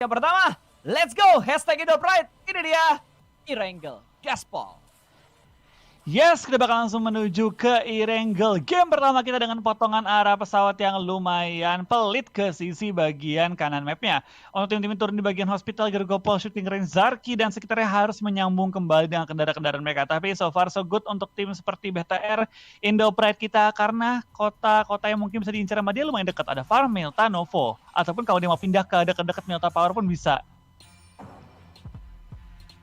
Yang pertama, let's go! Hashtag Indopride. Ini dia, Erangel Gaspol. Yes, kita bakal langsung menuju ke Erangel. Game pertama kita dengan potongan arah pesawat yang lumayan pelit ke sisi bagian kanan mapnya. Untuk tim-tim turun di bagian hospital, Gergopol, Shooting Range, Zarki, dan sekitarnya harus menyambung kembali dengan kendaraan-kendaraan mereka. Tapi so far so good untuk tim seperti BTR, Indopride kita, karena kota-kota yang mungkin bisa diincar sama dia lumayan dekat. Ada Farm, Milta, Novo. Ataupun kalau dia mau pindah ke dekat-dekat Milta Power pun bisa.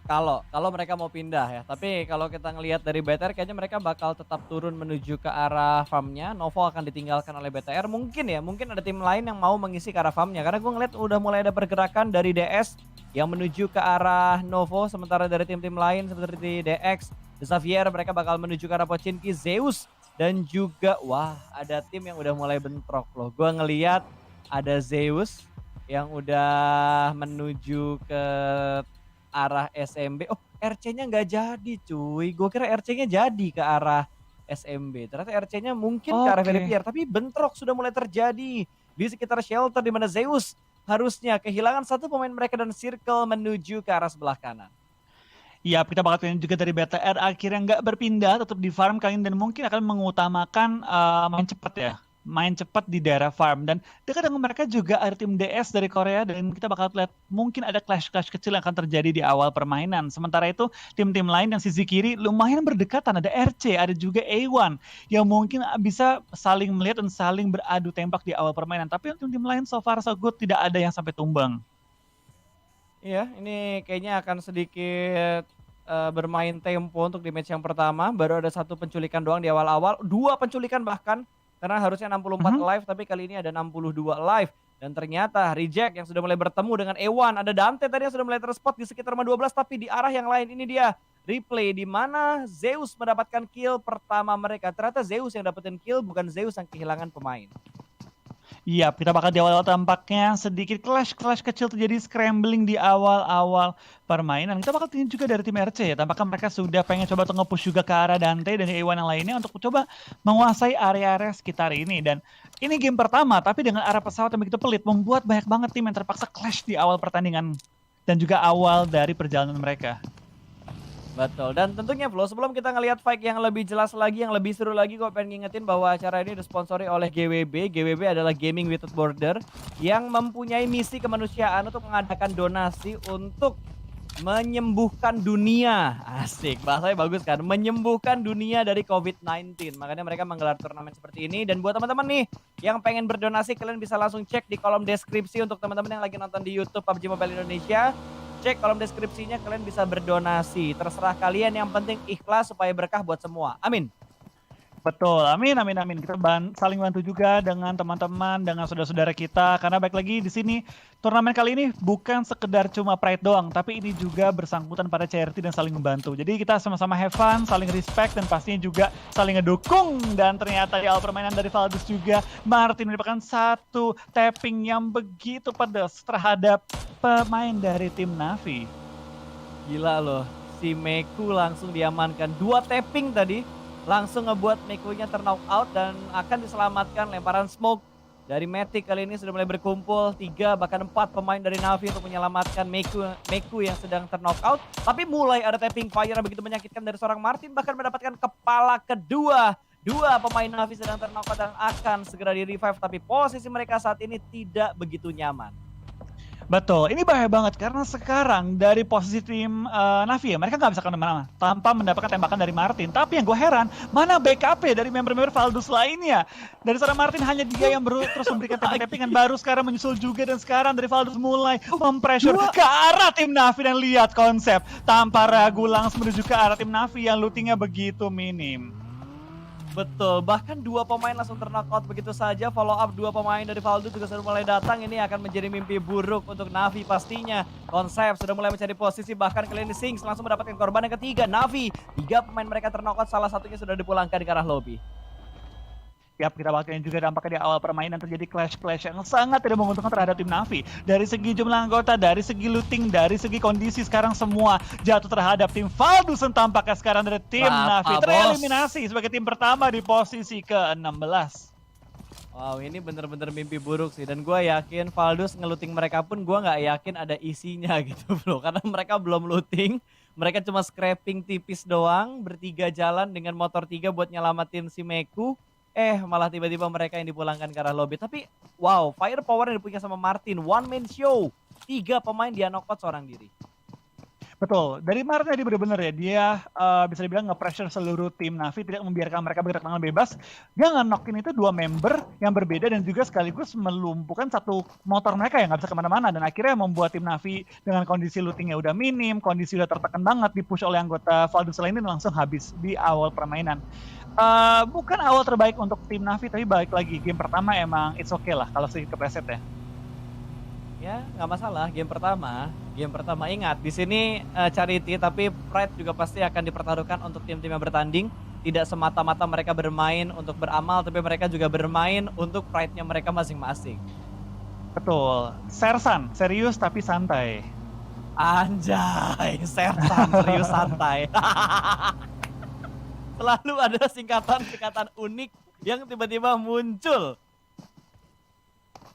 Kalau mereka mau pindah ya, tapi kalau kita ngelihat dari BTR kayaknya mereka bakal tetap turun menuju ke arah farmnya. Novo akan ditinggalkan oleh BTR, mungkin ada tim lain yang mau mengisi ke arah farmnya, karena gue ngeliat udah mulai ada pergerakan dari DS yang menuju ke arah Novo, sementara dari tim-tim lain seperti DX, Xavier, mereka bakal menuju ke arah Pochinki, Zeus, dan juga wah ada tim yang udah mulai bentrok loh. Gue ngeliat ada Zeus yang udah menuju ke arah SMB. Oh, RC-nya nggak jadi cuy. Gue kira RC-nya jadi ke arah SMB. Ternyata RC-nya mungkin ke arah Verifier. Tapi bentrok sudah mulai terjadi di sekitar shelter di mana Zeus harusnya kehilangan satu pemain mereka dan circle menuju ke arah sebelah kanan. Ya, kita bakal lihat juga dari BTR akhirnya nggak berpindah, tetap di farm kali ini dan mungkin akan mengutamakan main cepat ya. Main cepat di daerah farm, dan dekat dengan mereka juga ada tim DS dari Korea, dan kita bakal lihat mungkin ada clash-clash kecil yang akan terjadi di awal permainan. Sementara itu tim-tim lain yang sisi kiri lumayan berdekatan, ada RC, ada juga A1 yang mungkin bisa saling melihat dan saling beradu tembak di awal permainan. Tapi tim-tim lain so far so good, tidak ada yang sampai tumbang. Iya, ini kayaknya akan sedikit bermain tempo untuk di match yang pertama. Baru ada satu penculikan doang di awal-awal, 2 penculikan bahkan. Karena harusnya 64 live, tapi kali ini ada 62 live. Dan ternyata Reject yang sudah mulai bertemu dengan Ewan. Ada Dante tadi yang sudah mulai terspot di sekitar rumah 12, tapi di arah yang lain. Ini dia replay di mana Zeus mendapatkan kill pertama mereka. Ternyata Zeus yang dapetin kill, bukan Zeus yang kehilangan pemain. Iya, kita bakal di awal-awal tampaknya sedikit clash kecil terjadi, scrambling di awal-awal permainan. Kita bakal tinggi juga dari tim RC ya, tampaknya mereka sudah pengen coba untuk nge-push juga ke arah Dante dan A1 yang lainnya untuk coba menguasai area-area sekitar ini. Dan ini game pertama, tapi dengan arah pesawat yang begitu pelit, membuat banyak banget tim yang terpaksa clash di awal pertandingan dan juga awal dari perjalanan mereka. Betul, dan tentunya Flo, sebelum kita ngelihat fight yang lebih jelas lagi, yang lebih seru lagi, gue pengen ngingetin bahwa acara ini disponsori oleh GWB. GWB adalah Gaming Without Border yang mempunyai misi kemanusiaan untuk mengadakan donasi untuk menyembuhkan dunia. Asik, bahasanya bagus kan? Menyembuhkan dunia dari COVID-19. Makanya mereka menggelar turnamen seperti ini. Dan buat teman-teman nih yang pengen berdonasi, kalian bisa langsung cek di kolom deskripsi untuk teman-teman yang lagi nonton di YouTube PUBG Mobile Indonesia. Cek kolom deskripsinya, kalian bisa berdonasi. Terserah kalian, yang penting ikhlas supaya berkah buat semua. Amin. Betul, amin. Kita saling bantu juga dengan teman-teman, dengan saudara-saudara kita. Karena baik lagi di sini, turnamen kali ini bukan sekedar cuma pride doang, tapi ini juga bersangkutan pada charity dan saling membantu. Jadi kita sama-sama have fun, saling respect, dan pastinya juga saling ngedukung. Dan ternyata di awal permainan dari Valdus juga, Martin mendapatkan satu tapping yang begitu pedas terhadap pemain dari tim Navi. Gila loh, si Meku langsung diamankan. 2 tapping tadi, langsung ngebuat Mekunya terknock out dan akan diselamatkan. Lemparan smoke dari Matic kali ini sudah mulai berkumpul. 3 bahkan 4 pemain dari Navi untuk menyelamatkan Meku yang sedang terknock out. Tapi mulai ada tapping fire yang begitu menyakitkan dari seorang Martin, bahkan mendapatkan kepala kedua. 2 pemain Navi sedang terknock out dan akan segera di revive, tapi posisi mereka saat ini tidak begitu nyaman. Betul, ini bahaya banget karena sekarang dari posisi tim Navi ya, mereka nggak bisa kemana-mana tanpa mendapatkan tembakan dari Martin. Tapi yang gue heran, mana backup ya dari member-member Valdus lainnya? Dari seorang Martin hanya dia yang terus memberikan tapping-tappingan, baru sekarang menyusul juga, dan sekarang dari Valdus mulai mempressure ke arah tim Navi. Dan lihat konsep, tanpa ragu langsung menuju ke arah tim Navi yang lootingnya begitu minim. Betul, bahkan 2 pemain langsung terknock begitu saja. Follow up 2 pemain dari Valdus juga sudah mulai datang. Ini akan menjadi mimpi buruk untuk Navi pastinya. Konsep sudah mulai mencari posisi, bahkan kali ini Sings langsung mendapatkan korban yang ketiga. Navi, 3 pemain mereka terknock, salah satunya sudah dipulangkan ke arah lobby. Yap, kita bakal juga dampaknya di awal permainan terjadi clash yang sangat tidak menguntungkan terhadap tim Navi. Dari segi jumlah anggota, dari segi looting, dari segi kondisi, sekarang semua jatuh terhadap tim Valdus. Tampaknya sekarang dari tim Navi tereliminasi sebagai tim pertama di posisi ke-16. Wow, ini bener-bener mimpi buruk sih dan gue yakin Valdus ngeluting mereka pun gue nggak yakin ada isinya gitu bro, karena mereka belum looting, mereka cuma scrapping tipis doang, bertiga jalan dengan motor 3 buat nyelamatin si Meku, malah tiba-tiba mereka yang dipulangkan ke arah lobby. Tapi wow, firepower yang dipunya sama Martin, one man show, 3 pemain dia knock out seorang diri. Betul, dari Martin tadi benar-benar ya, dia bisa dibilang nge-pressure seluruh tim Navi, tidak membiarkan mereka bergerak dengan bebas. Dia nge-knockin itu 2 member yang berbeda dan juga sekaligus melumpuhkan satu motor mereka yang nggak bisa kemana-mana. Dan akhirnya membuat tim Navi dengan kondisi lootingnya udah minim, kondisi udah tertekan banget, dipush oleh anggota Valdus lainnya langsung habis di awal permainan. Bukan awal terbaik untuk tim Navi, tapi balik lagi, game pertama emang it's okay lah kalau sedikit kepleset ya. Ya nggak masalah, game pertama ingat di sini charity tapi pride juga pasti akan dipertaruhkan untuk tim-tim yang bertanding. Tidak semata-mata mereka bermain untuk beramal, tapi mereka juga bermain untuk pride-nya mereka masing-masing. Betul, Sersan, serius tapi santai. Anjay, Sersan serius santai. Selalu ada singkatan-singkatan unik yang tiba-tiba muncul.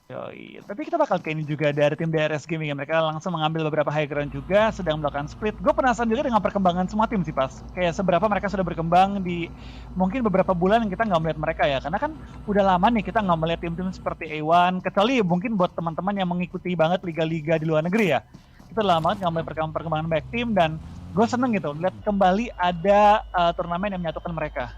Yoi. Tapi kita bakal kayak ini juga dari tim DRS Gaming ya. Mereka langsung mengambil beberapa high ground juga, sedang melakukan split. Gue penasaran juga dengan perkembangan semua tim sih pas. Kayak seberapa mereka sudah berkembang di mungkin beberapa bulan yang kita nggak melihat mereka ya. Karena kan udah lama nih kita nggak melihat tim-tim seperti A1. Kecuali mungkin buat teman-teman yang mengikuti banget liga-liga di luar negeri ya. Kita udah lama banget nggak melihat perkembangan back tim dan gue seneng gitu. Lihat kembali ada turnamen yang menyatukan mereka.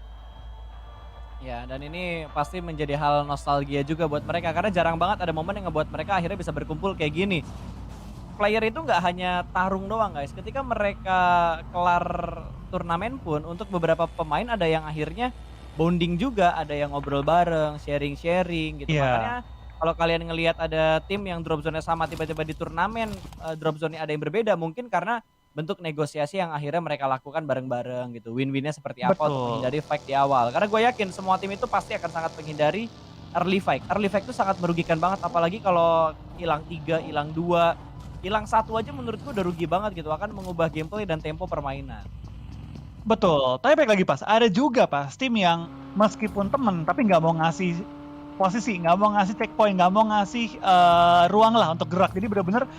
Ya, dan ini pasti menjadi hal nostalgia juga buat mereka karena jarang banget ada momen yang ngebuat mereka akhirnya bisa berkumpul kayak gini. Player itu nggak hanya tarung doang guys, ketika mereka kelar turnamen pun untuk beberapa pemain ada yang akhirnya bonding juga, ada yang ngobrol bareng, sharing-sharing gitu. Makanya kalau kalian ngelihat ada tim yang drop zone-nya sama tiba-tiba di turnamen drop zone-nya ada yang berbeda mungkin karena bentuk negosiasi yang akhirnya mereka lakukan bareng-bareng gitu. Win-winnya seperti apa untuk menghindari fight di awal. Karena gue yakin semua tim itu pasti akan sangat menghindari early fight. Early fight itu sangat merugikan banget apalagi kalau hilang 3, hilang 2, hilang 1 aja menurut gue udah rugi banget gitu. Akan mengubah gameplay dan tempo permainan. Betul, tapi baik lagi pas, ada juga pas tim yang meskipun temen tapi nggak mau ngasih posisi, nggak mau ngasih checkpoint, nggak mau ngasih ruang lah untuk gerak. Jadi benar-benar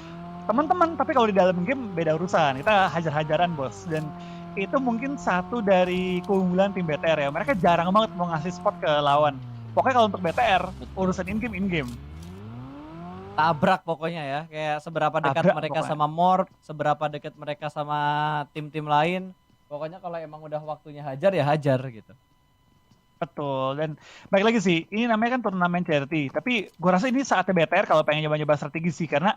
teman-teman, tapi kalau di dalam game beda urusan. Kita hajar-hajaran bos. Dan itu mungkin satu dari keunggulan tim BTR ya. Mereka jarang banget mau ngasih spot ke lawan. Pokoknya kalau untuk BTR, urusan in-game. Tabrak pokoknya ya. Kayak seberapa dekat mereka pokoknya sama Morph, seberapa dekat mereka sama tim-tim lain. Pokoknya kalau emang udah waktunya hajar ya hajar gitu. Betul, dan baik lagi sih, ini namanya kan turnamen charity, tapi gue rasa ini saatnya BTR kalau pengen nyoba-nyoba strategi sih, karena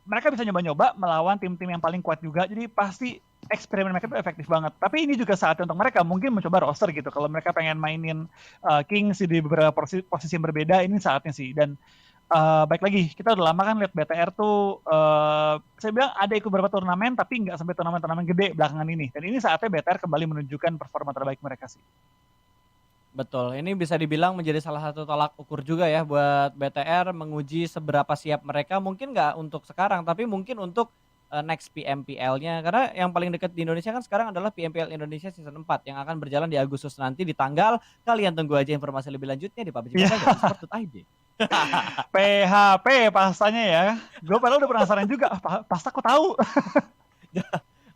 mereka bisa nyoba-nyoba melawan tim-tim yang paling kuat juga, jadi pasti eksperimen mereka itu efektif banget. Tapi ini juga saatnya untuk mereka mungkin mencoba roster gitu, kalau mereka pengen mainin Kings di beberapa posisi yang berbeda, ini saatnya sih. Dan baik lagi, kita udah lama kan lihat BTR tuh, saya bilang ada ikut beberapa turnamen, tapi nggak sampai turnamen-turnamen gede belakangan ini. Dan ini saatnya BTR kembali menunjukkan performa terbaik mereka sih. Betul, ini bisa dibilang menjadi salah satu tolak ukur juga ya buat BTR menguji seberapa siap mereka. Mungkin nggak untuk sekarang, tapi mungkin untuk next PMPL-nya. Karena yang paling dekat di Indonesia kan sekarang adalah PMPL Indonesia Season 4 yang akan berjalan di Agustus nanti di tanggal. Kalian tunggu aja informasi lebih lanjutnya di PUBG.ID. PHP pasanya ya. Gue padahal udah penasaran juga. Pasta aku tahu.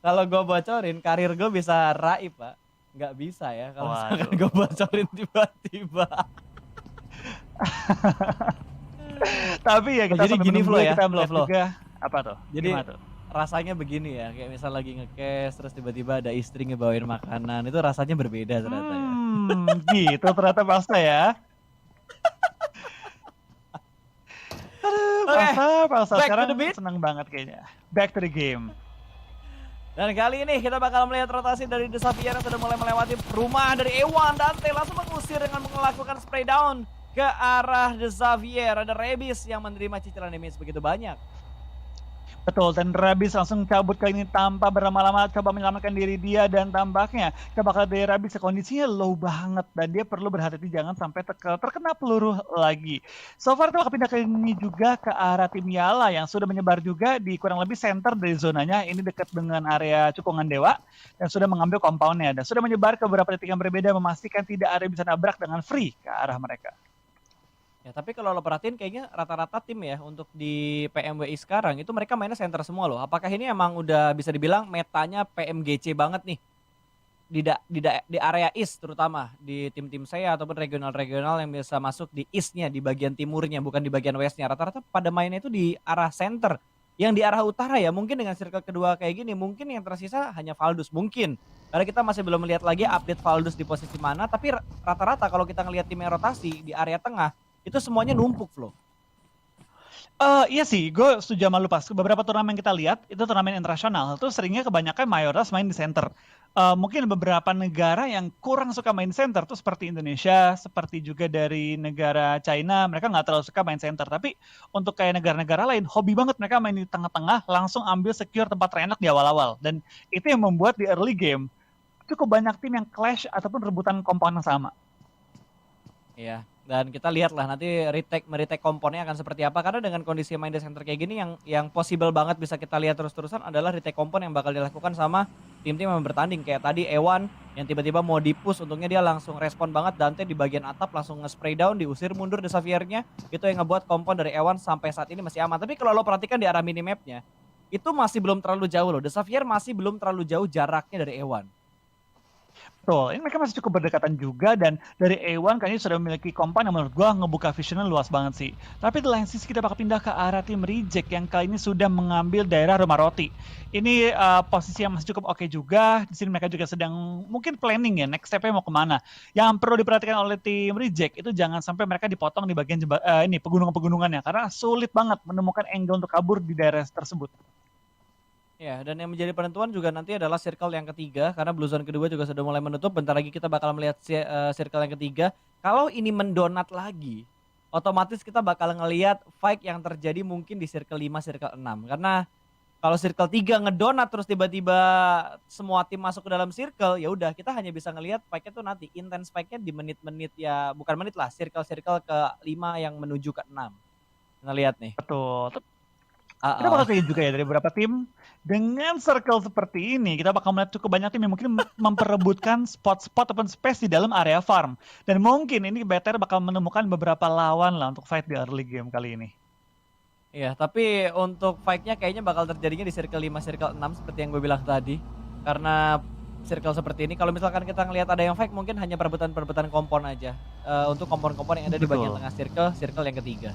Kalau gue bocorin, karir gue bisa raib pak. Nggak bisa ya kalau gue bocorin tiba-tiba. Tapi ya kita jadi gini flow ya. Kita flow. Juga, apa tuh? Jadi rasanya begini ya. Kayak misal lagi nge-cash terus tiba-tiba ada istri ngebawain makanan. Itu rasanya berbeda ternyata ya. Gitu ternyata pasta ya. Pasal sekarang senang banget kayaknya. Back to the game. Dan kali ini kita bakal melihat rotasi dari The Xavier yang sudah mulai melewati rumah dari A1. Dante langsung mengusir dengan melakukan spray down ke arah The Xavier. Ada Rebis yang menerima cicilan damage begitu banyak. Betul, dan Rabis langsung cabut kali ini tanpa berlama-lama coba menyelamatkan diri dia dan tampaknya kita bakal dari Rabis kondisinya low banget dan dia perlu berhati-hati jangan sampai terkena peluru lagi. So far itu pindah kali ini juga ke arah tim Yala yang sudah menyebar juga di kurang lebih center dari zonanya, ini dekat dengan area Cekungan Dewa dan sudah mengambil compoundnya dan sudah menyebar ke beberapa titik yang berbeda memastikan tidak ada yang bisa nabrak dengan free ke arah mereka. Ya, tapi kalau lo perhatiin kayaknya rata-rata tim ya untuk di PMWI sekarang itu mereka mainnya center semua loh. Apakah ini emang udah bisa dibilang metanya PMGC banget nih di area East terutama di tim-tim saya ataupun regional-regional yang bisa masuk di East-nya di bagian timurnya bukan di bagian West-nya. Rata-rata pada mainnya itu di arah center. Yang di arah utara ya mungkin dengan circle kedua kayak gini mungkin yang tersisa hanya Valdus mungkin. Karena kita masih belum melihat lagi update Valdus di posisi mana tapi rata-rata kalau kita ngelihat tim yang rotasi di area tengah itu semuanya numpuk, Flo. Iya sih, gue setuju sama lu pas. Beberapa turnamen kita lihat, itu turnamen internasional. Itu seringnya kebanyakan mayoritas main di center. Mungkin beberapa negara yang kurang suka main center, tuh seperti Indonesia, seperti juga dari negara China, mereka nggak terlalu suka main center. Tapi untuk kayak negara-negara lain, hobi banget mereka main di tengah-tengah, langsung ambil secure tempat terenak di awal-awal. Dan itu yang membuat di early game, cukup banyak tim yang clash ataupun rebutan compound yang sama. Iya, dan kita lihatlah nanti meretake komponnya akan seperti apa karena dengan kondisi main di center kayak gini yang possible banget bisa kita lihat terus-terusan adalah retake kompon yang bakal dilakukan sama tim-tim yang bertanding kayak tadi Ewan yang tiba-tiba mau di-push untungnya dia langsung respon banget Dante di bagian atap langsung nge-spray down diusir mundur The Xavier-nya itu yang ngebuat kompon dari Ewan sampai saat ini masih aman. Tapi kalau lo perhatikan di arah minimapnya itu masih belum terlalu jauh loh. The Xavier masih belum terlalu jauh jaraknya dari Ewan. Betul, ini mereka masih cukup berdekatan juga dan dari A1 kayaknya sudah memiliki kompan yang menurut gua ngebuka visionnya luas banget sih. Tapi di lain sisi kita bakal pindah ke arah tim Reject yang kali ini sudah mengambil daerah Rumah Roti. Ini posisi yang masih cukup oke juga. Di sini mereka juga sedang mungkin planning ya next step-nya mau kemana. Yang perlu diperhatikan oleh tim Reject itu jangan sampai mereka dipotong di bagian ini pegunungan-pegunungannya karena sulit banget menemukan angle untuk kabur di daerah tersebut. Ya, dan yang menjadi penentuan juga nanti adalah circle yang ketiga karena Blue Zone kedua juga sudah mulai menutup. Bentar lagi kita bakal melihat circle yang ketiga. Kalau ini mendonat lagi, otomatis kita bakal ngelihat fight yang terjadi mungkin di circle 5, circle 6. Karena kalau circle 3 ngedonat terus tiba-tiba semua tim masuk ke dalam circle, ya udah kita hanya bisa ngelihat fight-nya tuh nanti intense fight-nya di menit-menit ya, bukan menit lah, circle-circle ke 5 yang menuju ke 6. Kita lihat nih. Betul. Kita bakal lihat juga ya dari beberapa tim dengan circle seperti ini kita bakal melihat cukup banyak tim yang mungkin memperebutkan spot-spot ataupun space di dalam area farm dan mungkin ini BTR bakal menemukan beberapa lawan lah untuk fight di early game kali ini. Iya, tapi untuk fight-nya kayaknya bakal terjadinya di circle 5, circle 6 seperti yang gue bilang tadi. Karena circle seperti ini kalau misalkan kita ngelihat ada yang fight mungkin hanya perebutan-perebutan kompon aja. Untuk kompon-kompon yang ada di bagian tengah circle yang ketiga.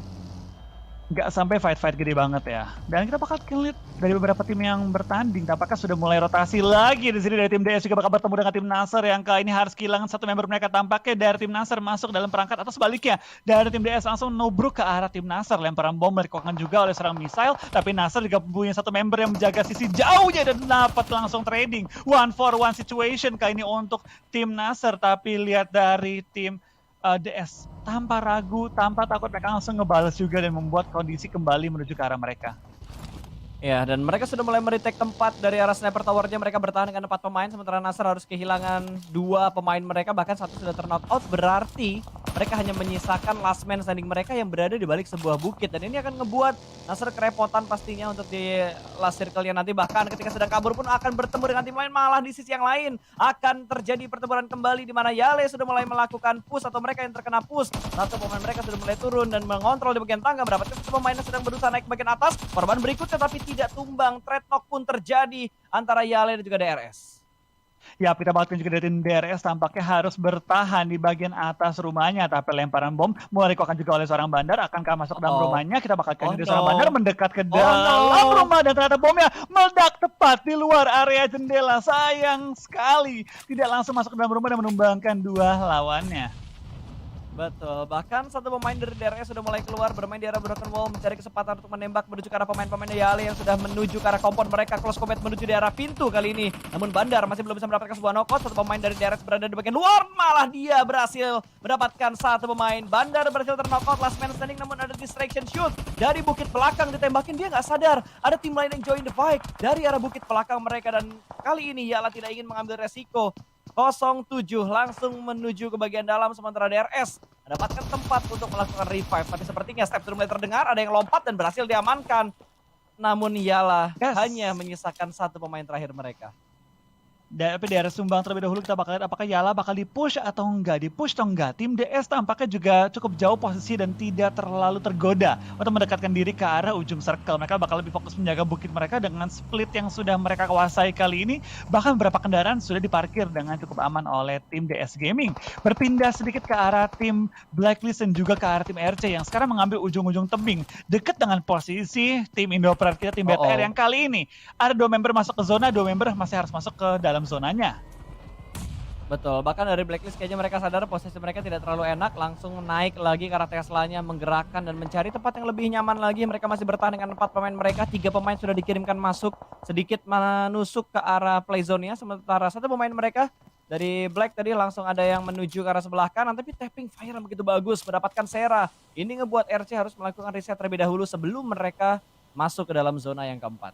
Nggak sampai fight-fight gede banget ya. Dan kita bakal lihat dari beberapa tim yang bertanding, tampaknya sudah mulai rotasi lagi di sini dari tim DS juga bakal bertemu dengan tim Nasr yang kali ini harus kehilangan satu member mereka tampaknya dari tim Nasr masuk dalam perangkat atau sebaliknya dari tim DS langsung nobruk ke arah tim Nasr lemparan bom dilakukan juga oleh seorang missile tapi Nasr juga punya satu member yang menjaga sisi jauhnya dan dapat langsung trading 1-for-1 situation kali ini untuk tim Nasr tapi lihat dari tim DS tanpa ragu, tanpa takut mereka langsung ngebales juga dan membuat kondisi kembali menuju ke arah mereka. Ya, dan mereka sudah mulai meretake tempat dari arah sniper towernya. Mereka bertahan dengan 4 pemain, sementara Nasr harus kehilangan 2 pemain mereka. Bahkan satu sudah terknock out, berarti mereka hanya menyisakan last man standing mereka yang berada di balik sebuah bukit. Dan ini akan ngebuat Nasr kerepotan pastinya untuk di last circle-nya nanti. Bahkan ketika sedang kabur pun akan bertemu dengan tim lain. Malah di sisi yang lain akan terjadi pertempuran kembali di mana Yale sudah mulai melakukan push atau mereka yang terkena push. Satu pemain mereka sudah mulai turun dan mengontrol di bagian tangga. Berapa satu pemainnya sedang berusaha naik ke bagian atas. Korban berikutnya tapi tidak tumbang. Trade knock pun terjadi antara Yale dan juga DRS. Ya, kita bakal juga dari tim DRS tampaknya harus bertahan di bagian atas rumahnya. Tapi lemparan bom mulai dilakukan juga oleh seorang bandar. Akankah masuk dalam rumahnya? Kita bakal dari seorang bandar mendekat ke dalam rumah. Dan ternyata bomnya meledak tepat di luar area jendela. Sayang sekali. Tidak langsung masuk ke dalam rumah dan menumbangkan 2 lawannya. Betul, bahkan satu pemain dari DRS sudah mulai keluar bermain di arah Broken Wall mencari kesempatan untuk menembak menuju ke arah pemain-pemain Yale yang sudah menuju ke arah kompon mereka. Close combat menuju di arah pintu kali ini. Namun Bandar masih belum bisa mendapatkan sebuah knockout. Satu pemain dari DRS berada di bagian luar, malah dia berhasil mendapatkan satu pemain. Bandar berhasil terknockout, last man standing, namun ada distraction shoot dari bukit belakang ditembakin, dia nggak sadar. Ada tim lain yang join the fight dari arah bukit belakang mereka dan kali ini Yala tidak ingin mengambil resiko. 07 langsung menuju ke bagian dalam sementara DRS mendapatkan tempat untuk melakukan revive. Tapi sepertinya step sudah mulai terdengar, ada yang lompat dan berhasil diamankan. Namun Yala hanya menyisakan satu pemain terakhir mereka. Tapi di area sumbang terlebih dahulu kita bakal lihat apakah Yala bakal di-push atau enggak. Di-push atau enggak. Tim DS tampaknya juga cukup jauh posisi dan tidak terlalu tergoda untuk mendekatkan diri ke arah ujung circle. Mereka bakal lebih fokus menjaga bukit mereka dengan split yang sudah mereka kuasai kali ini. Bahkan beberapa kendaraan sudah diparkir dengan cukup aman oleh tim DS Gaming. Berpindah sedikit ke arah tim Blacklist dan juga ke arah tim RC yang sekarang mengambil ujung-ujung tebing. Dekat dengan posisi tim Indoprat kita, tim BTR yang kali ini ada 2 member masuk ke zona, 2 member masih harus masuk ke dalam zonanya. Betul, bahkan dari Blacklist kayaknya mereka sadar posisi mereka tidak terlalu enak, langsung naik lagi ke arah Teslanya, menggerakkan dan mencari tempat yang lebih nyaman lagi. Mereka masih bertahan dengan 4 pemain mereka, 3 pemain sudah dikirimkan masuk, sedikit menusuk ke arah play zone-nya, sementara satu pemain mereka dari Black tadi langsung ada yang menuju ke arah sebelah kanan, tapi tapping fire yang begitu bagus, mendapatkan Sera. Ini ngebuat RC harus melakukan reset terlebih dahulu sebelum mereka masuk ke dalam zona yang keempat.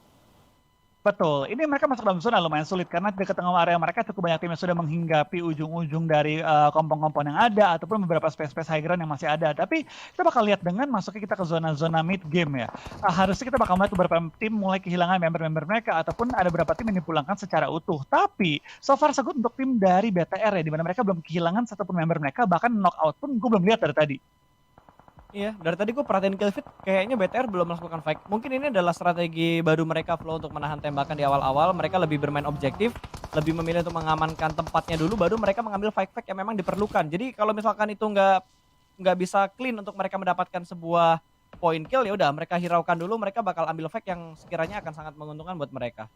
Betul, ini mereka masuk dalam zona lumayan sulit karena di tengah area mereka cukup banyak tim yang sudah menghinggapi ujung-ujung dari kompon-kompon yang ada ataupun beberapa space-space high ground yang masih ada. Tapi kita bakal lihat dengan masuknya kita ke zona-zona mid game ya. Harusnya kita bakal melihat beberapa tim mulai kehilangan member-member mereka ataupun ada beberapa tim yang dipulangkan secara utuh. Tapi so far so good untuk tim dari BTR ya, di mana mereka belum kehilangan satupun member mereka, bahkan knockout pun gue belum lihat dari tadi. Iya, dari tadi gue perhatiin kill feed, kayaknya BTR belum melakukan fight. Mungkin ini adalah strategi baru mereka flow untuk menahan tembakan di awal-awal. Mereka lebih bermain objektif, lebih memilih untuk mengamankan tempatnya dulu, baru mereka mengambil fight yang memang diperlukan. Jadi kalau misalkan itu nggak bisa clean untuk mereka mendapatkan sebuah point kill, ya udah mereka hiraukan dulu, mereka bakal ambil fight yang sekiranya akan sangat menguntungkan buat mereka.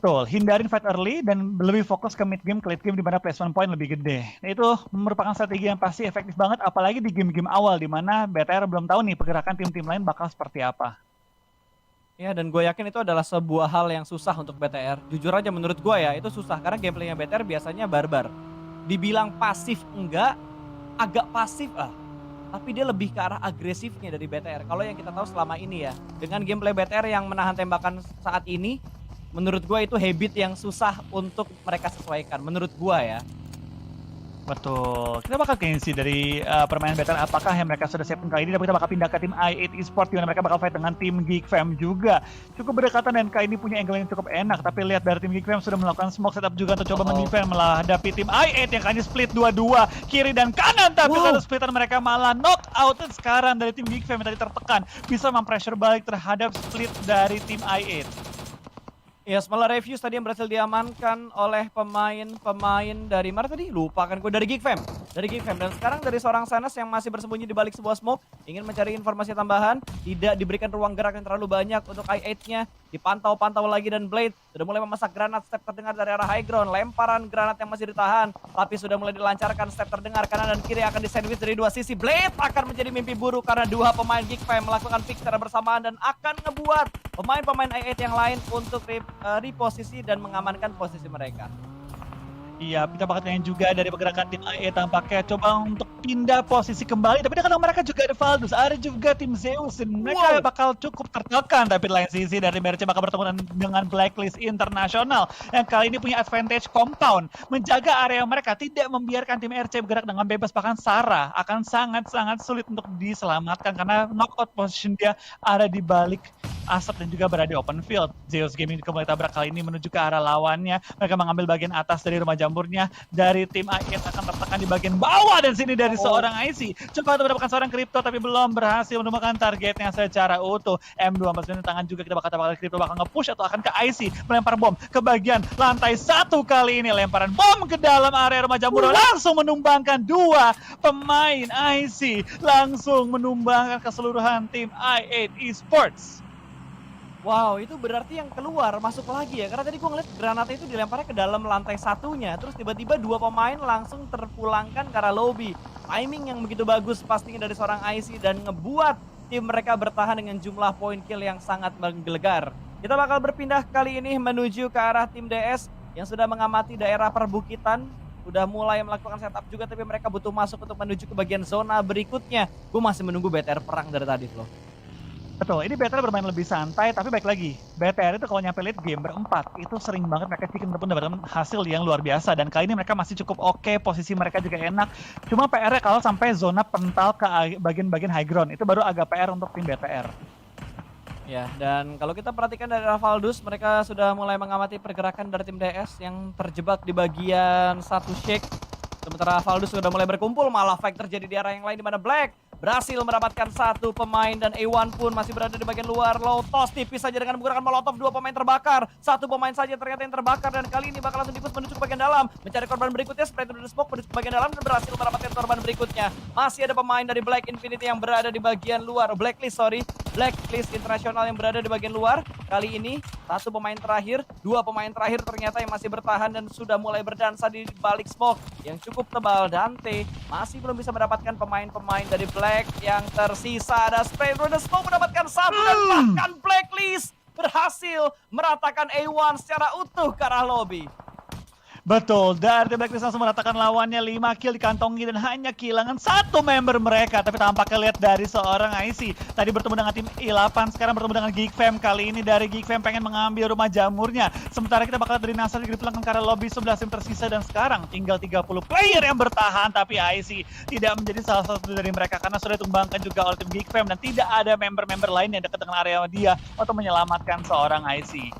Betul, hindarin fight early dan lebih fokus ke mid game, ke late game di mana placement point lebih gede. Nah, itu merupakan strategi yang pasti efektif banget, apalagi di game-game awal di mana BTR belum tahu nih pergerakan tim-tim lain bakal seperti apa. Ya, dan gue yakin itu adalah sebuah hal yang susah untuk BTR. Jujur aja menurut gue ya, itu susah karena gameplaynya BTR biasanya barbar. Dibilang pasif enggak, agak pasif lah. Tapi dia lebih ke arah agresifnya dari BTR. Kalau yang kita tahu selama ini ya, dengan gameplay BTR yang menahan tembakan saat ini, menurut gue itu habit yang susah untuk mereka sesuaikan, menurut gue ya. Betul. Kita bakal gengsi dari permainan BTR apakah yang mereka sudah siapkan kali ini, tapi kita bakal pindah ke tim i8 Esports di mana mereka bakal fight dengan tim Geek Fam juga. Cukup berdekatan dan kali ini punya angle yang cukup enak, tapi lihat dari tim Geek Fam sudah melakukan smoke setup juga untuk coba mendefend menghadapi tim i8 yang kali ini split 2-2 kiri dan kanan, tapi satu splitan mereka malah knock out sekarang dari tim Geek Fam yang tadi tertekan bisa mempressure balik terhadap split dari tim i8. Ya, Smala Reviews tadi yang berhasil diamankan oleh pemain dari mana tadi? Lupa kan gue, dari Geek Fam. Dari Geek Fam. Dan sekarang dari seorang Sanas yang masih bersembunyi di balik sebuah smoke, ingin mencari informasi tambahan, tidak diberikan ruang gerak yang terlalu banyak untuk i8-nya. Dipantau-pantau lagi dan Blade sudah mulai memasak granat, step terdengar dari arah high ground, lemparan granat yang masih ditahan, tapi sudah mulai dilancarkan, step terdengar kanan dan kiri akan disandwich dari dua sisi. Blade akan menjadi mimpi buruk karena dua pemain Geek Fam melakukan pick secara bersamaan dan akan ngebuat pemain-pemain i8 yang lain untuk reposisi dan mengamankan posisi mereka. Iya, kita bakal tanya juga dari pergerakan tim AE tampaknya coba untuk pindah posisi kembali. Tapi kadang mereka juga ada Valdus, ada juga tim Zeus. Dan mereka bakal cukup tertekan. Tapi di lain sisi dari MRC bakal bertemu dengan Blacklist Internasional. Yang kali ini punya advantage compound. Menjaga area mereka, tidak membiarkan tim RC bergerak dengan bebas. Bahkan Sarah akan sangat-sangat sulit untuk diselamatkan. Karena knockout position dia ada di balik asap dan juga berada di open field. Zeus Gaming kembali tabrak kali ini menuju ke arah lawannya. Mereka mengambil bagian atas dari rumah jamurnya. Dari tim AIS akan tertekan di bagian bawah dan sini dari seorang IC. Coba untuk mendapatkan seorang Crypto tapi belum berhasil menemukan targetnya secara utuh. M249 tangan juga kita bakal Crypto bakal nge-push atau akan ke IC melempar bom ke bagian lantai 1 kali ini. Lemparan bom ke dalam area rumah jamur langsung menumbangkan dua pemain IC. Langsung menumbangkan keseluruhan tim i8 Esports. Wow, itu berarti yang keluar masuk lagi ya? Karena tadi gua ngeliat granatnya itu dilemparnya ke dalam lantai satunya, terus tiba-tiba 2 pemain langsung terpulangkan ke arah lobby. Timing yang begitu bagus pastinya dari seorang IC dan ngebuat tim mereka bertahan dengan jumlah poin kill yang sangat menggelegar. Kita bakal berpindah kali ini menuju ke arah tim DS yang sudah mengamati daerah perbukitan. Udah mulai melakukan setup juga tapi mereka butuh masuk untuk menuju ke bagian zona berikutnya. Gue masih menunggu BTR perang dari tadi loh. Betul, ini BTR bermain lebih santai, tapi baik lagi, BTR itu kalau nyampe late game berempat, itu sering banget mereka bikin mendapatkan hasil yang luar biasa. Dan kali ini mereka masih cukup oke, posisi mereka juga enak. Cuma PR-nya kalau sampai zona pental ke bagian-bagian high ground, itu baru agak PR untuk tim BTR. Ya, dan kalau kita perhatikan dari Ravaldus, mereka sudah mulai mengamati pergerakan dari tim DS yang terjebak di bagian satu shake. Sementara Ravaldus sudah mulai berkumpul, malah fight terjadi di arah yang lain di mana Black berhasil mendapatkan satu pemain dan A1 pun masih berada di bagian luar. Low toss tipis saja dengan menggunakan molotov, 2 pemain terbakar. Satu pemain saja ternyata yang terbakar dan kali ini bakal langsung dipus menuju ke bagian dalam. Mencari korban berikutnya, spray to the smoke menuju ke bagian dalam dan berhasil mendapatkan korban berikutnya. Masih ada pemain dari Black Infinity yang berada di bagian luar. Blacklist Internasional yang berada di bagian luar. Kali ini satu pemain terakhir, 2 pemain terakhir ternyata yang masih bertahan dan sudah mulai berdansa di balik smoke yang cukup tebal. Dante masih belum bisa mendapatkan pemain-pemain dari Black yang tersisa. Ada spray through the smoke mendapatkan satu dan bahkan Blacklist berhasil meratakan A1 secara utuh ke arah lobby. Betul, dari Blacklist langsung meratakan lawannya, 5 kill dikantongi dan hanya kehilangan satu member mereka. Tapi tampaknya lihat dari seorang IC, tadi bertemu dengan tim I8, sekarang bertemu dengan Geekfam. Kali ini dari Geekfam pengen mengambil rumah jamurnya. Sementara kita bakal dari Nasar dipulangkan ke arah lobby, 11 tim tersisa dan sekarang tinggal 30 player yang bertahan. Tapi IC tidak menjadi salah satu dari mereka karena sudah ditumbangkan juga oleh tim Geekfam dan tidak ada member-member lain yang dekat dengan area dia untuk menyelamatkan seorang IC.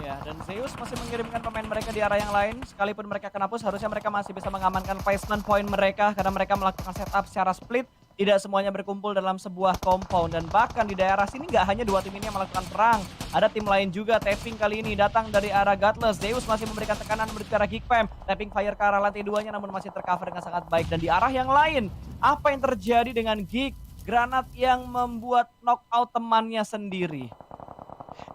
Ya, dan Zeus masih mengirimkan pemain mereka di arah yang lain. Sekalipun mereka kena push, harusnya mereka masih bisa mengamankan placement point mereka karena mereka melakukan setup secara split. Tidak semuanya berkumpul dalam sebuah compound. Dan bahkan di daerah sini nggak hanya 2 tim ini yang melakukan perang. Ada tim lain juga, tapping kali ini datang dari arah Godless. Zeus masih memberikan tekanan menuju ke arah Geekfam. Tapping fire ke arah lantai 2-nya namun masih tercover dengan sangat baik. Dan di arah yang lain, apa yang terjadi dengan Geek? Granat yang membuat knockout temannya sendiri.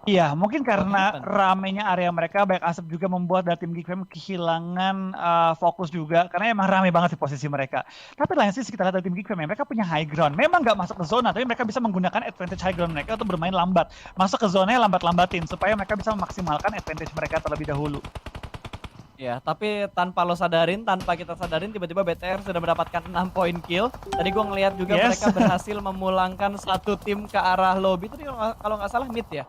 Iya, mungkin karena ramenya area mereka, banyak asap juga membuat dari tim Geekfam kehilangan fokus juga. Karena emang rame banget di posisi mereka. Tapi lain sih kita lihat dari tim Geekfam, mereka punya high ground. Memang nggak masuk ke zona, tapi mereka bisa menggunakan advantage high ground mereka untuk bermain lambat. Masuk ke zonanya lambat-lambatin, supaya mereka bisa memaksimalkan advantage mereka terlebih dahulu. Ya, tapi tanpa lo sadarin, tanpa kita sadarin, tiba-tiba BTR sudah mendapatkan 6 poin kill. Tadi gue ngeliat juga mereka berhasil memulangkan satu tim ke arah lobby. Itu kalau nggak salah mid ya?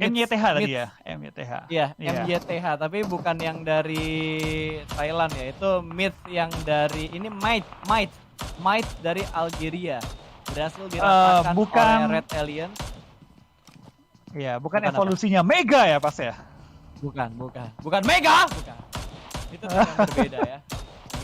MYTH tadi ya? MYTH. Iya, MYTH, tapi bukan yang dari Thailand ya. Itu mid yang dari, ini Might dari Algeria. Berhasil diratakan oleh Red Alien. Iya, bukan evolusinya apa? Mega ya pas ya? Bukan Mega! Bukan. Itu yang berbeda ya.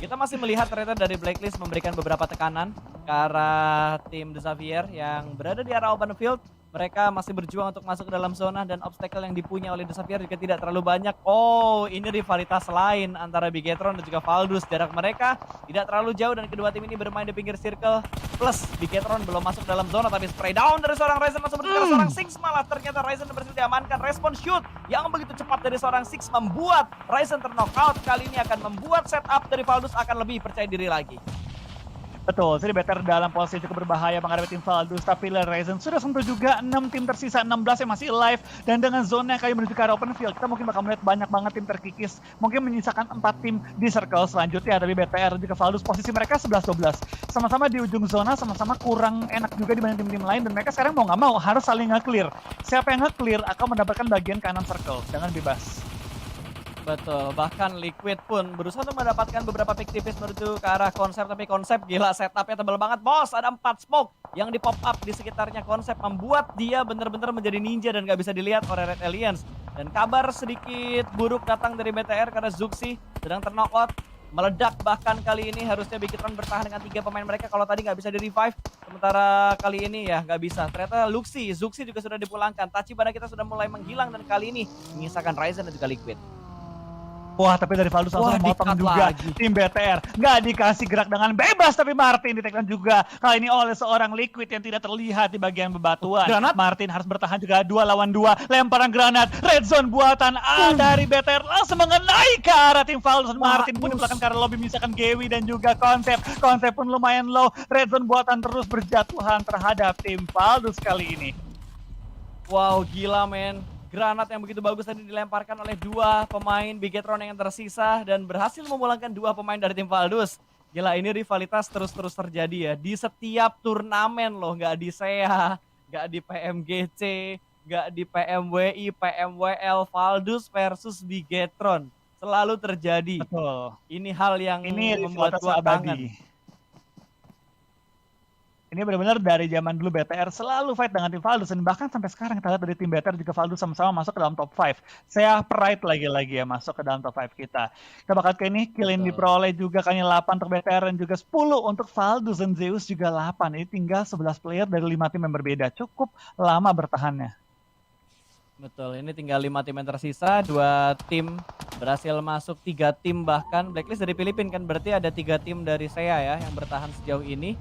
Kita masih melihat ternyata dari Blacklist memberikan beberapa tekanan ke arah tim The Xavier yang berada di arah open field. Mereka masih berjuang untuk masuk ke dalam zona dan obstacle yang dipunya oleh The Xavier juga tidak terlalu banyak. Oh, ini rivalitas lain antara Bigetron dan juga Valdus. Jarak mereka tidak terlalu jauh dan kedua tim ini bermain di pinggir circle. Plus, Bigetron belum masuk dalam zona tapi spray down dari seorang Ryzen masuk menuju ke seorang Six. Malah ternyata Ryzen berhasil diamankan. Respon shoot yang begitu cepat dari seorang Six membuat Ryzen terknockout. Kali ini akan membuat setup dari Valdus akan lebih percaya diri lagi. Betul, jadi BTR dalam posisi cukup berbahaya menghadapi tim Valdus, tapi Ryzen sudah sentuh juga 6 tim tersisa, 16 yang masih alive, dan dengan zona yang kali menuju ke arah open field, kita mungkin bakal melihat banyak banget tim terkikis, mungkin menyisakan 4 tim di circle selanjutnya, tapi BTR dan juga Valdus posisi mereka 11-12, sama-sama di ujung zona, sama-sama kurang enak juga dibanding tim-tim lain, dan mereka sekarang mau nggak mau harus saling nge-clear. Siapa yang nge-clear akan mendapatkan bagian kanan circle, dengan bebas. Betul, bahkan Liquid pun berusaha untuk mendapatkan beberapa pick tipis menuju ke arah konsep, tapi konsep gila setupnya tebal banget bos, ada 4 smoke yang di pop up di sekitarnya konsep membuat dia benar-benar menjadi ninja dan gak bisa dilihat oleh Red Aliens. Dan kabar sedikit buruk datang dari BTR karena Zuxi sedang terknockout, meledak bahkan kali ini harusnya Bigetron bertahan dengan 3 pemain mereka kalau tadi gak bisa di revive, sementara kali ini ya gak bisa. Ternyata Zuxi juga sudah dipulangkan, Tachibana kita sudah mulai menghilang dan kali ini menyisakan Ryzen dan juga Liquid. Wah, tapi dari Valdus langsung Wah, motong di-cut juga lagi. tim BTR. Nggak dikasih gerak dengan bebas, tapi Martin ditekan juga. Kali ini oleh seorang Liquid yang tidak terlihat di bagian bebatuan. Granat. Martin harus bertahan juga 2 lawan 2. Lemparan granat. Red zone buatan A dari BTR langsung mengenai ke arah tim Valdus. Martin pun di belakang karena lobby misalkan Gewi dan juga Konsep. Konsep pun lumayan low. Red zone buatan terus berjatuhan terhadap tim Valdus kali ini. Wow, gila men. Granat yang begitu bagus tadi dilemparkan oleh dua pemain Bigetron yang tersisa dan berhasil memulangkan dua pemain dari tim Valdus. Gila, ini rivalitas terus-terus terjadi ya di setiap turnamen loh, nggak di SEA, nggak di PMGC, nggak di PMWI, PMWL, Valdus versus Bigetron. Selalu terjadi. Betul. Ini hal yang Ini membuat rivalitas gua kangen. abadi. Ini benar-benar dari zaman dulu BTR selalu fight dengan tim Valdus dan bahkan sampai sekarang kita lihat dari tim BTR juga Valdus sama-sama masuk ke dalam top 5. Saya pride lagi-lagi ya masuk ke dalam top 5 kita. Kita bakal ke ini kill yang diperoleh juga kayaknya 8 untuk BTR dan juga 10 untuk Valdus dan Zeus juga 8. Ini tinggal 11 player dari 5 tim yang berbeda. Cukup lama bertahannya. Betul, ini tinggal 5 tim yang tersisa, 2 tim berhasil masuk, 3 tim bahkan Blacklist dari Filipina kan berarti ada 3 tim dari SEA ya yang bertahan sejauh ini.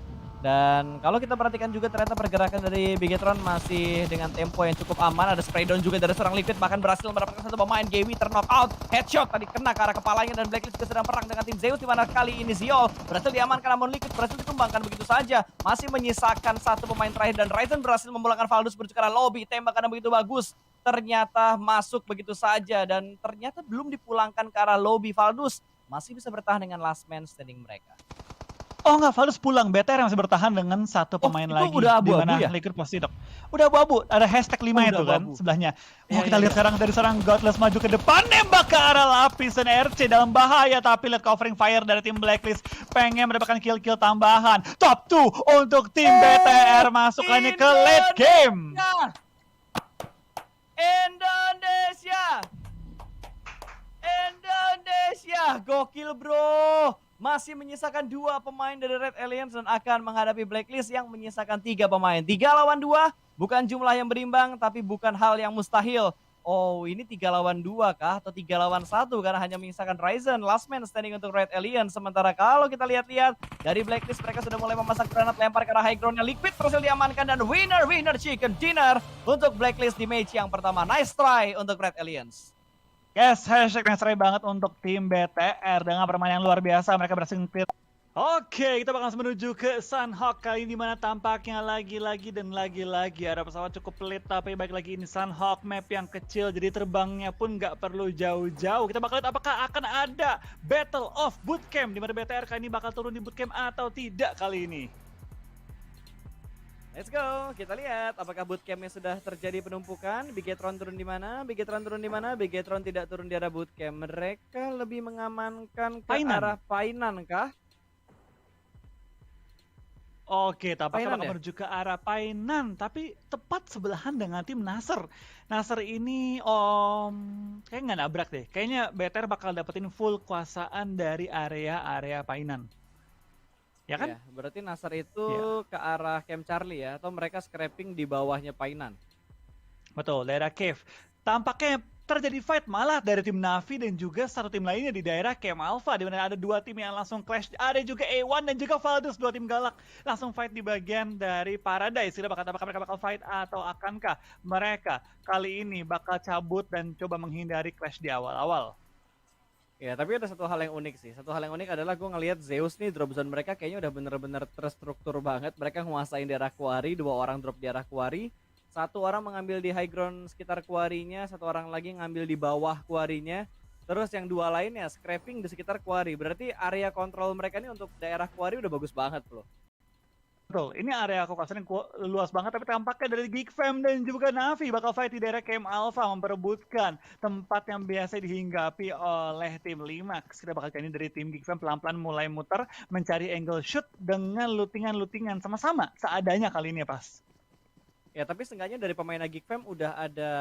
Dan kalau kita perhatikan juga ternyata pergerakan dari Bigetron masih dengan tempo yang cukup aman. Ada spray down juga dari seorang Liquid, bahkan berhasil mendapatkan satu pemain Gewi terknock out. Headshot tadi kena ke arah kepalanya dan Blacklist juga sedang perang dengan tim Zeus di mana kali ini Ziol berhasil diamankan namun Liquid berhasil ditumbangkan begitu saja. Masih menyisakan satu pemain terakhir dan Ryzen berhasil memulangkan Valdus menuju ke arah lobby. Tembakan yang begitu bagus ternyata masuk begitu saja dan ternyata belum dipulangkan ke arah lobby. Valdus masih bisa bertahan dengan last man standing mereka. Oh enggak, Valdus pulang. BTR masih bertahan dengan satu pemain itu lagi. udah abu-abu dimana ya? Liquid pasti dok. Udah abu-abu. Ada hashtag 5 itu kan abu-abu sebelahnya. Iya, Kita iya, lihat iya. sekarang dari seorang Godless maju ke depan. Nembak ke arah lapisan RC dalam bahaya. Tapi lihat covering fire dari tim Blacklist. Pengen mendapatkan kill-kill tambahan. Top 2 untuk tim BTR. Masuk lagi ke late game. Indonesia, gokil bro. Masih menyisakan 2 pemain dari Red Alliance dan akan menghadapi Blacklist yang menyisakan 3 pemain. 3 lawan 2, bukan jumlah yang berimbang, tapi bukan hal yang mustahil. Oh, ini 3 lawan 2 kah? Atau 3 lawan 1 karena hanya menyisakan Ryzen, last man standing untuk Red Alliance. Sementara kalau kita lihat-lihat, dari Blacklist mereka sudah mulai memasak granat lempar ke arah high ground-nya. Liquid berhasil diamankan dan winner chicken dinner untuk Blacklist di match yang pertama. Nice try untuk Red Alliance. Yes, hashtag yang serai banget untuk tim BTR dengan permainan yang luar biasa. Mereka berhasil nge-clear. Oke, kita bakal menuju ke Sunhawk kali ini dimana tampaknya lagi-lagi dan lagi-lagi ada pesawat cukup pelit, tapi baik lagi ini Sunhawk map yang kecil jadi terbangnya pun nggak perlu jauh-jauh. Kita bakal lihat apakah akan ada Battle of Bootcamp di mana BTR kali ini bakal turun di bootcamp atau tidak kali ini. Let's go, kita lihat apakah bootcampnya sudah terjadi penumpukan. Bigetron turun di mana? Bigetron turun di mana? Bigetron tidak turun di arah bootcamp. Mereka lebih mengamankan ke arah Painan kah? Oke, tampaknya Painan bakal ya? menuju ke arah Painan, tapi tepat sebelahan dengan tim Nasr. Nasr ini kayak nggak nabrak deh. Kayaknya BTR bakal dapetin full kuasaan dari area Painan. Ya kan? Iya, berarti Nasr itu ke arah Camp Charlie ya, atau mereka scrapping di bawahnya Painan. Betul, daerah cave. Tampaknya terjadi fight malah dari tim Navi dan juga satu tim lainnya di daerah Camp Alpha, di mana ada 2 tim yang langsung clash. Ada juga A1 dan juga Valdus, 2 tim galak langsung fight di bagian dari Paradise. Kita bakal apakah mereka bakal fight atau akankah mereka kali ini bakal cabut dan coba menghindari clash di awal-awal. Ya, tapi ada satu hal yang unik sih. Satu hal yang unik adalah gue ngelihat Zeus nih drop zone mereka kayaknya udah bener-bener terstruktur banget. Mereka nguasain daerah Quarry, 2 orang drop di arah Quarry. 1 orang mengambil di high ground sekitar Quarry-nya, 1 orang lagi ngambil di bawah Quarry-nya. Terus yang 2 lainnya scrapping di sekitar Quarry. Berarti area kontrol mereka ini untuk daerah Quarry udah bagus banget loh. Betul, ini area kekuasaan yang luas banget, tapi tampaknya dari Geek Fam dan juga Navi bakal fight di daerah Camp Alpha memperebutkan tempat yang biasa dihinggapi oleh tim Limax. Kita bakal kali ini dari tim Geek Fam pelan-pelan mulai muter mencari angle shoot dengan lootingan-lootingan sama-sama seadanya kali ini ya pas. Ya, tapi seenggaknya dari pemain Geek Fam udah ada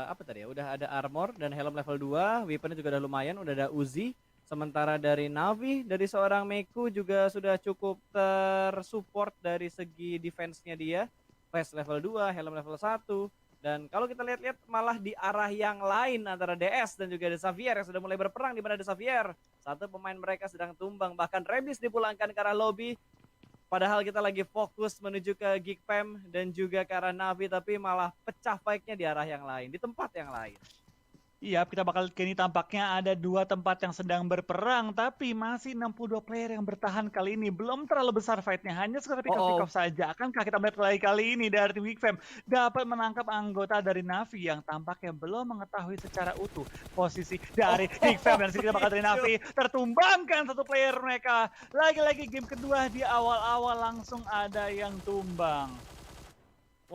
apa tadi ya? Udah ada armor dan helm level 2, weaponnya juga udah lumayan, udah ada Uzi. Sementara dari Navi, dari seorang Meku juga sudah cukup tersupport dari segi defense-nya dia. Vest level 2, helm level 1, Dan kalau kita lihat-lihat malah di arah yang lain antara DS dan juga The Xavier yang sudah mulai berperang, di mana The Xavier satu pemain mereka sedang tumbang, bahkan Rebis dipulangkan ke arah lobby. Padahal kita lagi fokus menuju ke Geek Fam dan juga ke arah Navi, tapi malah pecah fight-nya di arah yang lain, di tempat yang lain. Iya, kita bakal kini tampaknya ada dua tempat yang sedang berperang, tapi masih 62 player yang bertahan kali ini. Belum terlalu besar fight-nya, hanya sekedar pick Oh, off saja. Akankah kita melihat kali ini dari tim Geek Fam dapat menangkap anggota dari Navi yang tampaknya belum mengetahui secara utuh posisi dari Geek Fam. Dan kita bakal dari Navi tertumbangkan satu player mereka. Lagi-lagi game kedua di awal-awal langsung ada yang tumbang.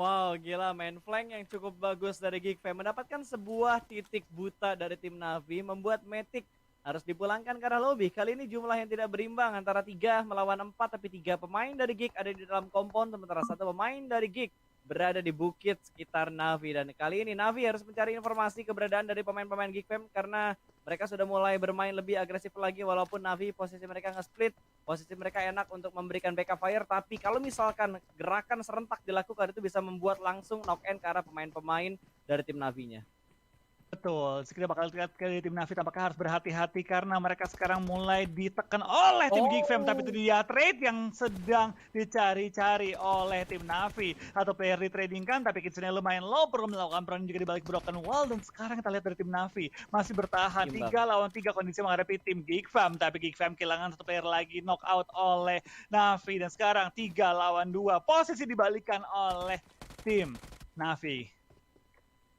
wow, gila main flank yang cukup bagus dari Geek Fam. Mendapatkan sebuah titik buta dari tim Navi, membuat Matic harus dipulangkan ke arah lobby. Kali ini jumlah yang tidak berimbang antara 3 melawan 4, tapi 3 pemain dari Geek ada di dalam kompon, sementara 1 pemain dari Geek berada di bukit sekitar Navi. Dan kali ini Navi harus mencari informasi keberadaan dari pemain-pemain Geek Fam karena mereka sudah mulai bermain lebih agresif lagi, walaupun Navi posisi mereka nge-split, posisi mereka enak untuk memberikan backup fire, tapi kalau misalkan gerakan serentak dilakukan itu bisa membuat langsung knock in ke arah pemain-pemain dari tim Navinya. Betul, kita bakal lihat ke tim Navi tampaknya harus berhati-hati karena mereka sekarang mulai ditekan oleh tim Geek Fam, tapi itu dia trade yang sedang dicari-cari oleh tim Navi. Atau player di trading kan, tapi kitchennya lumayan low, perlu melakukan peran juga di balik broken wall, dan sekarang kita lihat dari tim Navi masih bertahan Imbang. 3 lawan 3 kondisi menghadapi tim Geek Fam, tapi Geek Fam kehilangan satu player lagi, knock out oleh Navi, dan sekarang 3 lawan 2, posisi dibalikan oleh tim Navi.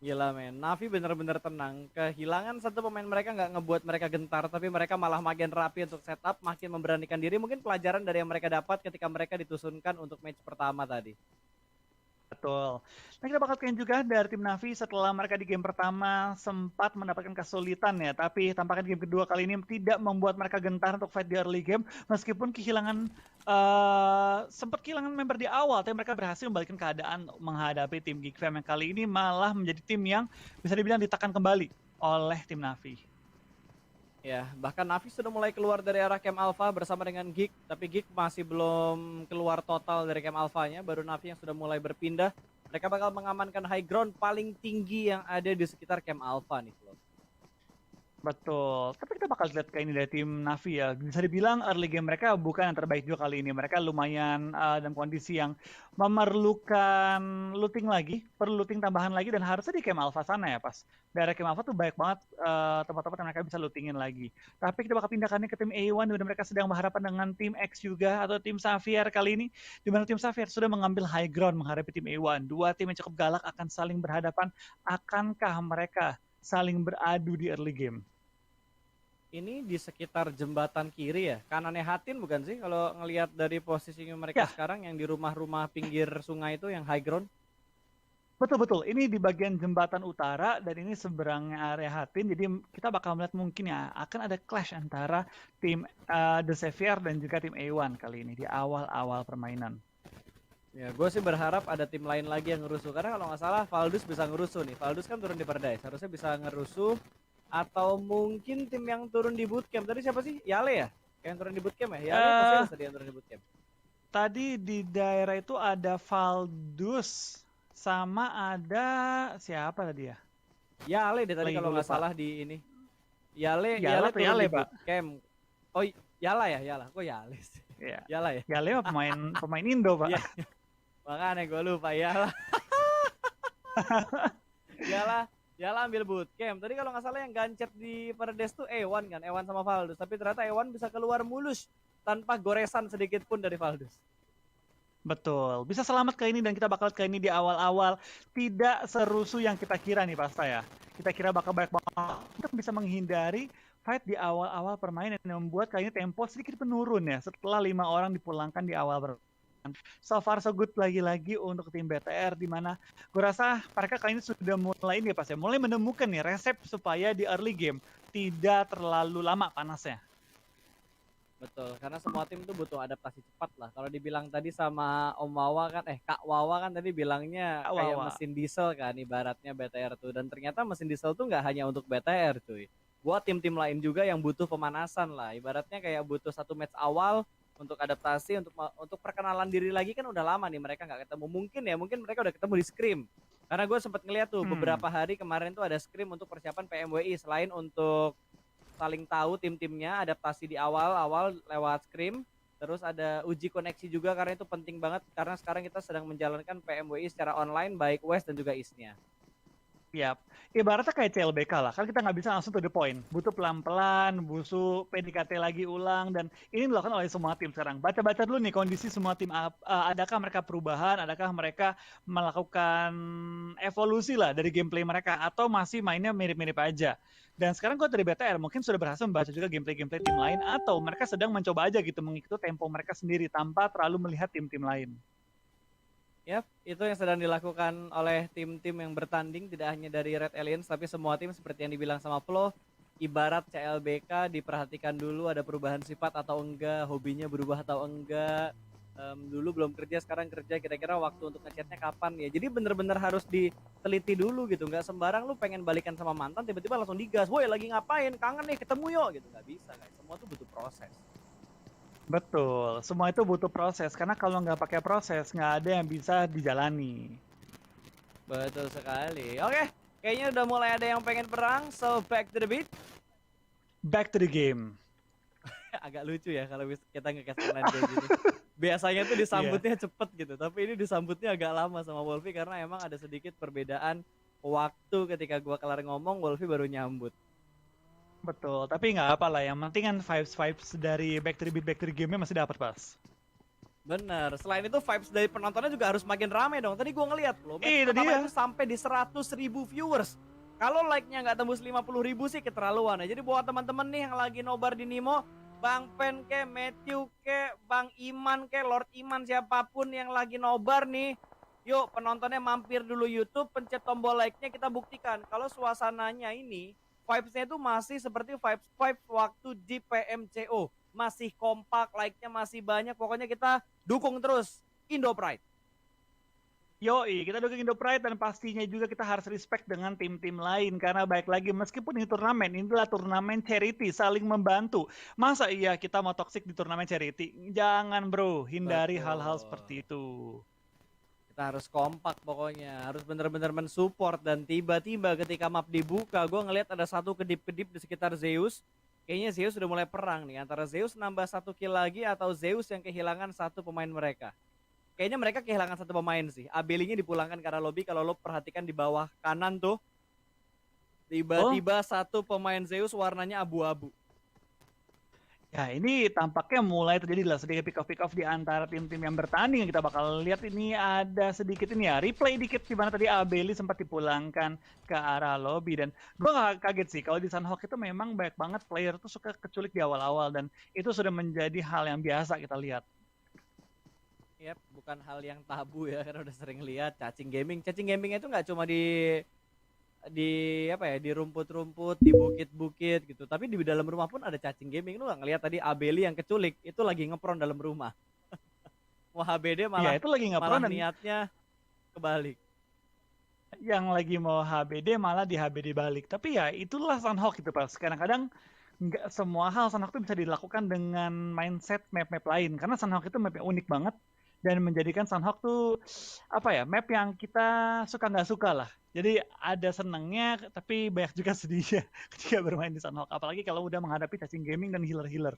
Gila men, Navi bener-bener tenang. Kehilangan satu pemain mereka nggak ngebuat mereka gentar, tapi mereka malah makin rapi untuk setup, makin memberanikan diri. Mungkin pelajaran dari yang mereka dapat ketika mereka ditusunkan untuk match pertama tadi. Betul. Nah, kita bakal lihat juga dari tim Navi setelah mereka di game pertama sempat mendapatkan kesulitan ya, tapi tampaknya di game kedua kali ini tidak membuat mereka gentar untuk fight di early game, meskipun sempat kehilangan member di awal, tapi mereka berhasil membalikkan keadaan menghadapi tim Geek Fam yang kali ini malah menjadi tim yang bisa dibilang ditekan kembali oleh tim Navi. Ya, bahkan Navi sudah mulai keluar dari arah camp Alpha bersama dengan Geek, tapi Geek masih belum keluar total dari camp Alpha-nya, baru Navi yang sudah mulai berpindah. Mereka bakal mengamankan high ground paling tinggi yang ada di sekitar camp Alpha nih, Flo. Betul, tapi kita bakal lihat kayak ini dari tim Navi ya. Bisa dibilang early game mereka bukan yang terbaik juga kali ini. Mereka lumayan dalam kondisi yang memerlukan looting lagi, perlu looting tambahan lagi, dan harusnya di camp Alpha sana ya pas. Daerah camp Alpha tuh banyak banget tempat-tempat yang mereka bisa lootingin lagi. Tapi kita bakal pindahkannya ke tim A1 di mana mereka sedang berhadapan dengan tim X juga atau tim Xavier kali ini. Di mana tim Xavier sudah mengambil high ground menghadapi tim A1. Dua tim yang cukup galak akan saling berhadapan. Akankah mereka saling beradu di early game? Ini di sekitar jembatan kiri ya, kanannya Hatin bukan sih? Kalau ngelihat dari posisinya mereka Ya. sekarang yang di rumah-rumah pinggir sungai itu yang high ground. Betul-betul, ini di bagian jembatan utara dan ini seberangnya area Hatin, jadi kita bakal melihat mungkin ya akan ada clash antara tim The Xavier dan juga tim A1 kali ini di awal-awal permainan. Ya, gue sih berharap ada tim lain lagi yang ngerusuh, karena kalau nggak salah Valdus bisa ngerusuh nih. Valdus kan turun di Paradise, harusnya bisa ngerusuh. Atau mungkin tim yang turun di bootcamp. Tadi siapa sih? Yale ya? Yang turun di bootcamp ya? Yale pasti ada tadi yang turun di bootcamp. Tadi di daerah itu ada Valdus sama ada siapa tadi ya? Yale deh tadi Lagi kalau gue nggak lupa. salah di ini. Yale Yala atau turun Yale, di Pak? bootcamp. Oh, Yala ya, Yala. Kok Yale sih? Iya. Yala ya? Yale mah pemain Indo, Pak. Iya. Makanya gue lupa Yala. Yala ambil bootcamp. Tadi kalau nggak salah yang gancet di Paradise tuh Ewan kan, Ewan sama Valdus. Tapi ternyata Ewan bisa keluar mulus tanpa goresan sedikit pun dari Valdus. Betul, bisa selamat ke ini dan kita bakal ke ini di awal-awal tidak serusuh yang kita kira nih Pasta ya. Kita kira bakal banyak banget untuk bisa menghindari fight di awal-awal permainan yang membuat kali ini tempo sedikit menurun ya setelah 5 orang dipulangkan di awal permainan. So far so good lagi-lagi untuk tim BTR di mana gue rasa mereka kali ini sudah mulai ini ya Pas ya, mulai menemukan nih resep supaya di early game tidak terlalu lama panasnya. Betul, karena semua tim tuh butuh adaptasi cepat lah. Kalau dibilang tadi sama Om Wawa kan, Kak Wawa kan tadi bilangnya kayak mesin diesel kan ibaratnya BTR tuh. Dan ternyata mesin diesel tuh nggak hanya untuk BTR cuy. Buat tim-tim lain juga yang butuh pemanasan lah. Ibaratnya kayak butuh satu match awal untuk adaptasi, untuk perkenalan diri lagi kan udah lama nih mereka nggak ketemu. Mungkin mereka udah ketemu di Scrim. Karena gue sempat ngeliat tuh Hmm. beberapa hari kemarin tuh ada scrim untuk persiapan PMWI selain untuk saling tahu tim-timnya, adaptasi di awal-awal lewat scrim, terus ada uji koneksi juga karena itu penting banget karena sekarang kita sedang menjalankan PMWI secara online baik West dan juga East-nya. Yap, ibaratnya kayak CLBK lah, kan kita nggak bisa langsung to the point. Butuh pelan-pelan, butuh PDKT lagi ulang, dan ini dilakukan oleh semua tim sekarang. Baca-baca dulu nih kondisi semua tim, adakah mereka perubahan, adakah mereka melakukan evolusi lah dari gameplay mereka, atau masih mainnya mirip-mirip aja. Dan sekarang gue dari BTR mungkin sudah berhasil membaca juga gameplay-gameplay tim lain, atau mereka sedang mencoba aja gitu mengikuti tempo mereka sendiri tanpa terlalu melihat tim-tim lain. Yap, itu yang sedang dilakukan oleh tim-tim yang bertanding tidak hanya dari Red Aliens tapi semua tim seperti yang dibilang sama Flo, ibarat CLBK diperhatikan dulu ada perubahan sifat atau enggak, hobinya berubah atau enggak. Dulu belum kerja sekarang kerja, kira-kira waktu untuk ngechatnya kapan ya. Jadi bener-bener harus diteliti dulu gitu, nggak sembarang lu pengen balikan sama mantan tiba-tiba langsung digas, woi lagi ngapain, kangen nih ketemu yuk gitu, nggak bisa guys, semua tuh butuh proses. Betul, semua itu butuh proses, karena kalau nggak pakai proses, nggak ada yang bisa dijalani. Betul sekali. Oke, kayaknya udah mulai ada yang pengen perang, so back to the beat. Back to the game. Agak lucu ya kalau kita nge-cast online kayak gini. Biasanya tuh Iya, disambutnya cepet gitu, tapi ini disambutnya agak lama sama Wolfie karena emang ada sedikit perbedaan waktu ketika gua kelar ngomong, Wolfie baru nyambut. betul. Tapi nggak apa lah, yang penting kan vibes-vibes dari Back to the Beat, Back to the Game-nya masih dapat, Pas. Bener, selain itu vibes dari penontonnya juga harus makin rame dong. Tadi gua ngeliat loh, match Itu pertama dia. itu sampai di 100.000 viewers. Kalau like-nya nggak tembus 50.000 sih keterlaluan ya. Jadi buat teman-teman nih yang lagi nobar di Nimo, Bang Pen ke, Matthew ke, Bang Iman ke, Lord Iman siapapun yang lagi nobar nih, yuk penontonnya mampir dulu YouTube, pencet tombol like-nya kita buktikan kalau suasananya ini vibes-nya itu masih seperti vibes vibes waktu di PMCO. Masih kompak, like-nya masih banyak. Pokoknya kita dukung terus Indo Pride. Yoi, kita dukung Indo Pride dan pastinya juga kita harus respect dengan tim-tim lain karena baik lagi meskipun ini turnamen, inilah turnamen charity saling membantu. Masa iya kita mau toxic di turnamen charity? Jangan bro, hindari hal-hal Betul. seperti itu. Kita harus kompak pokoknya. Harus benar-benar mensupport dan tiba-tiba ketika map dibuka, gue ngelihat ada satu kedip-kedip di sekitar Zeus. Kayaknya Zeus sudah mulai perang nih antara Zeus nambah satu kill lagi atau Zeus yang kehilangan satu pemain mereka. Kayaknya mereka kehilangan satu pemain sih. Abelinya dipulangkan ke arah lobby. Kalau lo perhatikan di bawah kanan tuh, Oh, tiba-tiba satu pemain Zeus warnanya abu-abu. ya, ini tampaknya mulai terjadi lah sedikit pick off di antara tim-tim yang bertanding. Kita bakal lihat ini ada sedikit ini ya, replay dikit di mana tadi Abeli sempat dipulangkan ke arah lobby. Dan gue gak kaget sih, kalau di Sunhawk itu memang banyak banget player tuh suka keculik di awal-awal. Dan itu sudah menjadi hal yang biasa kita lihat. Yap, bukan hal yang tabu ya karena udah sering lihat cacing gaming. Cacing gaming itu nggak cuma di apa ya, di rumput-rumput, di bukit-bukit gitu. Tapi di dalam rumah pun ada cacing gaming. Lu nggak ngeliat tadi Abeli yang keculik itu lagi ngepron dalam rumah. Wah HBD Iya, malah itu lagi ngepron malah dan niatnya kebalik. yang lagi mau HBD malah di HBD balik. Tapi ya itulah Sunhawk gitu pas. Kadang-kadang nggak semua hal Sunhawk itu bisa dilakukan dengan mindset map-map lain. Karena Sunhawk itu map yang unik banget dan menjadikan Sunhawk tuh apa ya, map yang kita suka nggak suka lah. Jadi ada senangnya tapi banyak juga sedihnya ketika bermain di Sunhawk. Apalagi kalau udah menghadapi cacing gaming dan healer-healer.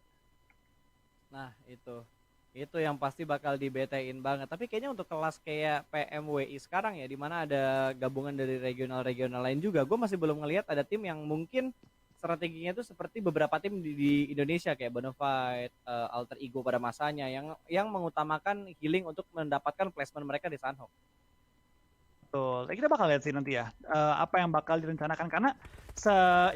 Nah itu yang pasti bakal dibetain banget. Tapi kayaknya untuk kelas kayak PMWI sekarang ya, dimana ada gabungan dari regional-regional lain juga, gue masih belum ngelihat ada tim yang mungkin strateginya itu seperti beberapa tim di Indonesia kayak Bonafide, Alter Ego pada masanya yang mengutamakan healing untuk mendapatkan placement mereka di Sunhawk. Betul. Kita bakal lihat sih nanti ya apa yang bakal direncanakan karena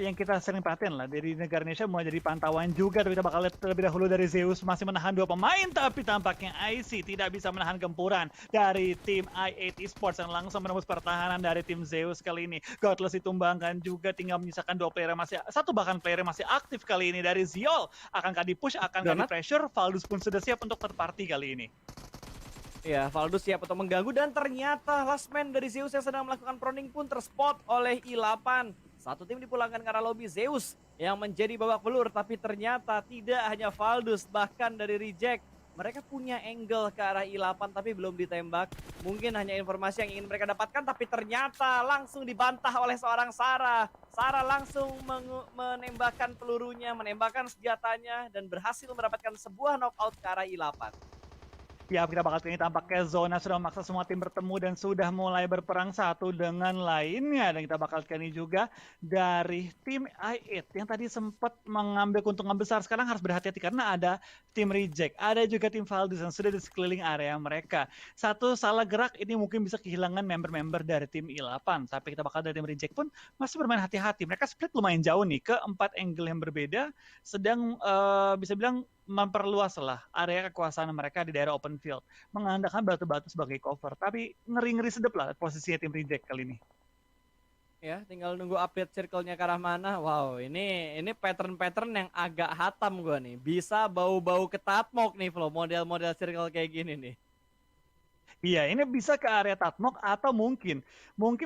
yang kita sering perhatiin lah dari negara Indonesia mulai dari pantauan juga kita bakal lihat terlebih dahulu dari Zeus masih menahan dua pemain tapi tampaknya IC tidak bisa menahan gempuran dari tim i8 Esports yang langsung menembus pertahanan dari tim Zeus kali ini. Godless ditumbangkan juga tinggal menyisakan dua player masih satu bahkan player masih aktif kali ini dari Ziol. Akankah di-push, akankah Donat. di-pressure? Valdus pun sudah siap untuk third party kali ini. Ya, Valdus siap untuk mengganggu dan ternyata last man dari Zeus yang sedang melakukan proning pun terspot oleh I8. Satu tim dipulangkan ke arah lobby Zeus yang menjadi babak belur, tapi ternyata tidak hanya Valdus, bahkan dari Reject Mereka punya angle ke arah I8 tapi belum ditembak. Mungkin hanya informasi yang ingin mereka dapatkan tapi ternyata langsung dibantah oleh seorang Sarah. Sarah langsung menembakkan pelurunya, menembakkan senjatanya dan berhasil mendapatkan sebuah knockout ke arah I8. Ya, kita bakal ini tampaknya zona sudah memaksa semua tim bertemu dan sudah mulai berperang satu dengan lainnya. Dan kita bakal ini juga dari tim i8 yang tadi sempat mengambil keuntungan besar. Sekarang harus berhati-hati karena ada tim reject. Ada juga tim Valdez yang sudah di sekeliling area mereka. Satu salah gerak ini mungkin bisa kehilangan member-member dari tim I8. Tapi kita bakal dari tim reject pun masih bermain hati-hati. Mereka split lumayan jauh nih ke 4 angle yang berbeda. Sedang bisa bilang memperluas lah area kekuasaan mereka di daerah open field, mengandalkan batu-batu sebagai cover. Tapi ngeri-ngeri sedep lah posisinya tim reject kali ini. Ya, tinggal nunggu update circle-nya ke arah mana. Wow, ini pattern-pattern yang agak hatam gua nih. Bisa bau-bau ketatmok nih, Flo, model-model circle kayak gini nih. Iya, ini bisa ke area Tatmok atau mungkin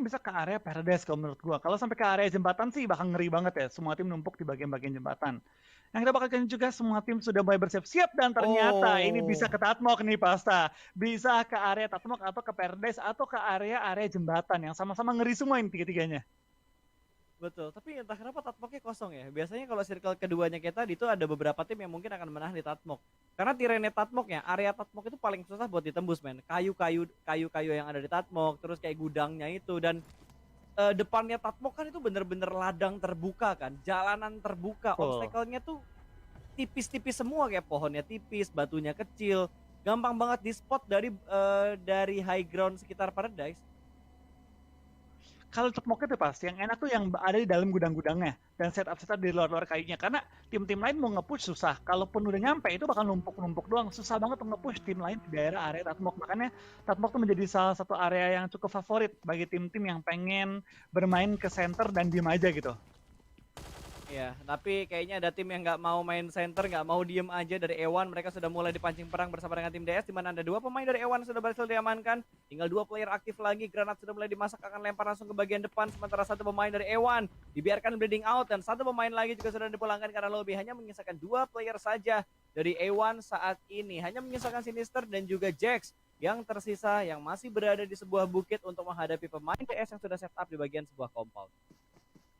bisa ke area Paradise kalau menurut gua. Kalau sampai ke area jembatan sih bakal ngeri banget ya. Semua tim numpuk di bagian-bagian jembatan. Yang kita bakal juga semua tim sudah mulai bersiap-siap dan ternyata ini bisa ke Tatmok nih Pasta. Bisa ke area Tatmok atau ke Paradise atau ke area-area jembatan yang sama-sama ngeri semua ini tiga-tiganya. Betul, tapi entah kenapa Tatmoknya kosong ya. Biasanya kalau circle keduanya kita itu ada beberapa tim yang mungkin akan menahan di Tatmok. Karena tirene Tatmoknya, area Tatmok itu paling susah buat ditembus, men. Kayu-kayu yang ada di Tatmok, terus kayak gudangnya itu dan depannya Tatmok kan itu bener-bener ladang terbuka kan, jalanan terbuka, obstacle-nya tuh tipis-tipis semua kayak pohonnya tipis, batunya kecil, gampang banget di spot dari high ground sekitar Paradise. Kalau Tatmok itu pas, yang enak tuh yang ada di dalam gudang-gudangnya dan setup di luar-luar kayunya. Karena tim-tim lain mau nge-push susah. Kalaupun udah nyampe itu bakal numpuk-numpuk doang. Susah banget untuk nge-push tim lain di daerah area Tatmok. Makanya Tatmok tuh menjadi salah satu area yang cukup favorit bagi tim-tim yang pengen bermain ke center dan diem aja gitu. Ya, tapi kayaknya ada tim yang nggak mau main center, nggak mau diem aja dari Ewan. Mereka sudah mulai dipancing perang bersama dengan tim DS, di mana ada 2 pemain dari Ewan sudah berhasil diamankan. Tinggal 2 player aktif lagi, granat sudah mulai dimasak, akan lempar langsung ke bagian depan. Sementara 1 pemain dari Ewan dibiarkan bleeding out, dan 1 pemain lagi juga sudah dipulangkan karena lobby. Hanya menyisakan 2 player saja dari Ewan saat ini. Hanya menyisakan Sinister dan juga Jax yang tersisa, yang masih berada di sebuah bukit untuk menghadapi pemain DS yang sudah set up di bagian sebuah compound.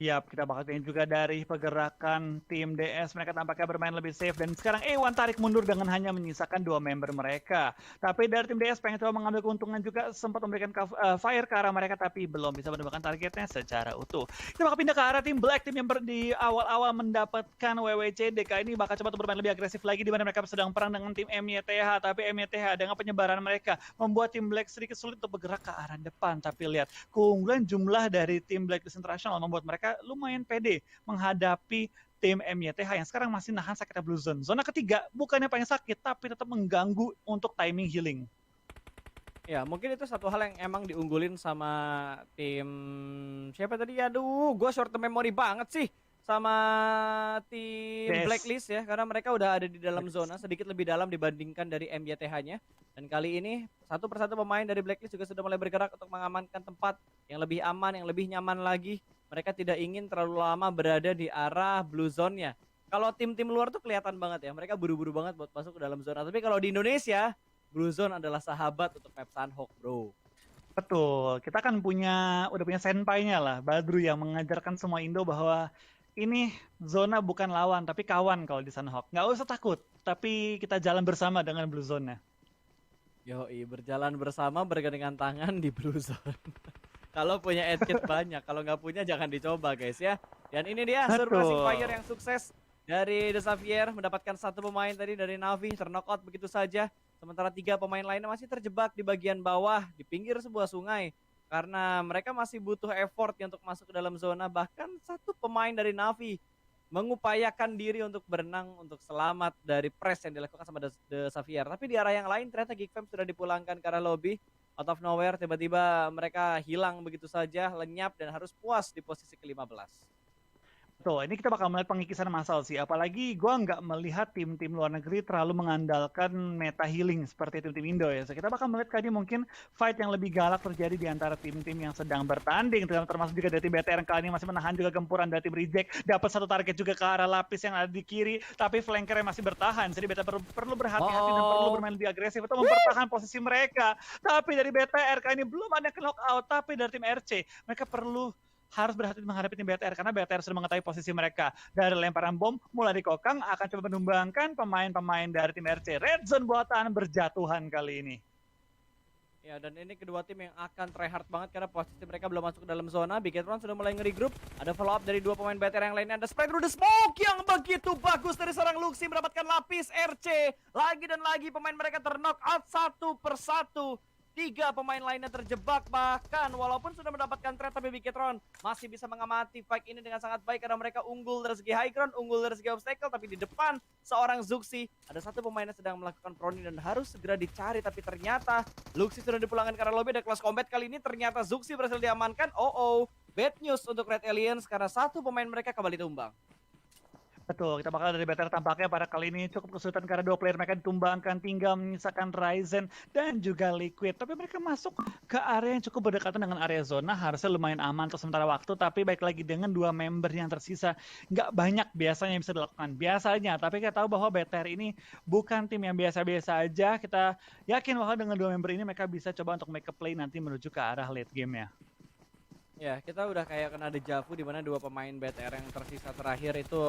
Yap, kita bakal lihat juga dari pergerakan tim DS. Mereka tampaknya bermain lebih safe. Dan sekarang Ewan tarik mundur dengan hanya menyisakan 2 member mereka. Tapi dari tim DS pengen coba mengambil keuntungan juga. Sempat memberikan fire ke arah mereka. Tapi belum bisa menemukan targetnya secara utuh. Kita bakal pindah ke arah tim Black. Tim yang di awal-awal mendapatkan WWCD. Kali ini bakal coba bermain lebih agresif lagi. Di mana mereka sedang perang dengan tim MYTH. Tapi MYTH dengan penyebaran mereka membuat tim Black sedikit sulit untuk bergerak ke arah depan. Tapi lihat, keunggulan jumlah dari tim Black International membuat mereka lumayan pede menghadapi tim MYTH yang sekarang masih nahan sakitnya Blue Zone. Zona ketiga bukannya paling sakit, tapi tetap mengganggu untuk timing healing. Ya, mungkin itu satu hal yang emang diunggulin sama tim siapa tadi? Aduh, gue short memory banget sih sama tim Blacklist ya, karena mereka udah ada di dalam zona sedikit lebih dalam dibandingkan dari MYTH-nya. Dan kali ini satu persatu pemain dari Blacklist juga sudah mulai bergerak untuk mengamankan tempat yang lebih aman, yang lebih nyaman lagi. Mereka tidak ingin terlalu lama berada di arah blue zone-nya. Kalau tim-tim luar tuh kelihatan banget ya, mereka buru-buru banget buat masuk ke dalam zona. Tapi kalau di Indonesia, Blue Zone adalah sahabat untuk map Sunhawk, bro. Betul, kita kan udah punya senpai-nya lah, Badru yang mengajarkan semua Indo bahwa ini zona bukan lawan, tapi kawan kalau di Sunhawk. Nggak usah takut, tapi kita jalan bersama dengan Blue Zone-nya. Yoi, berjalan bersama bergandengan tangan di Blue Zone. Kalau punya edkit banyak, kalau nggak punya jangan dicoba guys ya. Dan ini dia surprising fire yang sukses dari The Xavier, mendapatkan 1 pemain tadi dari Navi, terknockout begitu saja. Sementara 3 pemain lainnya masih terjebak di bagian bawah, di pinggir sebuah sungai. Karena mereka masih butuh effort untuk masuk ke dalam zona. Bahkan 1 pemain dari Navi mengupayakan diri untuk berenang, untuk selamat dari press yang dilakukan sama The Xavier. Tapi di arah yang lain ternyata Geekfam sudah dipulangkan ke arah lobby. Out of nowhere tiba-tiba mereka hilang begitu saja, lenyap dan harus puas di posisi ke-15. Tuh, ini kita bakal melihat pengikisan massal sih. Apalagi gue nggak melihat tim-tim luar negeri terlalu mengandalkan meta healing seperti tim-tim Indo ya. So, kita bakal melihat kali ini mungkin fight yang lebih galak terjadi di antara tim-tim yang sedang bertanding. Termasuk juga dari tim BTR yang kali ini masih menahan juga gempuran dari tim Reject. Dapat satu target juga ke arah lapis yang ada di kiri. Tapi flankernya masih bertahan. Jadi BTR perlu berhati-hati dan perlu bermain lebih agresif untuk mempertahankan posisi mereka. Tapi dari BTR kali ini belum ada knockout. Tapi dari tim RC, mereka harus berhati-hati menghadapi tim BTR karena BTR sudah mengetahui posisi mereka. Dari lemparan bom mulai di kokang akan coba menumbangkan pemain-pemain dari tim RC. Red Zone buatan berjatuhan kali ini. Ya, dan ini kedua tim yang akan tryhard banget karena posisi mereka belum masuk ke dalam zona. Bigetron sudah mulai nge-regroup. Ada follow up dari dua pemain BTR yang lainnya. Ada spray through the smoke yang begitu bagus dari seorang Luxi mendapatkan lapis RC. Lagi dan lagi pemain mereka terknock out satu persatu. 3 pemain lainnya terjebak, bahkan walaupun sudah mendapatkan trade tapi Bigetron masih bisa mengamati fight ini dengan sangat baik karena mereka unggul dari segi high ground, unggul dari segi obstacle, tapi di depan seorang Zuxi ada satu pemain yang sedang melakukan proning dan harus segera dicari, tapi ternyata Luxi sudah dipulangkan karena lobby. Ada close combat kali ini, ternyata Zuxi berhasil diamankan. Bad news untuk Red Aliens karena satu pemain mereka kembali tumbang. Betul, kita bakal dari BTR tampaknya pada kali ini cukup kesulitan karena dua player mereka ditumbangkan, tinggal menyisakan Ryzen dan juga Liquid. Tapi mereka masuk ke area yang cukup berdekatan dengan area zona, harusnya lumayan aman untuk sementara waktu. Tapi baik lagi dengan dua member yang tersisa, nggak banyak biasanya yang bisa dilakukan. Biasanya, tapi kita tahu bahwa BTR ini bukan tim yang biasa-biasa aja. Kita yakin bahwa dengan dua member ini mereka bisa coba untuk make a play nanti menuju ke arah late game ya. Ya, kita udah kayak kena dejavu di mana dua pemain BTR yang tersisa terakhir itu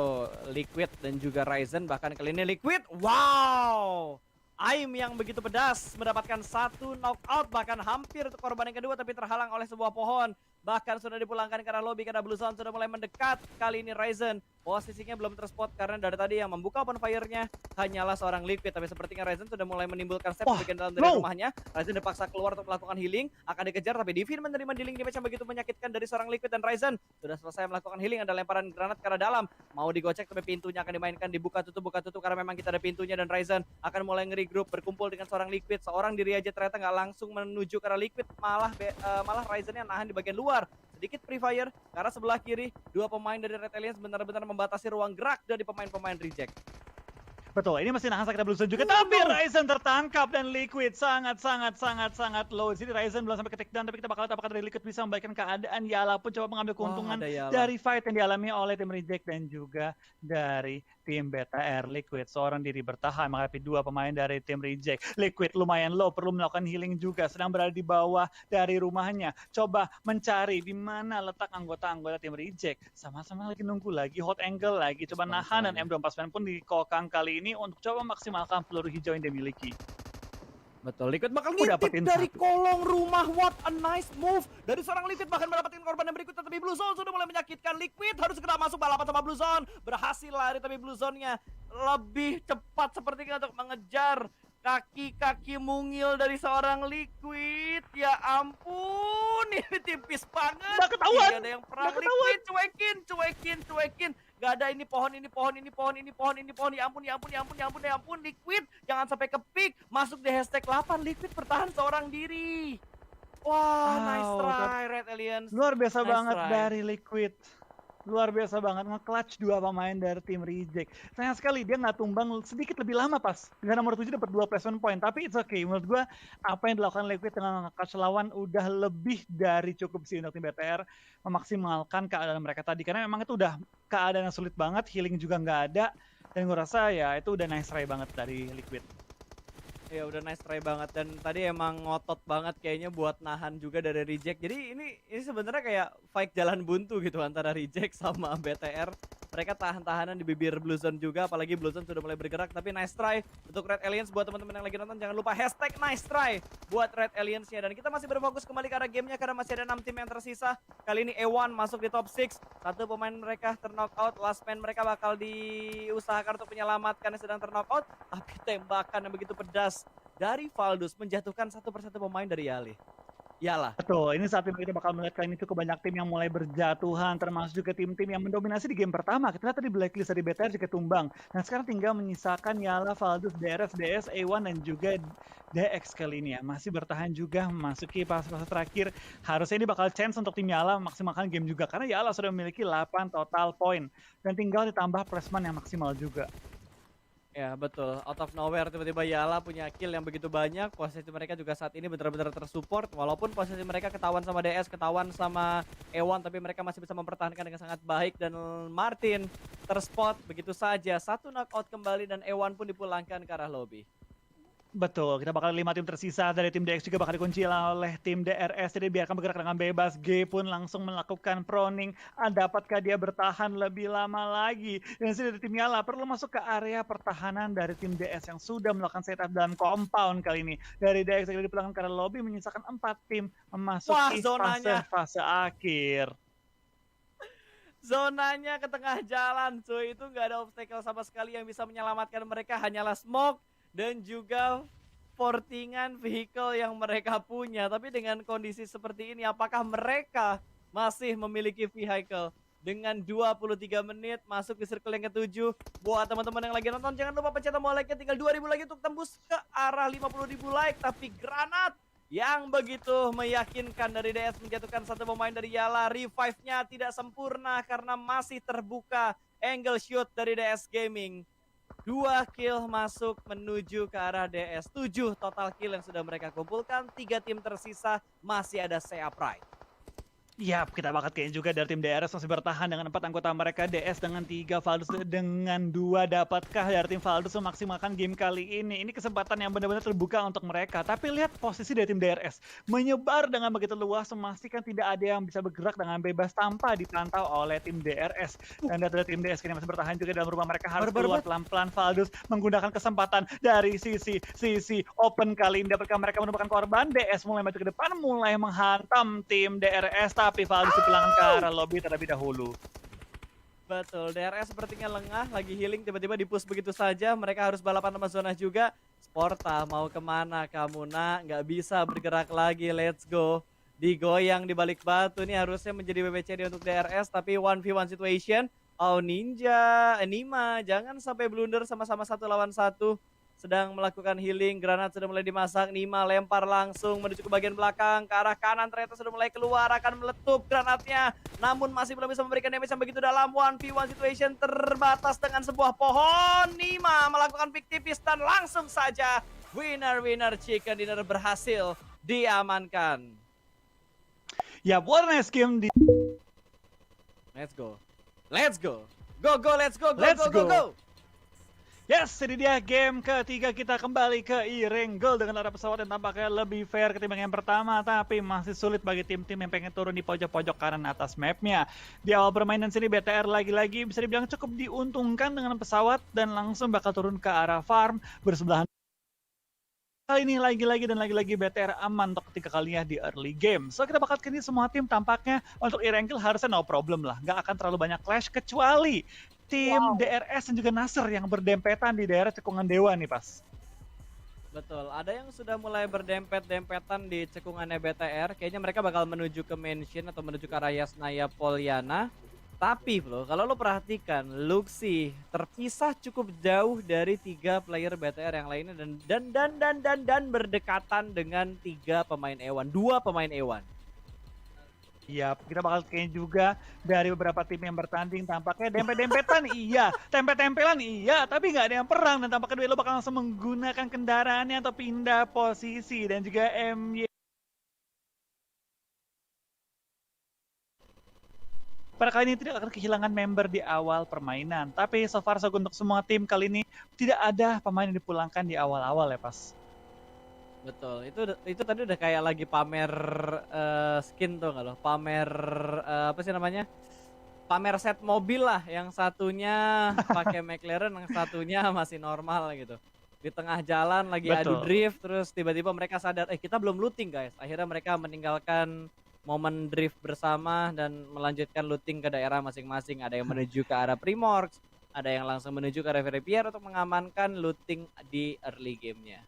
Liquid dan juga Ryzen. Bahkan kali ini Liquid, wow! Aim yang begitu pedas mendapatkan satu knockout, bahkan hampir untuk korban yang kedua tapi terhalang oleh sebuah pohon. Bahkan sudah dipulangkan ke arah lobby karena Blue Zone sudah mulai mendekat. Kali ini Ryzen posisinya belum terspot karena dari tadi yang membuka open fire-nya hanyalah seorang Liquid. Tapi sepertinya Ryzen sudah mulai menimbulkan step bagian dalam dari rumahnya. Ryzen dipaksa keluar untuk melakukan healing, akan dikejar tapi Divin menerima dealing damage yang begitu menyakitkan dari seorang Liquid, dan Ryzen sudah selesai melakukan healing. Ada lemparan granat ke arah dalam, mau digocek tapi pintunya akan dimainkan, dibuka tutup karena memang kita ada pintunya, dan Ryzen akan mulai nge-regroup berkumpul dengan seorang Liquid. Seorang diri aja ternyata nggak langsung menuju ke arah Liquid, malah Ryzen yang nahan di bagian luar. Sedikit free fire karena sebelah kiri dua pemain dari Red Aliens benar-benar membatasi ruang gerak dari pemain-pemain Reject. Betul, ini masih nahan sakit Blue Zone juga, tapi Ryzen tertangkap dan Liquid sangat low. Jadi Ryzen belum sampai ke take down, tapi kita bakal lihat apakah dari Liquid bisa membaikkan keadaan. Yala pun coba mengambil keuntungan dari fight yang dialami oleh tim Reject dan juga dari tim BTR. Liquid seorang diri bertahan menghadapi dua pemain dari tim Reject. Liquid lumayan low, perlu melakukan healing juga, sedang berada di bawah dari rumahnya. Coba mencari di mana letak anggota-anggota tim Reject. Sama-sama lagi nunggu lagi, hot angle lagi, coba nahan, dan M249 pun dikokang kali ini untuk coba maksimalkan peluru hijau yang dimiliki. Betul, Liquid bakal ngintip dari kolong rumah. What a nice move dari seorang Liquid, bahkan mendapatkan korban yang berikutnya. Tapi Blue Zone sudah mulai menyakitkan Liquid, harus segera masuk balapan sama Blue Zone. Berhasil lari tapi Blue Zone-nya lebih cepat sepertinya untuk mengejar kaki-kaki mungil dari seorang Liquid. Ya ampun, ini tipis banget. Gak ketahuan. Gak ada yang perang Liquid, cuekin. Gak ada ini pohon. Ya ampun, Liquid jangan sampai ke pick. Masuk di hashtag 8, Liquid bertahan seorang diri. Wah, nice try Red Aliens. Luar biasa banget dari Liquid. Luar biasa banget, nge-clutch dua pemain dari tim Reject. Sayang sekali dia nggak tumbang sedikit lebih lama pas. Dengan nomor 7 dapat 2 placement point, tapi it's okay. Menurut gue apa yang dilakukan Liquid dengan nge-clutch lawan udah lebih dari cukup sih untuk tim BTR memaksimalkan keadaan mereka tadi. Karena memang itu udah keadaan yang sulit banget, healing juga nggak ada. Dan gue rasa ya itu udah nice try banget dari Liquid. Ya udah nice try banget, dan tadi emang ngotot banget kayaknya buat nahan juga dari Reject. Jadi ini sebenarnya kayak fight jalan buntu gitu antara Reject sama BTR. Mereka tahan-tahanan di bibir Blue Zone juga, apalagi Blue Zone sudah mulai bergerak. Tapi nice try untuk Red Aliens. Buat teman-teman yang lagi nonton, jangan lupa hashtag nice try buat Red Aliens-nya. Dan kita masih berfokus kembali ke arah gamenya karena masih ada 6 tim yang tersisa. Kali ini A1 masuk di top 6. Satu pemain mereka terknock out, last man mereka bakal diusahakan untuk menyelamatkan yang sedang terknock out. Tapi tembakan yang begitu pedas dari Valdus menjatuhkan satu persatu pemain dari Yali. Iyalah. Betul, ini saat kita bakal melihat kali ini cukup banyak tim yang mulai berjatuhan, termasuk juga tim-tim yang mendominasi di game pertama. Kita lihat tadi Blacklist dari BTR juga tumbang. Nah sekarang tinggal menyisakan Yala, Valdus, DRF, DS, A1, dan juga DX kali ini ya. Masih bertahan juga memasuki fase-fase terakhir. Harusnya ini bakal chance untuk tim Yala memaksimalkan game juga. Karena Yala sudah memiliki 8 total poin. Dan tinggal ditambah pressman yang maksimal juga. Ya betul, out of nowhere tiba-tiba Yala punya kill yang begitu banyak. Posisi mereka juga saat ini benar-benar tersupport. Walaupun posisi mereka ketahuan sama DS, ketahuan sama Ewan, tapi mereka masih bisa mempertahankan dengan sangat baik. Dan Martin terspot begitu saja. Satu knockout kembali dan Ewan pun dipulangkan ke arah lobby. Betul, kita bakal 5 tim tersisa dari tim DX juga bakal dikunci oleh tim DRS, jadi biarkan bergerak dengan bebas. G pun langsung melakukan proning. Dapatkah dia bertahan lebih lama lagi? Dan sini dari tim Yala perlu masuk ke area pertahanan dari tim DS yang sudah melakukan setup dalam compound kali ini. Dari DX yang dipulangkan karena lobby menyisakan 4 tim memasuki fase akhir. Zonanya ke tengah jalan, cuy. Itu nggak ada obstacle sama sekali yang bisa menyelamatkan mereka, hanyalah smoke dan juga portingan vehicle yang mereka punya. Tapi dengan kondisi seperti ini, apakah mereka masih memiliki vehicle? Dengan 23 menit masuk di circle yang ke-7. Buat teman-teman yang lagi nonton, jangan lupa pencet tombol like-nya. Tinggal 2000 lagi untuk tembus ke arah 50.000 like. Tapi granat yang begitu meyakinkan dari DS menjatuhkan satu pemain dari Yala. Revive-nya tidak sempurna karena masih terbuka angle shoot dari DS Gaming. 2 kill masuk menuju ke arah DS. 7 total kill yang sudah mereka kumpulkan. 3 tim tersisa masih ada Sea Pride. Yap, kita bakat kayaknya juga dari tim DRS masih bertahan dengan 4 anggota mereka. DS dengan 3, Valdus dengan 2. Dapatkah dari tim Valdus memaksimalkan game kali ini? Ini kesempatan yang benar-benar terbuka untuk mereka. Tapi lihat posisi dari tim DRS. Menyebar dengan begitu luas, memastikan tidak ada yang bisa bergerak dengan bebas tanpa dipantau oleh tim DRS. Dan dari tim DS kini masih bertahan juga dalam rumah mereka. Harus keluar pelan-pelan. Valdus menggunakan kesempatan dari sisi open kali ini. Dapatkah mereka menemukan korban? DS mulai maju ke depan, mulai menghantam tim DRS. Tapi Valdus dipulangkan ke arah lobby terlebih dahulu. Betul, DRS sepertinya lengah, lagi healing, tiba-tiba di-push begitu saja. Mereka harus balapan sama zona juga. Sporta, mau kemana kamu nak? Nggak bisa bergerak lagi, let's go. Digoyang di balik batu, ini harusnya menjadi BBCD untuk DRS, tapi 1v1 situation. Oh Ninja, Nima, jangan sampai blunder sama-sama 1 lawan 1. Sedang melakukan healing, granat sudah mulai dimasak. Nima lempar langsung menuju ke bagian belakang, ke arah kanan ternyata sudah mulai keluar, akan meletup granatnya. Namun masih belum bisa memberikan damage yang begitu dalam. 1v1 situation terbatas dengan sebuah pohon. Nima melakukan pick tipis dan langsung saja winner chicken dinner berhasil diamankan. Ya, what a nice game. Let's go. Let's go. Let's go. Yes, ini dia game ketiga kita kembali ke Erangel dengan arah pesawat yang tampaknya lebih fair ketimbang yang pertama, tapi masih sulit bagi tim-tim yang pengen turun di pojok-pojok kanan atas mapnya. Di awal permainan sini BTR lagi-lagi bisa dibilang cukup diuntungkan dengan pesawat dan langsung bakal turun ke arah farm bersebelahan. Kali ini lagi-lagi BTR aman untuk ketiga kalinya di early game. So kita bakal kini semua tim tampaknya untuk Erangel harusnya no problem lah. Nggak akan terlalu banyak clash kecuali tim DRS dan juga Nasr yang berdempetan di daerah cekungan dewa nih pas. Betul, ada yang sudah mulai berdempet-dempetan di cekungannya BTR. Kayaknya mereka bakal menuju ke mansion atau menuju ke arah Yasnaya Polyana. Tapi bro, kalau lo perhatikan, Luxi terpisah cukup jauh dari 3 player BTR yang lainnya dan berdekatan dengan 3 pemain Ewan, 2 pemain Ewan. Iya, kita bakal kayaknya juga dari beberapa tim yang bertanding tampaknya dempet-dempetan iya, tempel-tempelan iya, tapi nggak ada yang perang dan tampaknya lo bakal langsung menggunakan kendaraannya atau pindah posisi dan juga MY. Pada kali ini tidak akan kehilangan member di awal permainan, tapi so far untuk semua tim kali ini tidak ada pemain yang dipulangkan di awal-awal ya pas. Betul, itu tadi udah kayak lagi pamer skin tuh nggak loh, pamer apa sih namanya, pamer set mobil lah, yang satunya pakai McLaren, yang satunya masih normal gitu. Di tengah jalan lagi adu drift, terus tiba-tiba mereka sadar, kita belum looting guys. Akhirnya mereka meninggalkan momen drift bersama dan melanjutkan looting ke daerah masing-masing. Ada yang menuju ke arah Primorx, ada yang langsung menuju ke arah Veripier untuk mengamankan looting di early gamenya.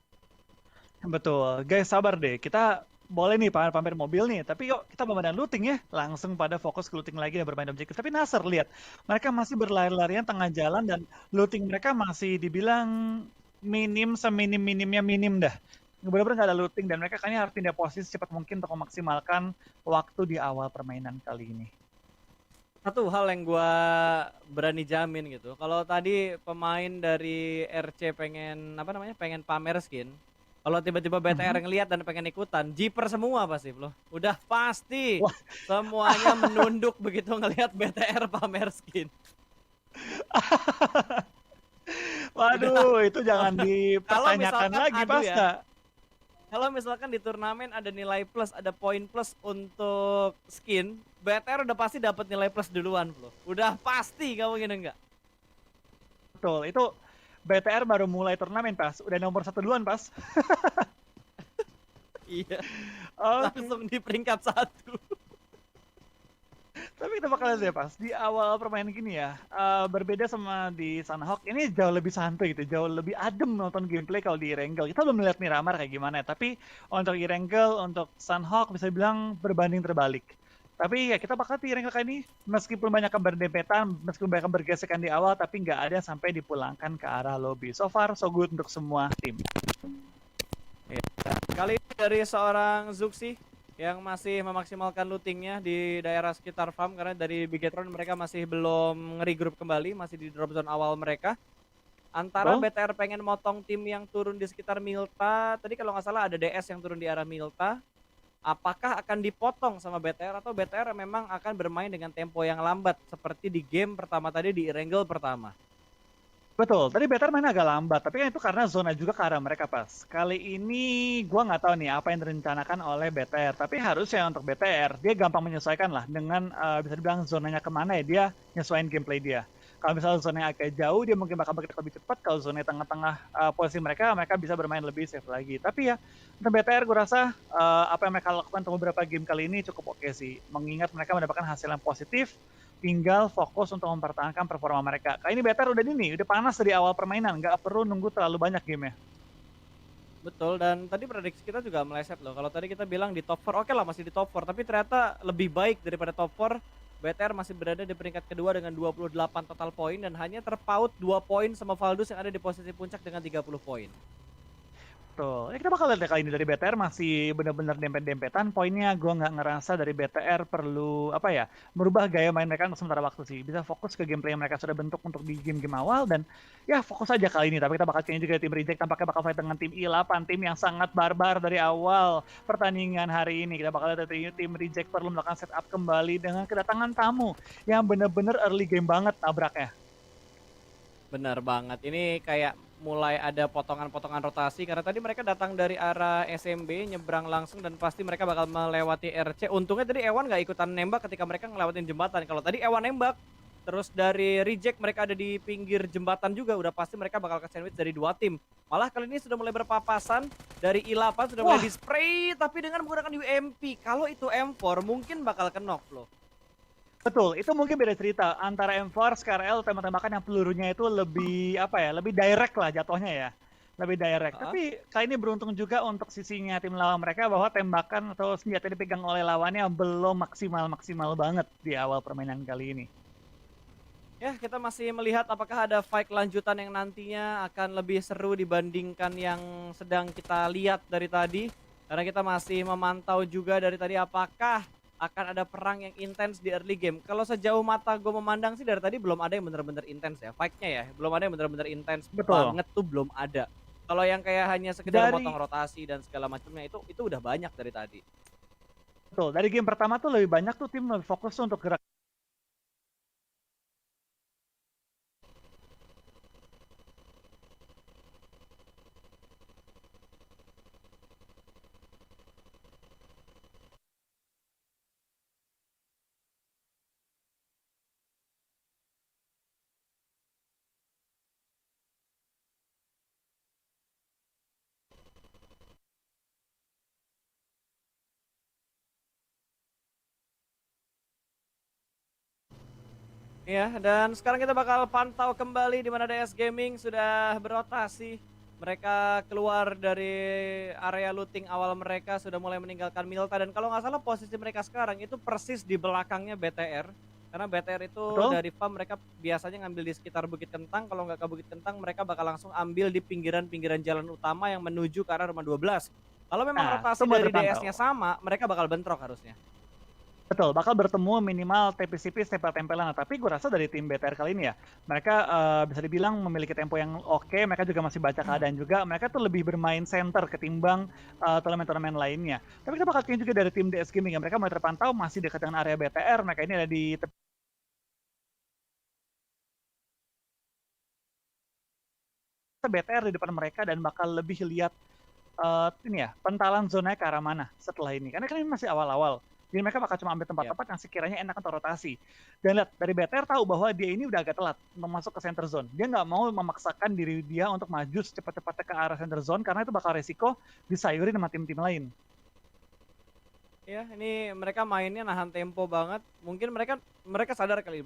Betul, guys sabar deh. Kita boleh nih pamer-pamer mobil nih, tapi yuk kita bermain looting ya. Langsung pada fokus ke looting lagi dan bermain objektif. Tapi Nasr lihat, mereka masih berlari-larian tengah jalan dan looting mereka masih dibilang minim seminim-minimnya minim dah. Benar-benar nggak ada looting dan mereka kayaknya harus pindah posisi cepat mungkin untuk memaksimalkan waktu di awal permainan kali ini. Satu hal yang gua berani jamin gitu, kalau tadi pemain dari RC pengen apa namanya, pengen pamer skin, kalau tiba-tiba BTR Mhm. ngelihat dan pengen ikutan, jiper semua pasti bro. Udah pasti Wah, semuanya menunduk begitu ngelihat BTR pamer skin. Udah. waduh, itu jangan Kalau dipertanyakan misalkan lagi, adu ya, Pasca. kalau misalkan di turnamen ada nilai plus, ada poin plus untuk skin, BTR udah pasti dapat nilai plus duluan bro. Udah pasti, kamu gini enggak? Betul, itu BTR baru mulai turnamen, Pas. Udah nomor 1 duluan, Pas. Iya, Oke. langsung di peringkat 1. Tapi kita bakal lihat ya, Pas. Di awal permainan gini ya, berbeda sama di Sunhawk, ini jauh lebih santai gitu, jauh lebih adem nonton gameplay kalau di Erangel. Kita belum melihat Miramar kayak gimana ya, tapi untuk Erangel, untuk Sunhawk bisa bilang berbanding terbalik. Tapi ya kita bakal di Erangel kali ini, meskipun banyak yang berdempetan, meskipun banyak yang bergesekan di awal, tapi nggak ada yang sampai dipulangkan ke arah lobby. So far, so good untuk semua tim. Kali ini dari seorang Zuxi yang masih memaksimalkan lootingnya di daerah sekitar farm, karena dari Bigetron mereka masih belum nge-regroup kembali, masih di drop zone awal mereka. Antara Betul? BTR pengen motong tim yang turun di sekitar Milta, tadi kalau nggak salah ada DS yang turun di arah Milta. Apakah akan dipotong sama BTR atau BTR memang akan bermain dengan tempo yang lambat seperti di game pertama tadi di Erangel pertama? Betul, tadi Better main agak lambat, tapi kan itu karena zona juga ke arah mereka pas. Kali ini gua nggak tahu nih apa yang direncanakan oleh BTR, tapi harusnya untuk BTR dia gampang menyesuaikan lah dengan bisa dibilang zonanya kemana ya dia nyesuaiin gameplay dia. Kalau misalnya zonanya agak jauh dia mungkin bakal bergerak lebih cepat. Kalau zona tengah-tengah posisi mereka, mereka bisa bermain lebih safe lagi. Tapi ya untuk BTR gue rasa apa yang mereka lakukan untuk beberapa game kali ini cukup oke sih. Mengingat mereka mendapatkan hasil yang positif, tinggal fokus untuk mempertahankan performa mereka. Kali ini Better udah ini, udah panas dari awal permainan, nggak perlu nunggu terlalu banyak game ya. Betul, dan tadi prediksi kita juga meleset loh. Kalau tadi kita bilang di top 4, oke lah masih di top 4, tapi ternyata lebih baik daripada top 4. BTR masih berada di peringkat kedua dengan 28 total poin dan hanya terpaut 2 poin sama Valdus yang ada di posisi puncak dengan 30 poin. Tuh, ya kita bakal lihat ya kali ini dari BTR masih benar-benar dempet-dempetan. Poinnya gue nggak ngerasa dari BTR perlu apa ya merubah gaya main mereka untuk sementara waktu sih. Bisa fokus ke gameplay yang mereka sudah bentuk untuk di game-game awal dan ya fokus aja kali ini. Tapi kita bakal cengin juga tim Reject tampaknya bakal fight dengan tim I8, tim yang sangat barbar dari awal pertandingan hari ini. Kita bakal lihat tim Reject perlu melakukan setup kembali dengan kedatangan tamu yang benar-benar early game banget nabraknya. Benar banget. Ini kayak mulai ada potongan-potongan rotasi karena tadi mereka datang dari arah SMB nyebrang langsung dan pasti mereka bakal melewati RC. Untungnya tadi Ewan nggak ikutan nembak ketika mereka ngelewatin jembatan. Kalau tadi Ewan nembak, terus dari reject mereka ada di pinggir jembatan juga, udah pasti mereka bakal ke sandwich dari dua tim. Malah kali ini sudah mulai berpapasan, dari I8 sudah mulai Wah, di spray tapi dengan menggunakan UMP. Kalau itu M4 mungkin bakal ke knock loh. betul, itu mungkin beda cerita antara M4, KRL, tembak-tembakan yang pelurunya itu lebih apa ya, lebih direct lah jatuhnya ya, lebih direct. Heeh. Tapi kali ini beruntung juga untuk sisinya tim lawan mereka bahwa tembakan atau senjata yang dipegang oleh lawannya belum maksimal banget di awal permainan kali ini. Ya, kita masih melihat apakah ada fight lanjutan yang nantinya akan lebih seru dibandingkan yang sedang kita lihat dari tadi. Karena kita masih memantau juga dari tadi apakah akan ada perang yang intens di early game. Kalau sejauh mata gue memandang sih dari tadi belum ada yang benar-benar intens ya. Fight-nya ya, belum ada yang benar-benar intens Betul. banget tuh belum ada. Kalau yang kayak hanya sekedar motong Dari rotasi dan segala macamnya itu udah banyak dari tadi. betul, dari game pertama tuh lebih banyak tuh tim lebih fokus tuh untuk gerak. Iya, dan sekarang kita bakal pantau kembali di mana DS Gaming sudah berotasi Mereka keluar dari area looting awal mereka, sudah mulai meninggalkan Milta dan kalau nggak salah posisi mereka sekarang itu persis di belakangnya BTR. Karena BTR itu Betul? dari farm mereka biasanya ngambil di sekitar Bukit Kentang, kalau nggak ke Bukit Kentang mereka bakal langsung ambil di pinggiran-pinggiran jalan utama yang menuju ke arah rumah 12. Kalau memang Nah, rotasi semua dari terpantau. DS-nya sama, mereka bakal bentrok harusnya. Betul, bakal bertemu minimal tipis-tipis tempel-tempelan. Tapi gue rasa dari tim BTR kali ini ya, mereka bisa dibilang memiliki tempo yang oke, mereka juga masih baca keadaan juga, mereka tuh lebih bermain center ketimbang turnamen-turnamen lainnya. Tapi kita bakal lihat juga dari tim DS Gaming ya, mereka mulai terpantau masih dekat dengan area BTR, mereka ini ada di BTR di depan mereka dan bakal lebih lihat ini ya, pentalan zonanya ke arah mana setelah ini. Karena kan ini masih awal-awal. Jadi mereka bakal cuma ambil Yap. tempat-tempat yang sekiranya enak untuk rotasi. Dan lihat, dari BTR tahu bahwa dia ini udah agak telat masuk ke center zone. Dia nggak mau memaksakan diri dia untuk maju secepat-cepatnya ke arah center zone, karena itu bakal resiko disayurin sama tim-tim lain. Ya, ini mereka mainnya nahan tempo banget. Mungkin mereka mereka sadar kali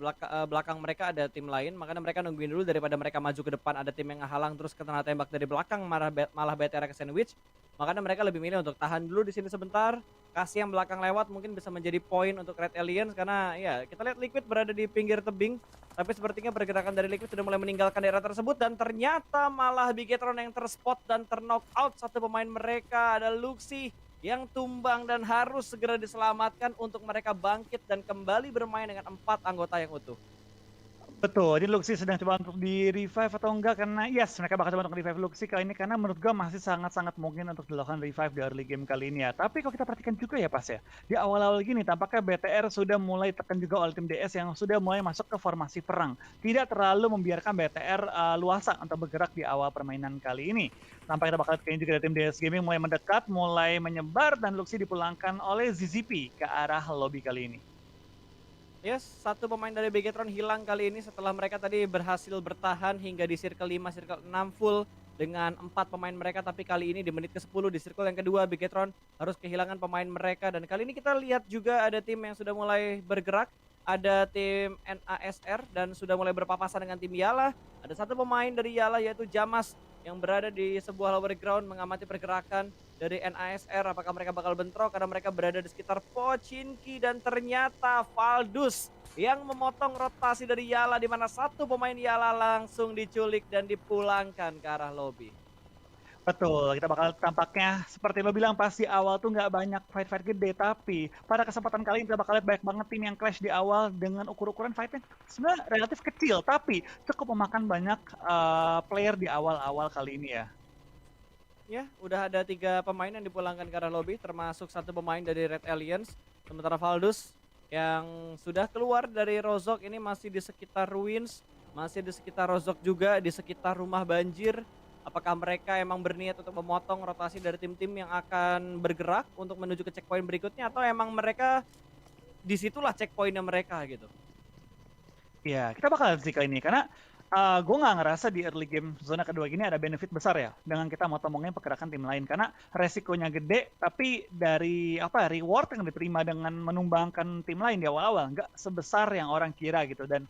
belakang mereka ada tim lain, makanya mereka nungguin dulu daripada mereka maju ke depan ada tim yang ngehalang terus kena tembak dari belakang malah BTR ke sandwich. Makanya mereka lebih milih untuk tahan dulu di sini sebentar, kasih yang belakang lewat mungkin bisa menjadi poin untuk Red Aliens karena ya kita lihat Liquid berada di pinggir tebing, tapi sepertinya pergerakan dari Liquid sudah mulai meninggalkan daerah tersebut dan ternyata malah Bigetron yang terspot dan terknock out satu pemain mereka ada Luxi yang tumbang dan harus segera diselamatkan untuk mereka bangkit dan kembali bermain dengan 4 anggota yang utuh. Betul, ini Luxi sedang coba untuk di-revive atau enggak, karena yes, mereka bakal coba untuk revive Luxi kali ini, karena menurut gue masih sangat-sangat mungkin untuk dilakukan revive di early game kali ini ya. Tapi kalau kita perhatikan juga ya pas ya, di awal-awal gini tampaknya BTR sudah mulai tekan juga oleh tim DS yang sudah mulai masuk ke formasi perang. Tidak terlalu membiarkan BTR luasa untuk bergerak di awal permainan kali ini. Tampaknya kita bakal lihat juga dari tim DS Gaming mulai mendekat, mulai menyebar, dan Luxi dipulangkan oleh ZZP ke arah lobby kali ini. Yes, satu pemain dari Bigetron hilang kali ini setelah mereka tadi berhasil bertahan hingga di circle 5, circle 6 full dengan 4 pemain mereka, tapi kali ini di menit ke-10 di circle yang kedua Bigetron harus kehilangan pemain mereka dan kali ini kita lihat juga ada tim yang sudah mulai bergerak, ada tim NASR dan sudah mulai berpapasan dengan tim Yala. Ada satu pemain dari Yala yaitu Jamas yang berada di sebuah lower ground mengamati pergerakan dari NASR, apakah mereka bakal bentrok karena mereka berada di sekitar Pochinki dan ternyata Valdus yang memotong rotasi dari Yala di mana satu pemain Yala langsung diculik dan dipulangkan ke arah lobby. Betul, kita bakal tampaknya seperti lo bilang pas di awal tuh nggak banyak fight-fight gede, tapi pada kesempatan kali ini kita bakal lihat banyak banget tim yang clash di awal dengan ukur-ukuran fightnya sebenarnya relatif kecil, tapi cukup memakan banyak player di awal-awal kali ini ya. Ya, udah ada 3 pemain yang dipulangkan ke arah lobby, termasuk satu pemain dari Red Aliens. Sementara Valdus yang sudah keluar dari Rozok ini masih di sekitar Ruins, masih di sekitar Rozok juga, di sekitar rumah banjir. Apakah mereka emang berniat untuk memotong rotasi dari tim-tim yang akan bergerak untuk menuju ke checkpoint berikutnya atau emang mereka disitulah checkpointnya mereka gitu? Ya, kita bakal lihat sih kali ini, karena gue nggak ngerasa di early game zona kedua gini ada benefit besar ya dengan kita mau ngomongin pergerakan tim lain, karena resikonya gede, tapi dari apa reward yang diterima dengan menumbangkan tim lain di awal-awal nggak sebesar yang orang kira gitu. Dan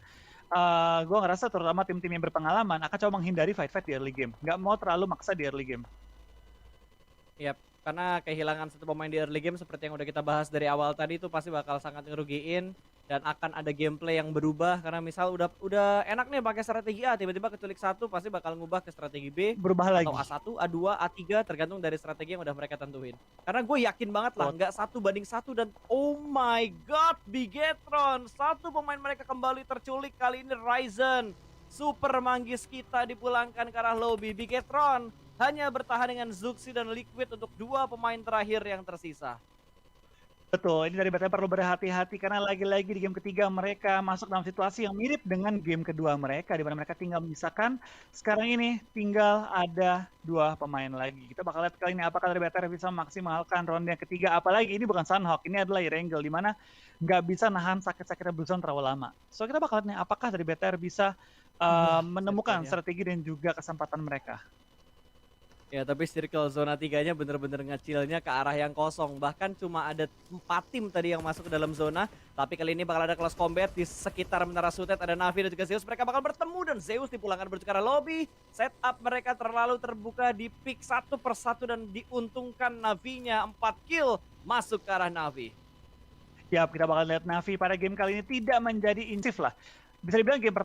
gue ngerasa terutama tim-tim yang berpengalaman akan coba menghindari fight-fight di early game, nggak mau terlalu maksa di early game. Yap, karena kehilangan satu pemain di early game seperti yang udah kita bahas dari awal tadi itu pasti bakal sangat ngerugiin dan akan ada gameplay yang berubah karena misal udah enak nih pakai strategi A tiba-tiba keculik satu pasti bakal ngubah ke strategi B Berubah atau lagi. A1, A2, A3 tergantung dari strategi yang udah mereka tentuin. Karena gue yakin banget lah nggak 1 banding 1 dan oh my god Bigetron satu pemain mereka kembali terculik kali ini Ryzen. Super Manggis kita dipulangkan ke arah lobby. Bigetron hanya bertahan dengan Zuxi dan Liquid untuk 2 pemain terakhir yang tersisa. Betul, ini dari BTR perlu berhati-hati karena lagi-lagi di game ketiga mereka masuk dalam situasi yang mirip dengan game kedua mereka, di mana mereka tinggal menyisakan sekarang ini tinggal ada 2 pemain lagi. Kita bakal lihat kali ini apakah dari BTR bisa memaksimalkan ronde yang ketiga, apalagi ini bukan Sunhawk, ini adalah Erangel, di mana nggak bisa nahan sakit-sakitnya Bluezone terlalu lama. So kita bakal lihat nih apakah dari BTR bisa Wah, menemukan ceritanya. strategi dan juga kesempatan mereka. Ya, tapi circle zona 3-nya bener-bener ngecilnya ke arah yang kosong. Bahkan cuma ada 4 tim tadi yang masuk ke dalam zona. Tapi kali ini bakal ada close combat di sekitar Menara Sutet. Ada Navi dan juga Zeus. Mereka bakal bertemu dan Zeus dipulangkan menuju ke arah lobby. Setup mereka terlalu terbuka di pick satu persatu dan diuntungkan Navinya 4 kill masuk ke arah Navi. Ya, kita bakal lihat Navi pada game kali ini tidak menjadi insif lah. Bisa dibilang game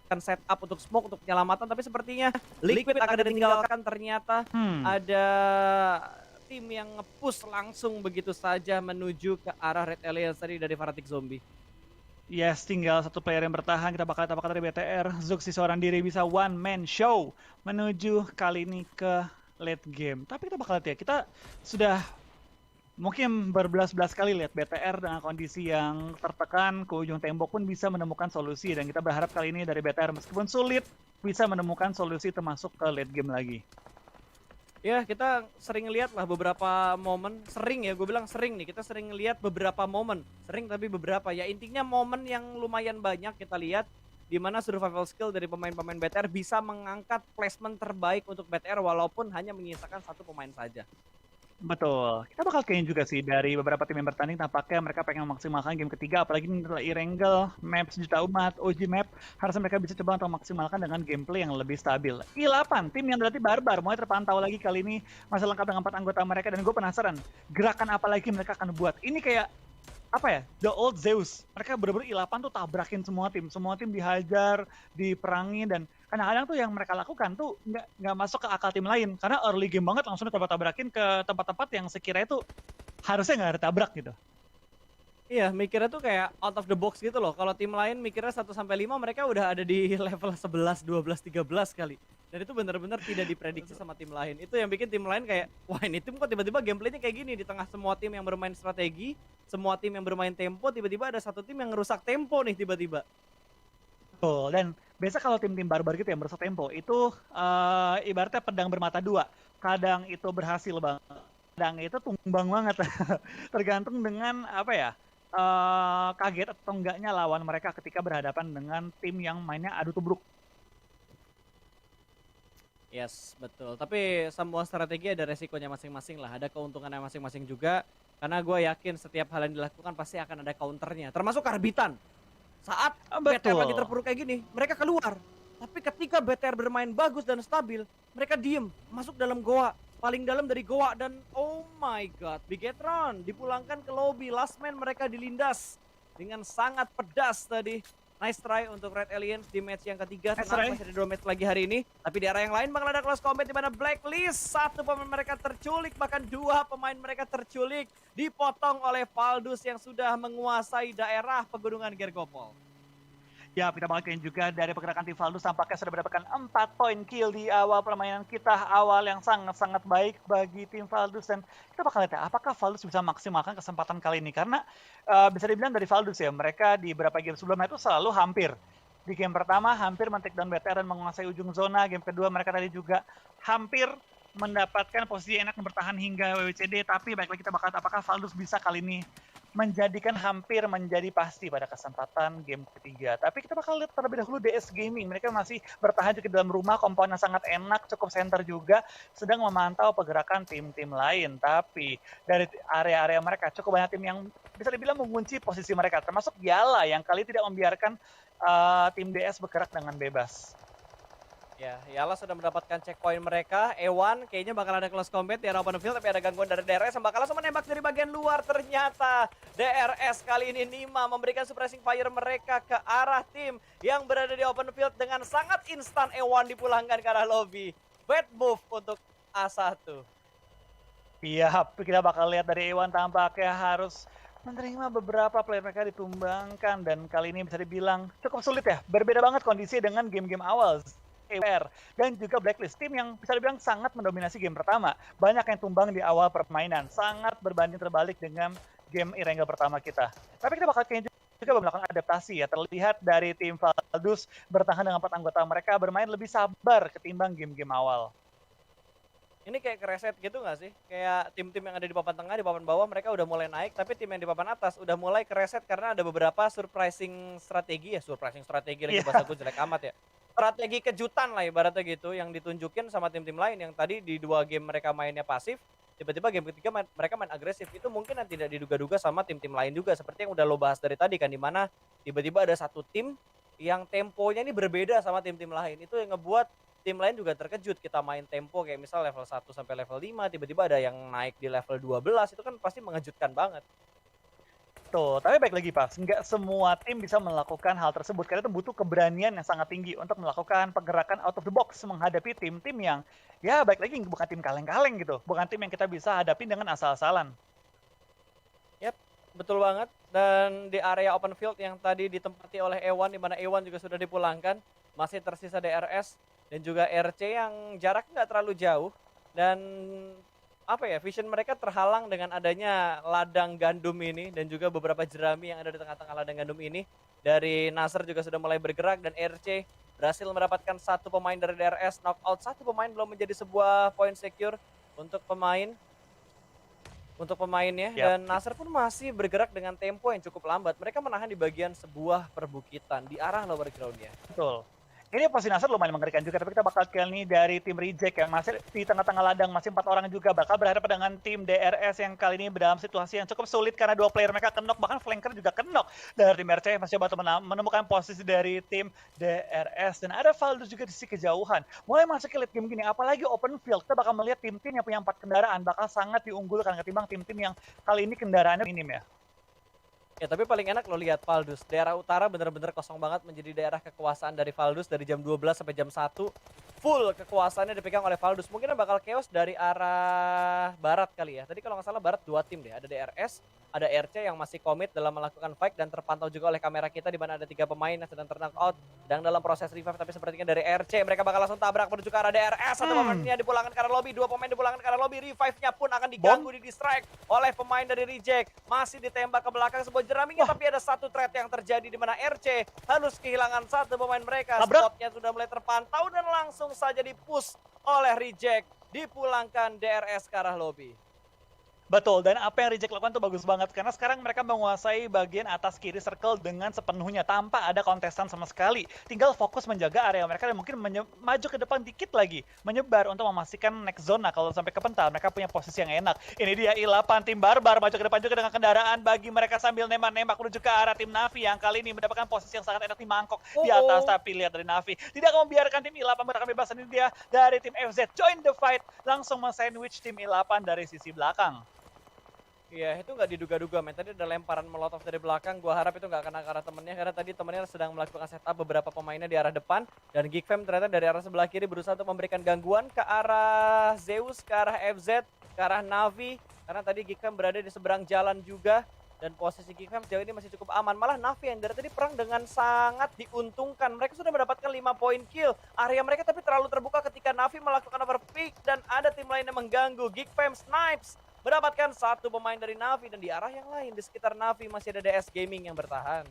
Akan setup untuk smoke untuk penyelamatan, tapi sepertinya Liquid akan ditinggalkan. Ternyata ada tim yang nge-push langsung begitu saja menuju ke arah Red Alliance tadi dari Fanatic Zombie. Yes, tinggal satu player yang bertahan. Kita bakal lihat apakah dari BTR Zuxi seorang diri bisa one man show menuju kali ini ke late game. Tapi kita bakal lihat ya, kita sudah mungkin berbelas-belas kali lihat BTR dengan kondisi yang tertekan ke ujung tembok pun bisa menemukan solusi, dan kita berharap kali ini dari BTR meskipun sulit bisa menemukan solusi termasuk ke late game lagi. Ya, kita sering lihat lah beberapa momen, sering ya, gue bilang sering nih, kita sering lihat beberapa momen, sering tapi beberapa ya, intinya momen yang lumayan banyak kita lihat di mana survival skill dari pemain-pemain BTR bisa mengangkat placement terbaik untuk BTR walaupun hanya menyisakan satu pemain saja. Betul. Kita bakal kayaknya juga sih dari beberapa tim yang bertanding tampaknya mereka pengen memaksimalkan game ketiga, apalagi ini adalah Irengel, map sejuta umat, OG map, harusnya mereka bisa coba untuk memaksimalkan dengan gameplay yang lebih stabil. I8, tim yang berarti barbar, mulai terpantau lagi kali ini, masih lengkap dengan 4 anggota mereka, dan gue penasaran, gerakan apa lagi mereka akan buat. Ini kayak apa ya, the old Zeus. Mereka bener-bener I8 tuh tabrakin semua tim dihajar, diperangi, dan kadang-kadang tuh yang mereka lakukan tuh nggak masuk ke akal tim lain, karena early game banget langsung ditabrak-tabrakin ke tempat-tempat yang sekiranya tuh harusnya nggak ada tabrak gitu. Iya, mikirnya tuh kayak out of the box gitu loh. Kalau tim lain mikirnya 1 sampai 5 mereka udah ada di level 11, 12, 13 kali. Dan itu benar-benar tidak diprediksi sama tim lain. Itu yang bikin tim lain kayak, wah ini tim kok tiba-tiba gameplaynya kayak gini. Di tengah semua tim yang bermain strategi, semua tim yang bermain tempo, tiba-tiba ada satu tim yang ngerusak tempo nih tiba-tiba. Betul, dan biasa kalau tim-tim barbar gitu yang merusak tempo, itu ibaratnya pedang bermata dua. Kadang itu berhasil banget, kadang itu tumbang banget. Tergantung dengan apa ya, kaget atau enggaknya lawan mereka ketika berhadapan dengan tim yang mainnya adu tubruk. Yes, betul. Tapi semua strategi ada resikonya masing-masing lah. Ada keuntungannya masing-masing juga. Karena gue yakin setiap hal yang dilakukan pasti akan ada counternya. Termasuk karbitan. Saat BTR lagi terpuruk kayak gini, mereka keluar. Tapi ketika BTR bermain bagus dan stabil, mereka diem, masuk dalam goa. Paling dalam dari goa dan oh my god, Bigetron dipulangkan ke lobby. Last man mereka dilindas dengan sangat pedas tadi. Nice try untuk Red Alliance di match yang ketiga. Tenang, masih ada 2 match lagi hari ini. Tapi di arah yang lain bakal ada close combat di mana Blacklist. 1 pemain mereka terculik, bahkan 2 pemain mereka terculik. Dipotong oleh Valdus yang sudah menguasai daerah pegunungan Gergopol. Ya, kita balikin juga dari pergerakan tim Valdus tampaknya sudah mendapatkan 4 poin kill di awal permainan kita. Awal yang sangat-sangat baik bagi tim Valdus, dan kita bakal lihat ya, apakah Valdus bisa maksimalkan kesempatan kali ini. Karena bisa dibilang dari Valdus ya, mereka di beberapa game sebelumnya itu selalu hampir. Di game pertama hampir men-take down BTR dan menguasai ujung zona. Game kedua mereka tadi juga hampir mendapatkan posisi enak bertahan hingga WWCD. Tapi baik lagi kita bakal lihat apakah Valdus bisa kali ini menjadikan hampir menjadi pasti pada kesempatan game ketiga. Tapi kita bakal lihat terlebih dahulu DS Gaming. Mereka masih bertahan juga di dalam rumah, komponen sangat enak, cukup center juga, sedang memantau pergerakan tim-tim lain. Tapi dari area-area mereka cukup banyak tim yang bisa dibilang mengunci posisi mereka, termasuk Yala yang kali tidak membiarkan tim DS bergerak dengan bebas. Ya, Yala sudah mendapatkan checkpoint mereka. Ewan kayaknya bakal ada close combat di arah open field, tapi ada gangguan dari DRS yang bakal langsung menembak dari bagian luar. Ternyata DRS kali ini Nima memberikan suppressing fire mereka ke arah tim yang berada di open field dengan sangat instan. Ewan dipulangkan ke arah lobby. Bad move untuk A1. Iya, kita bakal lihat dari Ewan tampaknya harus menerima beberapa player mereka ditumbangkan, dan kali ini bisa dibilang cukup sulit ya. Berbeda banget kondisi dengan game-game awal. Aware dan juga Blacklist, tim yang bisa dibilang sangat mendominasi game pertama. Banyak yang tumbang di awal permainan, sangat berbanding terbalik dengan game Irengga pertama kita. Tapi kita bakal kayaknya juga melakukan adaptasi ya. Terlihat dari tim Valdus bertahan dengan 4 anggota mereka bermain lebih sabar ketimbang game-game awal. Ini kayak kereset gitu nggak sih? Kayak tim-tim yang ada di papan tengah, di papan bawah mereka udah mulai naik, tapi tim yang di papan atas udah mulai kereset karena ada beberapa surprising strategi lagi Iya, bahasa gue jelek amat ya. Strategi kejutan lah ibaratnya gitu yang ditunjukin sama tim-tim lain yang tadi di 2 game mereka mainnya pasif, tiba-tiba game ketiga mereka main agresif. Itu mungkin yang tidak diduga-duga sama tim-tim lain juga seperti yang udah lo bahas dari tadi kan, di mana tiba-tiba ada satu tim yang temponya ini berbeda sama tim-tim lain. Itu yang ngebuat tim lain juga terkejut, kita main tempo kayak misal level 1 sampai level 5 tiba-tiba ada yang naik di level 12 itu kan pasti mengejutkan banget. tuh. Tapi baik lagi Pak, nggak semua tim bisa melakukan hal tersebut karena itu butuh keberanian yang sangat tinggi untuk melakukan pergerakan out of the box menghadapi tim-tim yang ya baik lagi bukan tim kaleng-kaleng gitu, bukan tim yang kita bisa hadapi dengan asal-asalan. Yap, betul banget. Dan di area open field yang tadi ditempati oleh Ewan, di mana Ewan juga sudah dipulangkan, masih tersisa DRS dan juga RC yang jarak nggak terlalu jauh. Dan apa ya, vision mereka terhalang dengan adanya ladang gandum ini dan juga beberapa jerami yang ada di tengah-tengah ladang gandum ini. Dari Nasr juga sudah mulai bergerak dan RC berhasil mendapatkan satu pemain dari DRS, knockout satu pemain belum menjadi sebuah point secure untuk pemainnya. Yap. Dan Nasr pun masih bergerak dengan tempo yang cukup lambat. Mereka menahan di bagian sebuah perbukitan di arah lower ground-nya. Betul. Ini posisi Nasr lumayan mengerikan juga, tapi kita bakal kill nih dari tim Reject yang masih di tengah-tengah ladang, masih 4 orang juga bakal berhadapan dengan tim DRS yang kali ini dalam situasi yang cukup sulit karena 2 player mereka knock, bahkan flanker juga knock. Dari tim RC masih coba menemukan posisi dari tim DRS dan ada Valdus juga di sisi kejauhan. Mulai masuk ke late game gini, apalagi open field, kita bakal melihat tim-tim yang punya 4 kendaraan bakal sangat diunggulkan ketimbang tim-tim yang kali ini kendaraannya minim ya. Ya tapi paling enak lo lihat Valdus. Daerah utara bener-bener kosong banget menjadi daerah kekuasaan dari Valdus dari jam 12 sampai jam 1. Full kekuasaannya dipegang oleh Valdus. Mungkin bakal chaos dari arah barat kali ya. Tadi kalau nggak salah barat 2 tim deh. Ada DRS, ada RC yang masih komit dalam melakukan fight dan terpantau juga oleh kamera kita di mana ada 3 pemain yang sedang knock-out, sedang dalam proses revive. Tapi sepertinya dari RC mereka bakal langsung tabrak menuju ke arah DRS. Satu pemainnya dipulangkan ke arah lobby, 2 pemain dipulangkan ke arah lobby. Revive-nya pun akan diganggu, di distract oleh pemain dari Reject. Masih ditembak ke belakang sebuah jeramingnya, tapi ada satu threat yang terjadi di mana RC harus kehilangan satu pemain mereka. Spotnya sudah mulai terpantau dan langsung saja dipush oleh Reject. Dipulangkan DRS ke arah lobby. Betul, dan apa yang Reject lakukan tuh bagus banget karena sekarang mereka menguasai bagian atas kiri circle dengan sepenuhnya tanpa ada kontestan sama sekali. Tinggal fokus menjaga area mereka dan mungkin maju ke depan dikit lagi, menyebar untuk memastikan next zona. Kalau sampai ke pental mereka punya posisi yang enak. Ini dia I8 tim Barbar maju ke depan juga dengan kendaraan bagi mereka sambil nembak-nembak menuju ke arah tim Navi yang kali ini mendapatkan posisi yang sangat enak di mangkok di atas. Tapi lihat dari Navi tidak akan membiarkan tim I8 mendapatkan bebasan. Ini dia dari tim FZ join the fight, langsung men-sandwich tim I8 dari sisi belakang. Iya, itu nggak diduga-duga, men. Tadi ada lemparan molotov dari belakang. Gua harap itu nggak kena ke arah temennya, karena tadi temennya sedang melakukan setup beberapa pemainnya di arah depan. Dan Geekfam ternyata dari arah sebelah kiri berusaha untuk memberikan gangguan ke arah Zeus, ke arah FZ, ke arah Navi. Karena tadi Geekfam berada di seberang jalan juga. Dan posisi Geekfam sejauh ini masih cukup aman. Malah Navi yang dari tadi perang dengan sangat diuntungkan. Mereka sudah mendapatkan 5 poin kill. Area mereka tapi terlalu terbuka ketika Navi melakukan overpick. Dan ada tim lain yang mengganggu. Geekfam Snipes mendapatkan satu pemain dari Navi, dan di arah yang lain di sekitar Navi masih ada DS Gaming yang bertahan.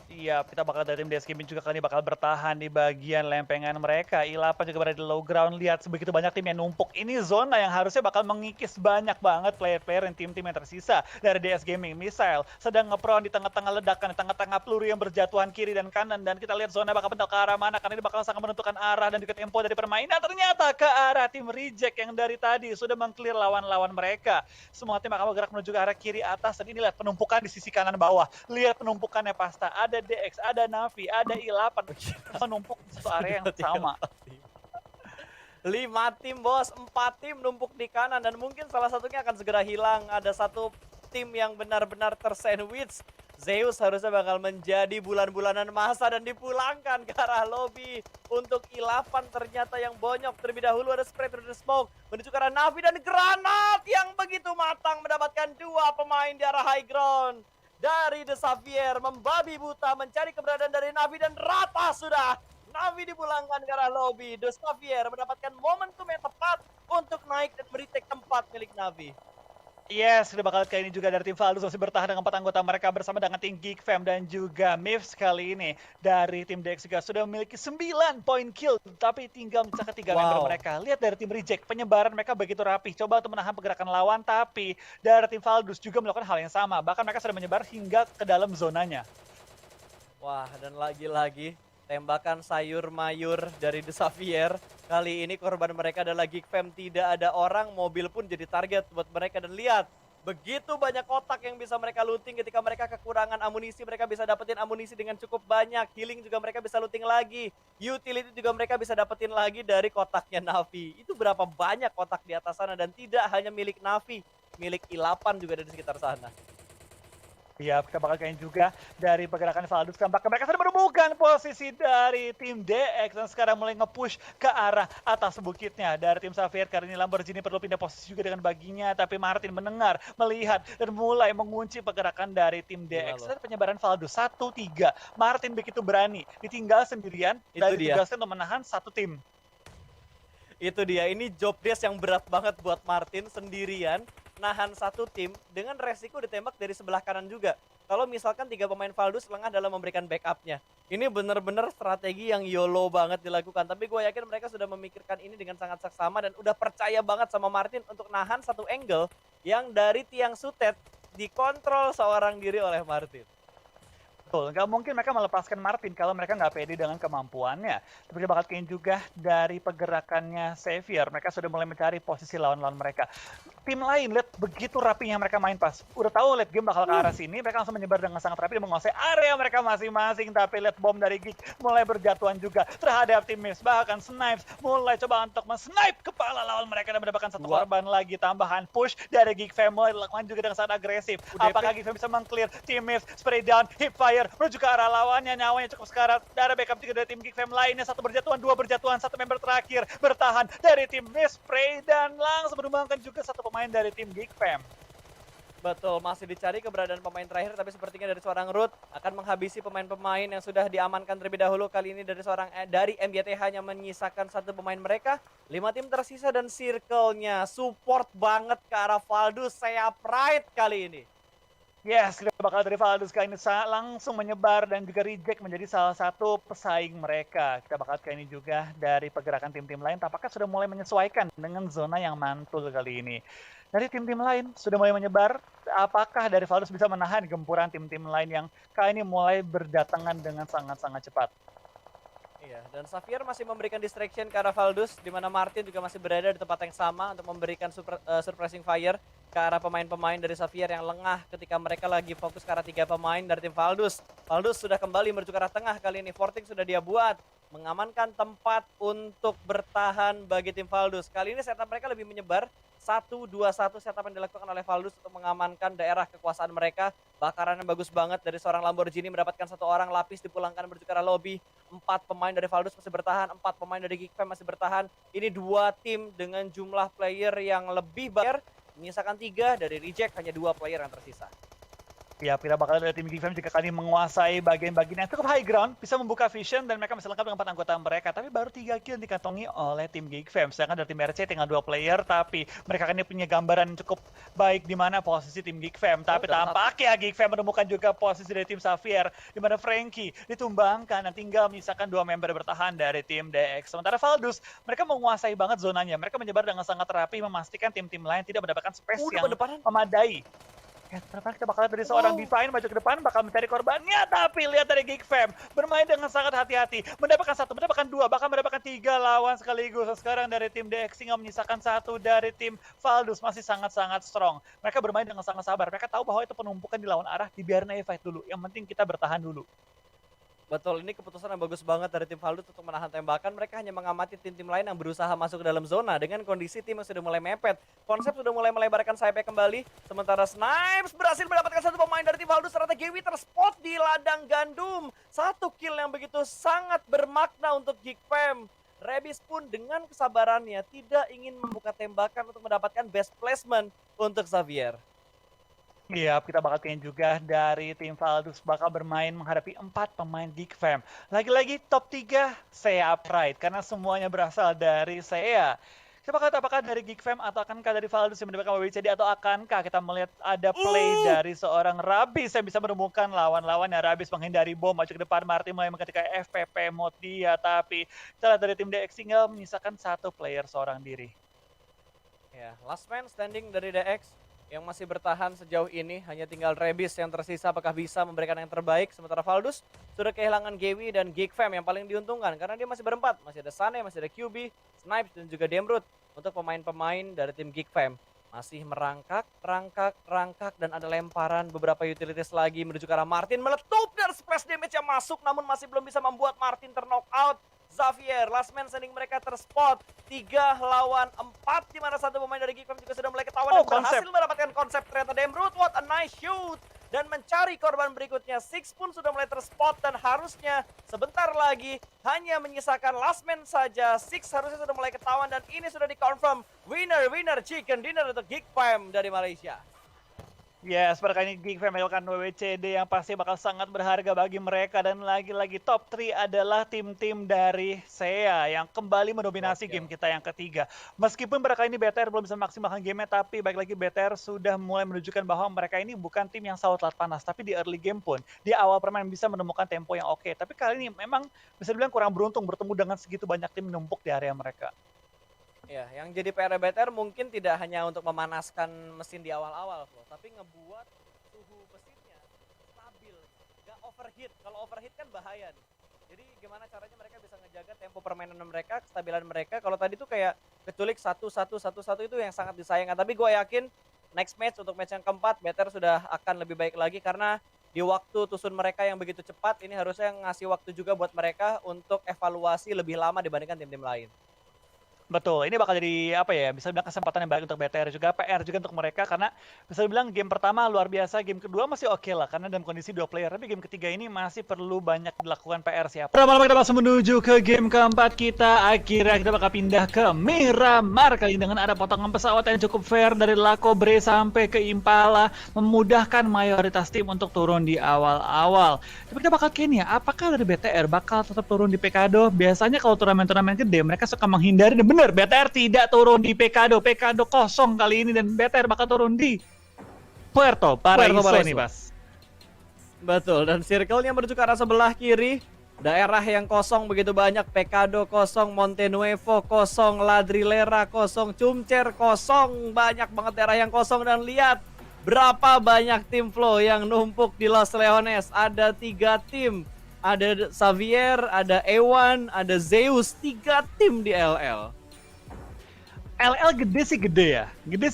Iya, kita bakal dari tim DS Gaming juga kali ini bakal bertahan di bagian lempengan mereka. I8 juga berada di low ground. Lihat sebegitu banyak tim yang numpuk. Ini zona yang harusnya bakal mengikis banyak banget player-player dan tim-tim yang tersisa dari DS Gaming. Missile sedang ngepron di tengah-tengah ledakan, di tengah-tengah peluru yang berjatuhan kiri dan kanan. Dan kita lihat zona bakal pental ke arah mana, karena ini bakal sangat menentukan arah dan juga tempo dari permainan. Ternyata ke arah tim Reject yang dari tadi sudah mengclear lawan-lawan mereka. Semua tim akan bergerak menuju ke arah kiri atas. Dan ini lihat penumpukan di sisi kanan bawah. Lihat penumpukannya pasta. Ada DX, ada Navi, ada I8, menumpuk di satu area yang sama. 5 tim bos, 4 tim numpuk di kanan, dan mungkin salah satunya akan segera hilang. Ada satu tim yang benar-benar tersandwich. Zeus harusnya bakal menjadi bulan-bulanan masa dan dipulangkan ke arah lobby. Untuk I8 ternyata yang bonyok. Terlebih dahulu ada spray through the smoke menuju ke arah Navi, dan granat yang begitu matang mendapatkan 2 pemain di arah high ground. Dari The Xavier membabi buta mencari keberadaan dari Navi, dan rata sudah. Navi dipulangkan ke arah lobby. The Xavier mendapatkan momentum yang tepat untuk naik dan meretake tempat milik Navi. Yes, sudah bakal kali ini juga dari tim Valdus masih bertahan dengan 4 anggota mereka bersama dengan tim Geek Fam dan juga Mivs kali ini dari tim DX juga sudah memiliki 9 poin kill tapi tinggal menyisakan 3 member Wow. mereka. Lihat dari tim Reject, penyebaran mereka begitu rapi. Coba untuk menahan pergerakan lawan tapi dari tim Valdus juga melakukan hal yang sama. Bahkan mereka sudah menyebar hingga ke dalam zonanya. Wah, dan lagi-lagi tembakan sayur mayur dari The Xavier. Kali ini korban mereka adalah Geek Fam. Tidak ada orang, mobil pun jadi target buat mereka. Dan lihat, begitu banyak kotak yang bisa mereka looting ketika mereka kekurangan amunisi. Mereka bisa dapetin amunisi dengan cukup banyak. Healing juga mereka bisa looting lagi. Utility juga mereka bisa dapetin lagi dari kotaknya Navi. Itu berapa banyak kotak di atas sana. Dan tidak hanya milik Navi, milik I8 juga ada di sekitar sana. Ya, kita bakal kain juga dari pergerakan Valdus. Tampaknya mereka sudah menemukan posisi dari tim DX dan sekarang mulai nge-push ke arah atas bukitnya. Dari tim Xavier, karena ini Lamborghini perlu pindah posisi juga dengan baginya. Tapi Martin mendengar, melihat, dan mulai mengunci pergerakan dari tim DX. Dan penyebaran Valdus 1-3. Martin begitu berani, ditinggal sendirian dan ditugaskan untuk menahan satu tim. Itu dia, ini job desk yang berat banget buat Martin sendirian. Nahan satu tim dengan resiko ditembak dari sebelah kanan juga. Kalau misalkan 3 pemain Valdus lengah dalam memberikan backupnya. Ini bener-bener strategi yang YOLO banget dilakukan. Tapi gue yakin mereka sudah memikirkan ini dengan sangat seksama dan udah percaya banget sama Martin untuk nahan satu angle yang dari tiang sutet dikontrol seorang diri oleh Martin. Betul, nggak mungkin mereka melepaskan Martin kalau mereka nggak pede dengan kemampuannya. Tapi kita bakal kayaknya juga dari pergerakannya Xavier, mereka sudah mulai mencari posisi lawan-lawan mereka. Tim lain, lihat begitu rapinya mereka main pas. Udah tahu lihat game bakal ke arah sini, mereka langsung menyebar dengan sangat rapi dan menguasai area mereka masing-masing. Tapi lihat bom dari Geek mulai berjatuhan juga terhadap tim Mivs. Bahkan Snipes mulai coba untuk men-snipe kepala lawan mereka dan mendapatkan satu korban lagi. Tambahan push dari Geek Fam mulai dilakukan juga dengan sangat agresif. Apakah Geek Fam bisa meng-clear tim Mivs, spray down, hip fire, menuju ke arah lawannya, nyawanya cukup sekarat. Ada backup juga dari tim Geek Fam lainnya, satu berjatuhan, dua berjatuhan, satu member terakhir bertahan dari tim Mivs, spray dan langsung menumbangkan juga satu pemain dari tim Geek Fam. Betul, masih dicari keberadaan pemain terakhir, tapi sepertinya dari seorang Root akan menghabisi pemain-pemain yang sudah diamankan terlebih dahulu. Kali ini dari MGT hanya menyisakan satu pemain mereka. 5 tim tersisa dan circle-nya support banget ke arah Valdus. Saya pride kali ini. Yes, kita bakal dari Valdus kali ini langsung menyebar dan juga reject menjadi salah satu pesaing mereka. Kita bakal kali ini juga dari pergerakan tim-tim lain, tampaknya sudah mulai menyesuaikan dengan zona yang mantul kali ini. Dari tim-tim lain sudah mulai menyebar, apakah dari Valdus bisa menahan gempuran tim-tim lain yang kali ini mulai berdatangan dengan sangat-sangat cepat? Iya, dan Xavier masih memberikan distraction ke arah Valdus, di mana Martin juga masih berada di tempat yang sama untuk memberikan surprising fire ke arah pemain-pemain dari Xavier yang lengah ketika mereka lagi fokus ke arah 3 pemain dari tim Valdus. Valdus sudah kembali menuju ke arah tengah kali ini, Forting sudah dia buat, mengamankan tempat untuk bertahan bagi tim Valdus. Kali ini setup mereka lebih menyebar, 1-2-1 setup yang dilakukan oleh Valdus untuk mengamankan daerah kekuasaan mereka. Bakaran yang bagus banget dari seorang Lamborghini mendapatkan satu orang, lapis dipulangkan menuju ke arah lobby. 4 pemain dari Valdus masih bertahan, 4 pemain dari Geek Fam masih bertahan. Ini 2 tim dengan jumlah player yang lebih banyak. Menyisakan 3, dari Reject hanya 2 player yang tersisa. Ya, kita bakal dari tim Geek Fam jika kali menguasai bagian-bagian yang cukup high ground, bisa membuka vision dan mereka bisa lengkap dengan 4 anggota mereka. Tapi baru 3 kill dikantongi oleh tim Geek Fam. Sedangkan dari tim RC tinggal 2 player, tapi mereka kan punya gambaran yang cukup baik di mana posisi tim Geek Fam. Tapi tampaknya Geek Fam menemukan juga posisi dari tim Xavier, di mana Frankie ditumbangkan dan tinggal menyisakan 2 member bertahan dari tim DX. Sementara Valdus, mereka menguasai banget zonanya. Mereka menyebar dengan sangat rapi, memastikan tim-tim lain tidak mendapatkan space yang memadai. Ya, ternyata kita bakal dari seorang Divine maju ke depan, bakal mencari korbannya, tapi lihat dari Geek Fam bermain dengan sangat hati-hati, mendapatkan 1, mendapatkan 2, bahkan mendapatkan 3 lawan sekaligus. Sekarang dari tim DX tinggal menyisakan 1 dari tim Valdus, masih sangat-sangat strong. Mereka bermain dengan sangat sabar, mereka tahu bahwa itu penumpukan di lawan arah, dibiarin aja fight dulu, yang penting kita bertahan dulu. Betul, ini keputusan yang bagus banget dari tim Valdus untuk menahan tembakan. Mereka hanya mengamati tim-tim lain yang berusaha masuk ke dalam zona dengan kondisi tim yang sudah mulai mepet. Konsep sudah mulai melebarkan sayapnya kembali. Sementara Snipes berhasil mendapatkan 1 pemain dari tim Valdus. Ternyata Gewi terspot di ladang gandum. 1 kill yang begitu sangat bermakna untuk Geek Fam. Rebis pun dengan kesabarannya tidak ingin membuka tembakan untuk mendapatkan best placement untuk Xavier. Iya, kita bakal kayaknya juga dari tim Valdus bakal bermain menghadapi 4 pemain Geek Fam. Lagi-lagi top 3 Seiya Pride karena semuanya berasal dari Seiya. Kita bakal lihat apakah dari Geek Fam atau akankah dari Valdus yang mendapatkan WWCD atau akankah kita melihat ada play dari seorang Rabis yang bisa menemukan lawan-lawannya. Rabis menghindari bom, maju ke depan, Martin mulai mengetika FPP mode dia, tapi kita lihat dari tim DX tinggal menyisakan 1 player seorang diri. Ya, last man standing dari DX yang masih bertahan sejauh ini, hanya tinggal Rebis yang tersisa, apakah bisa memberikan yang terbaik, sementara Valdus sudah kehilangan Gewi dan Geek Fam yang paling diuntungkan karena dia masih berempat, masih ada Sane, masih ada QB, Snipes dan juga Demrut untuk pemain-pemain dari tim Geek Fam. Masih merangkak, rangkak dan ada lemparan beberapa utilities lagi menuju ke arah Martin, meletup dan splash damage yang masuk namun masih belum bisa membuat Martin terknock out. Xavier, last man standing mereka terspot 3 lawan 4 di mana satu pemain dari Geek Fam juga sudah mulai ketahuan dan berhasil mendapatkan konsep ternyata Demrut. What a nice shoot dan mencari korban berikutnya. Six pun sudah mulai terspot dan harusnya sebentar lagi hanya menyisakan last man saja. Six harusnya sudah mulai ketahuan dan ini sudah dikonfirm winner chicken dinner untuk Geek Fam dari Malaysia. Yes, mereka ini Geek Fam melakukan WWCD yang pasti bakal sangat berharga bagi mereka. Dan lagi-lagi top 3 adalah tim-tim dari Seiya yang kembali mendominasi game kita yang ketiga. Meskipun mereka ini BTR belum bisa maksimalkan gamenya, tapi baik lagi BTR sudah mulai menunjukkan bahwa mereka ini bukan tim yang selalu telat panas. Tapi di early game pun, di awal permainan bisa menemukan tempo yang oke. Tapi kali ini memang bisa dibilang kurang beruntung bertemu dengan segitu banyak tim menumpuk di area mereka. Ya, yang jadi PR BTR mungkin tidak hanya untuk memanaskan mesin di awal-awal, tapi ngebuat suhu mesinnya stabil, nggak overheat. Kalau overheat kan bahaya nih. Jadi gimana caranya mereka bisa ngejaga tempo permainan mereka, kestabilan mereka. Kalau tadi tuh kayak keculik 1-1 itu yang sangat disayangkan. Tapi gue yakin next match untuk match yang keempat, BTR sudah akan lebih baik lagi karena di waktu tusun mereka yang begitu cepat, ini harusnya ngasih waktu juga buat mereka untuk evaluasi lebih lama dibandingkan tim-tim lain. Betul, ini bakal jadi apa ya, bisa bilang kesempatan yang baik untuk BTR juga, PR juga untuk mereka karena bisa dibilang game pertama luar biasa, game kedua masih oke lah karena dalam kondisi 2 player, tapi game ketiga ini masih perlu banyak dilakukan PR siapa. Malam kita langsung menuju ke game keempat kita, akhirnya kita bakal pindah ke Miramar kali ini dengan ada potongan pesawat yang cukup fair dari Lacobre sampai ke Impala, memudahkan mayoritas tim untuk turun di awal-awal. Tapi kita bakal kayaknya, apakah dari BTR bakal tetap turun di Pekado? Biasanya kalau turnamen-turnamen gede mereka suka menghindari dan bener, BTR tidak turun di Pekado kosong kali ini dan BTR bakal turun di Puerto Paraiso nih, Bas. Betul, dan circle-nya menuju ke arah sebelah kiri. Daerah yang kosong begitu banyak, Pekado kosong, Monte Nuevo kosong, Ladrilera kosong, Cumcer kosong, banyak banget daerah yang kosong. Dan lihat berapa banyak tim Flow yang numpuk di Los Leones. Ada 3 tim, ada Xavier, ada Ewan, ada Zeus, 3 tim di LL. LL gede sih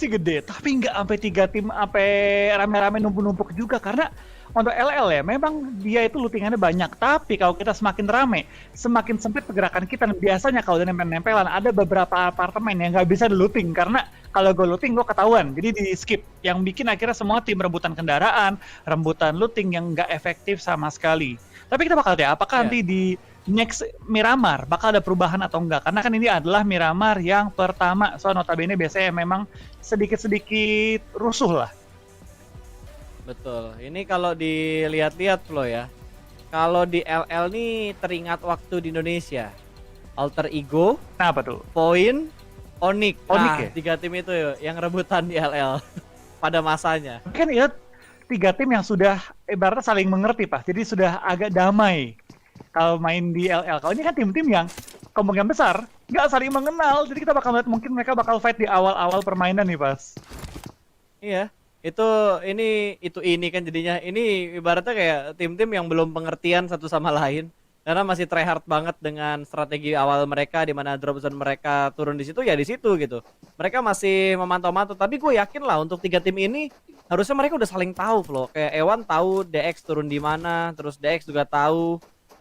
gede, tapi nggak sampai 3 tim sampai rame-rame numpuk-numpuk juga karena untuk LL ya memang dia itu lootingannya banyak, tapi kalau kita semakin rame, semakin sempit pergerakan kita. Dan biasanya kalau udah nempel-nempelan ada beberapa apartemen yang nggak bisa di-looting karena kalau gue looting gue ketahuan, jadi di skip, yang bikin akhirnya semua tim rebutan kendaraan, rebutan looting yang nggak efektif sama sekali. Tapi kita bakal lihat apakah nanti di next Miramar bakal ada perubahan atau enggak, karena kan ini adalah Miramar yang pertama, so notabene biasanya memang sedikit-sedikit rusuh lah. Betul, ini kalau dilihat-lihat Flo ya, kalau di LL nih teringat waktu di Indonesia, Alter Ego, Nah apa tuh? Point, Onyx, Ya? 3 tim itu yang rebutan di LL pada masanya. Kan ya 3 tim yang sudah ibaratnya saling mengerti, Pak, jadi sudah agak damai kalau main di LL. Kalau ini kan tim-tim yang kemungkinan besar nggak saling mengenal, jadi kita bakal lihat mungkin mereka bakal fight di awal-awal permainan nih, Pas. Iya, ini kan jadinya ini ibaratnya kayak tim-tim yang belum pengertian satu sama lain karena masih try hard banget dengan strategi awal mereka di mana drop zone mereka turun di situ ya di situ gitu. Mereka masih memantau-mantau, tapi gue yakin lah untuk 3 tim ini harusnya mereka udah saling tahu Flo. Kayak Ewan tahu DX turun di mana, terus DX juga tahu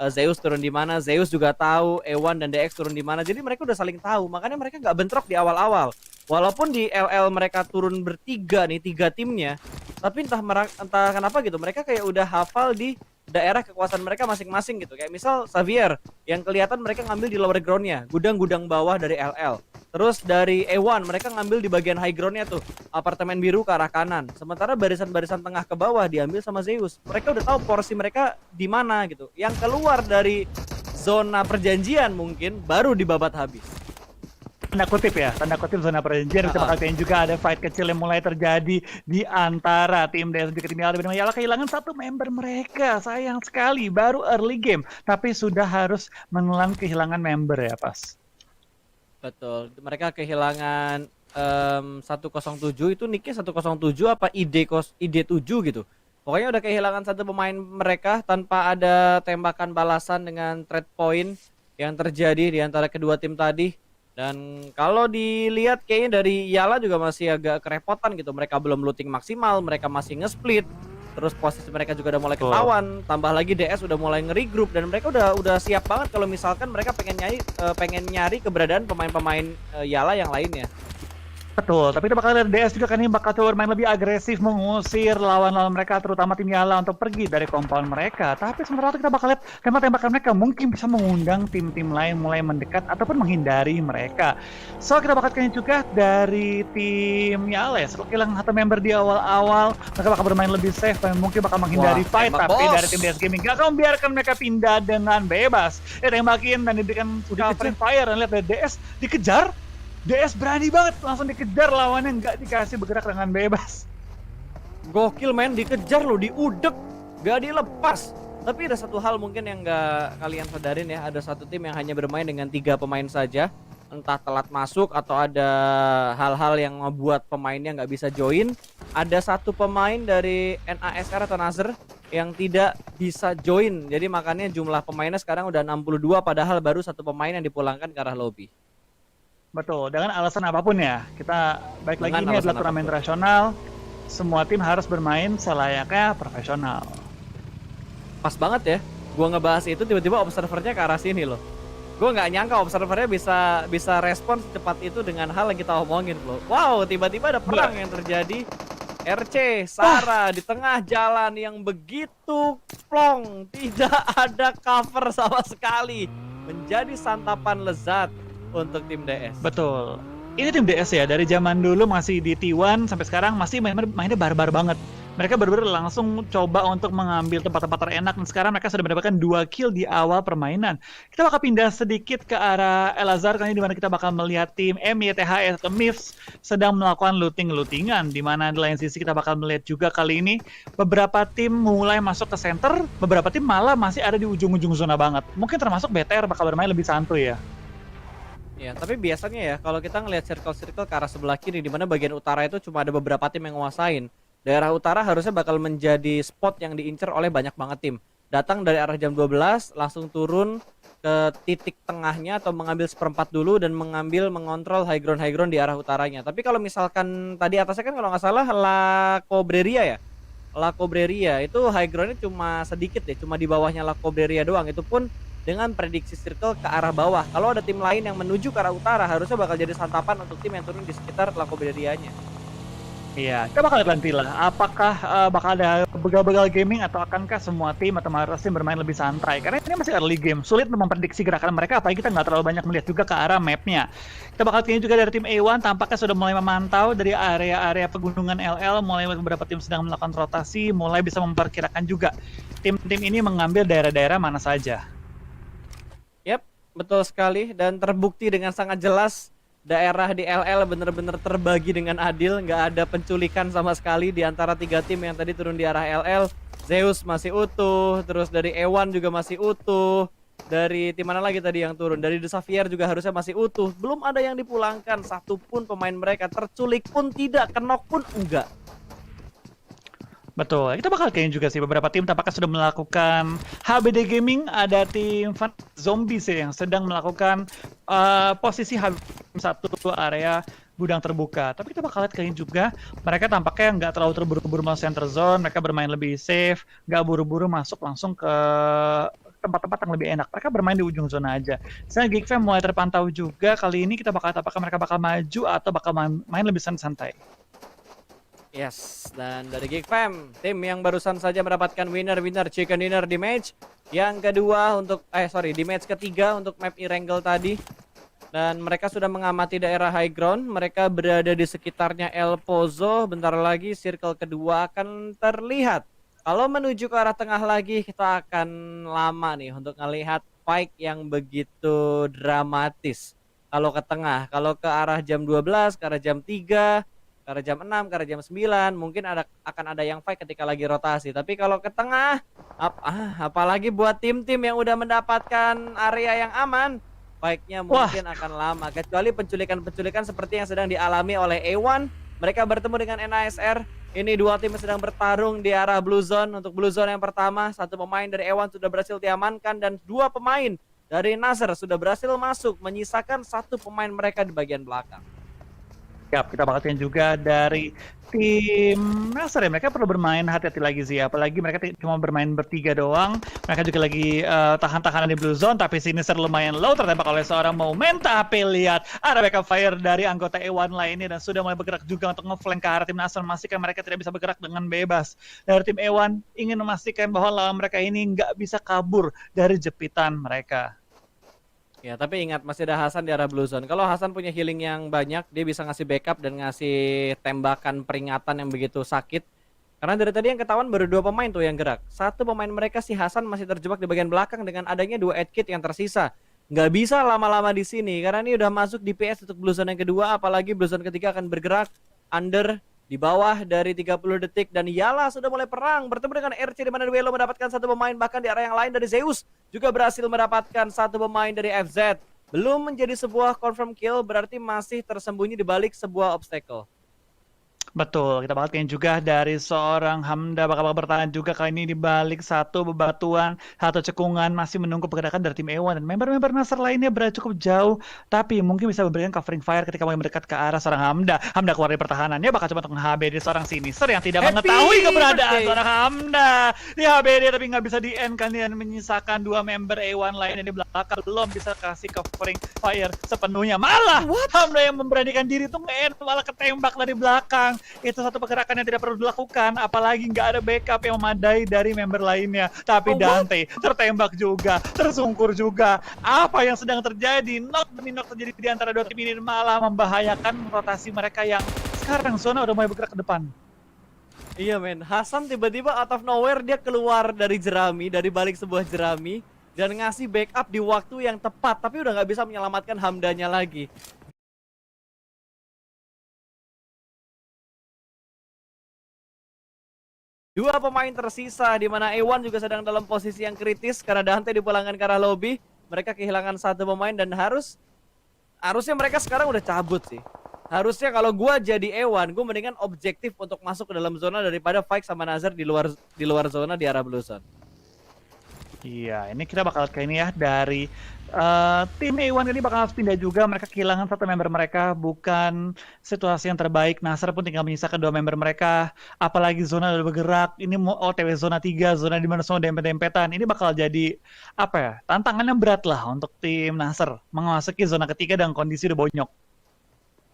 Zeus turun di mana, Zeus juga tahu Ewan dan DX turun di mana. Jadi mereka udah saling tahu, makanya mereka nggak bentrok di awal-awal. Walaupun di LL mereka turun bertiga nih, 3 timnya, tapi entah kenapa gitu, mereka kayak udah hafal di daerah kekuasaan mereka masing-masing gitu. Kayak misal Xavier yang kelihatan mereka ngambil di lower groundnya, gudang-gudang bawah dari LL. Terus dari E1 mereka ngambil di bagian high groundnya tuh, apartemen biru ke arah kanan. Sementara barisan-barisan tengah ke bawah diambil sama Zeus. Mereka udah tahu porsi mereka di mana gitu. Yang keluar dari zona perjanjian mungkin baru dibabat habis. Tanda kutip zona perjanjian. Kita bakal lihat juga ada fight kecil yang mulai terjadi di antara tim DS dan tim Yala. Dan Yala kehilangan satu member mereka, sayang sekali, baru early game tapi sudah harus menelan kehilangan member ya Pas. Betul, mereka kehilangan 107 itu nicknya 107 apa ID 7 gitu. Pokoknya udah kehilangan satu pemain mereka tanpa ada tembakan balasan dengan trade point yang terjadi di antara kedua tim tadi. Dan kalau dilihat kayaknya dari Yala juga masih agak kerepotan gitu. Mereka belum looting maksimal, mereka masih nge-split. Terus posisi mereka juga udah mulai ketahuan. Tambah lagi DS udah mulai nge-regroup dan mereka udah siap banget kalau misalkan mereka pengen nyari keberadaan pemain-pemain Yala yang lainnya. Betul, tapi kita bakal lihat DS juga kan ini bakal coba bermain lebih agresif mengusir lawan-lawan mereka terutama tim Yala untuk pergi dari compound mereka. Tapi sementara itu kita bakal lihat tembak-tembakan mereka mungkin bisa mengundang tim-tim lain mulai mendekat ataupun menghindari mereka. So kita bakal lihat juga dari tim Yala ya, setelah kehilangan satu member di awal-awal mereka bakal bermain lebih safe dan mungkin bakal menghindari fight. Tapi dari tim DS Gaming gak akan membiarkan mereka pindah dengan bebas. Tembakin dan diberikan covering fire dan lihat dari DS dikejar. DS berani banget langsung dikejar lawannya, nggak dikasih bergerak dengan bebas. Gokil men, dikejar loh, diudek, gak dilepas. Tapi ada satu hal mungkin yang nggak kalian sadarin ya, ada satu tim yang hanya bermain dengan 3 pemain saja. Entah telat masuk atau ada hal-hal yang membuat pemainnya nggak bisa join. Ada satu pemain dari NASR atau Nazar yang tidak bisa join. Jadi makanya jumlah pemainnya sekarang udah 62 padahal baru satu pemain yang dipulangkan ke arah lobby. Betul, dengan alasan apapun ya. Kita balik lagi ini adalah turnamen internasional. Semua tim harus bermain selayaknya profesional. Pas banget ya, gua ngebahas itu tiba-tiba observernya ke arah sini loh. Gua nggak nyangka observernya bisa respon secepat itu dengan hal yang kita omongin loh. Wow, tiba-tiba ada perang yang terjadi. RC, Sarah di tengah jalan yang begitu plong, tidak ada cover sama sekali. Menjadi santapan lezat untuk tim DS. Betul. Ini tim DS ya, dari zaman dulu masih di T1 sampai sekarang masih mainnya barbar banget. Mereka benar-benar langsung coba untuk mengambil tempat-tempat terenak dan sekarang mereka sudah mendapatkan 2 kill di awal permainan. Kita bakal pindah sedikit ke arah El-Azhar kali ini di mana kita bakal melihat tim MYTHS atau MIFS sedang melakukan looting-lootingan, di mana di lain sisi kita bakal melihat juga kali ini beberapa tim mulai masuk ke center, beberapa tim malah masih ada di ujung-ujung zona banget. Mungkin termasuk BTR bakal bermain lebih santuy ya. Ya, tapi biasanya ya kalau kita ngelihat circle-circle ke arah sebelah kiri di mana bagian utara itu cuma ada beberapa tim yang nguasain. Daerah utara harusnya bakal menjadi spot yang diincar oleh banyak banget tim. Datang dari arah jam 12 langsung turun ke titik tengahnya atau mengambil seperempat dulu dan mengontrol high ground di arah utaranya. Tapi kalau misalkan tadi atasnya kan kalau nggak salah La Cobreria ya. La Cobreria itu high groundnya cuma sedikit deh, cuma di bawahnya La Cobreria doang. Itu pun dengan prediksi circle ke arah bawah. Kalau ada tim lain yang menuju ke arah utara, harusnya bakal jadi santapan untuk tim yang turun di sekitar La Cobreria-nya. Iya, kita bakal lihat nanti lah. Apakah bakal ada begal-begal gaming atau akankah semua tim atau mayoritas tim bermain lebih santai? Karena ini masih early game, sulit untuk memprediksi gerakan mereka. Apalagi kita nggak terlalu banyak melihat juga ke arah mapnya. Kita bakal lihat juga dari tim A1, tampaknya sudah mulai memantau dari area-area pegunungan LL. Mulai beberapa tim sedang melakukan rotasi, mulai bisa memperkirakan juga tim-tim ini mengambil daerah-daerah mana saja. Yap, betul sekali dan terbukti dengan sangat jelas daerah di LL bener-bener terbagi dengan adil, nggak ada penculikan sama sekali di antara 3 tim yang tadi turun di arah LL. Zeus masih utuh, terus dari E1 juga masih utuh, dari tim mana lagi tadi yang turun, dari The Xavier juga harusnya masih utuh. Belum ada yang dipulangkan, satupun pemain mereka terculik pun tidak, kenok pun enggak. Betul, kita bakal kayaknya juga sih beberapa tim tampaknya sudah melakukan HBD Gaming, ada tim Zombies ya, yang sedang melakukan posisi satu area gudang terbuka. Tapi kita bakal lihat kayaknya juga mereka tampaknya nggak terlalu terburu-buru masuk center zone, mereka bermain lebih safe, nggak buru-buru masuk langsung ke tempat-tempat yang lebih enak. Mereka bermain di ujung zona aja. Saya Geekfam mulai terpantau juga kali ini, kita bakal apakah mereka bakal maju atau bakal main lebih santai. Yes, dan dari Geek Fam, tim yang barusan saja mendapatkan winner chicken dinner di match yang kedua untuk di match ketiga untuk map Erangel tadi. Dan mereka sudah mengamati daerah high ground, mereka berada di sekitarnya El Pozo. Bentar lagi circle kedua akan terlihat. Kalau menuju ke arah tengah lagi, kita akan lama nih untuk melihat fight yang begitu dramatis. Kalau ke tengah, kalau ke arah jam 12, ke arah jam 3, ke arah jam 6, ke arah jam 9, mungkin akan ada yang fight ketika lagi rotasi. Tapi kalau ke tengah, apalagi buat tim-tim yang udah mendapatkan area yang aman, fight-nya mungkin akan lama. Kecuali penculikan-penculikan seperti yang sedang dialami oleh A1. Mereka bertemu dengan NASR. Ini dua tim yang sedang bertarung di arah Blue Zone. Untuk Blue Zone yang pertama, satu pemain dari A1 sudah berhasil diamankan dan dua pemain dari Nasr sudah berhasil masuk, menyisakan satu pemain mereka di bagian belakang. Siap, kita bakal juga dari tim Nasr ya, mereka perlu bermain hati-hati lagi sih, apalagi mereka cuma bermain bertiga doang. Mereka juga lagi tahan-tahanan di blue zone, tapi Sinister lumayan low, tertembak oleh seorang Momenta. Tapi lihat, ada backup fire dari anggota E1 lainnya dan sudah mulai bergerak juga untuk ngeflank ke arah tim Nasr, memastikan mereka tidak bisa bergerak dengan bebas. Dari tim E1 ingin memastikan bahwa lawan mereka ini nggak bisa kabur dari jepitan mereka. Ya, tapi ingat masih ada Hasan di arah Blue Zone. Kalau Hasan punya healing yang banyak, dia bisa ngasih backup dan ngasih tembakan peringatan yang begitu sakit. Karena dari tadi yang ketahuan baru dua pemain tuh yang gerak. Satu pemain mereka si Hasan masih terjebak di bagian belakang dengan adanya dua aid kit yang tersisa. Nggak bisa lama-lama di sini karena ini udah masuk DPS untuk Blue Zone yang kedua, apalagi Blue Zone ketiga akan bergerak under di bawah dari 30 detik dan Yala sudah mulai perang bertemu dengan RC di mana Duelo mendapatkan satu pemain, bahkan di area yang lain dari Zeus juga berhasil mendapatkan satu pemain dari FZ. Belum menjadi sebuah confirm kill, berarti masih tersembunyi di balik sebuah obstacle. Betul, kita bakal juga dari seorang Hamda bakal bertahan juga kali ini di balik satu bebatuan, satu cekungan, masih menunggu pergerakan dari tim E1 dan member-member Nasr lainnya berada cukup jauh, tapi mungkin bisa memberikan covering fire ketika mulai mendekat ke arah seorang Hamda. Hamda keluar dari pertahanannya bakal coba untuk HBD seorang Sinister yang tidak mengetahui keberadaan seorang Hamda di HBD, tapi nggak bisa di-end kan, dan menyisakan dua member E1 lainnya di belakang, belum bisa kasih covering fire sepenuhnya. Malah Hamda yang memberanikan diri tuh nge-end, malah ketembak dari belakang. Itu satu pergerakan yang tidak perlu dilakukan, apalagi nggak ada backup yang memadai dari member lainnya. Tapi Dante tertembak juga, tersungkur juga. Apa yang sedang terjadi? Knock demi knock terjadi di antara dua tim ini, malah membahayakan rotasi mereka yang sekarang zona udah mulai bergerak ke depan. Iya men, Hasan tiba-tiba out of nowhere dia keluar dari jerami, dari balik sebuah jerami dan ngasih backup di waktu yang tepat, tapi udah nggak bisa menyelamatkan Hamdanya lagi. Dua pemain tersisa di mana A1 juga sedang dalam posisi yang kritis karena Dante dipulangkan ke arah lobby. Mereka kehilangan satu pemain dan harusnya mereka sekarang udah cabut sih. Harusnya kalau gua jadi A1, gua mendingan objektif untuk masuk ke dalam zona daripada fight sama Nazar di luar zona di arah Blue Zone. Iya, ini kita bakal ke ini ya dari tim A1 ini bakal harus pindah juga. Mereka kehilangan satu member mereka, bukan situasi yang terbaik. Nasr pun tinggal menyisakan dua member mereka. Apalagi zona udah bergerak. Ini mau OTW zona 3, zona di mana semua dempet-dempetan. Ini bakal jadi apa ya? Tantangan yang berat lah untuk tim Nasr memasuki zona ketiga dengan kondisi udah bonyok.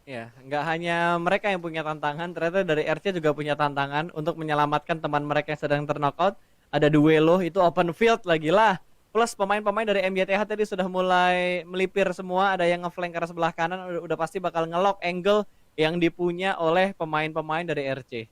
Ya, nggak hanya mereka yang punya tantangan, ternyata dari RC juga punya tantangan untuk menyelamatkan teman mereka yang sedang ter-knockout. Ada Duelo, itu open field lagi lah. Plus pemain-pemain dari MJTH tadi sudah mulai melipir semua, ada yang ngeflank ke arah sebelah kanan, udah pasti bakal ngelock angle yang dipunya oleh pemain-pemain dari RC.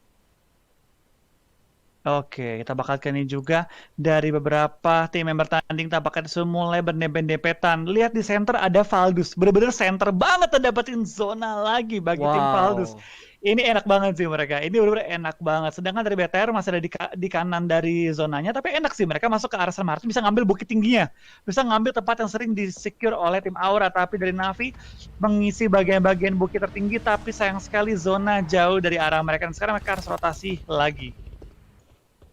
Oke, kita bakal ke ini juga dari beberapa tim member tanding tampaknya sudah mulai berdempet-dempetan. Lihat di center ada Valdus, bener-bener center banget dapetin zona lagi bagi tim Valdus. Ini enak banget sih mereka, ini bener-bener enak banget. Sedangkan dari BTR masih ada di kanan dari zonanya, tapi enak sih mereka masuk ke arah San Martin, bisa ngambil bukit tingginya, bisa ngambil tempat yang sering di-secure oleh tim Aura. Tapi dari Navi mengisi bagian-bagian bukit tertinggi, tapi sayang sekali zona jauh dari arah mereka. Dan sekarang mereka harus rotasi lagi.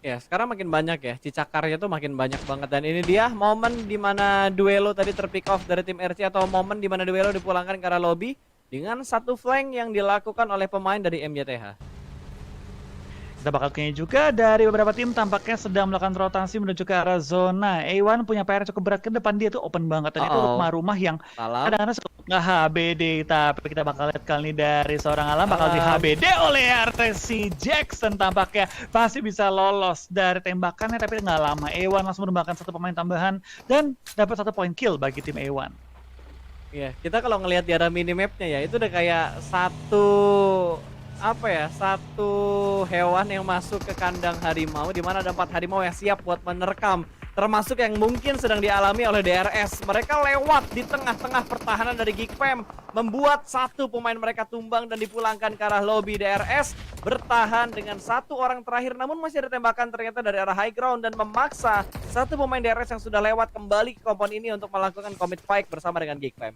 Ya, sekarang makin banyak ya, cicakarnya tuh makin banyak banget. Dan ini dia momen dimana Duelo tadi terpick off dari tim RC, atau momen dimana Duelo dipulangkan ke arah lobby dengan satu flank yang dilakukan oleh pemain dari MJTH. Kita bakal kayaknya juga dari beberapa tim tampaknya sedang melakukan rotasi menuju ke arah zona. A1 punya PR cukup berat ke depan, dia tuh open banget. Dan itu rumah-rumah yang kadang-kadang cukup nggak HBD, tapi kita bakal lihat kali ini dari seorang Alam bakal di HBD oleh RTC Jackson, tampaknya pasti bisa lolos dari tembakannya, tapi nggak lama A1 langsung menembakkan satu pemain tambahan dan dapat 1 poin kill bagi tim A1. Iya, kita kalau ngelihat di arah minimapnya ya, itu udah kayak satu hewan yang masuk ke kandang harimau, di mana ada 4 harimau yang siap buat menerkam, termasuk yang mungkin sedang dialami oleh DRS. Mereka lewat di tengah-tengah pertahanan dari Geek Fam, membuat satu pemain mereka tumbang dan dipulangkan ke arah lobby. DRS bertahan dengan 1 orang terakhir, namun masih ada tembakan ternyata dari arah high ground dan memaksa satu pemain DRS yang sudah lewat kembali ke kompon ini untuk melakukan commit fight bersama dengan Geek Fam.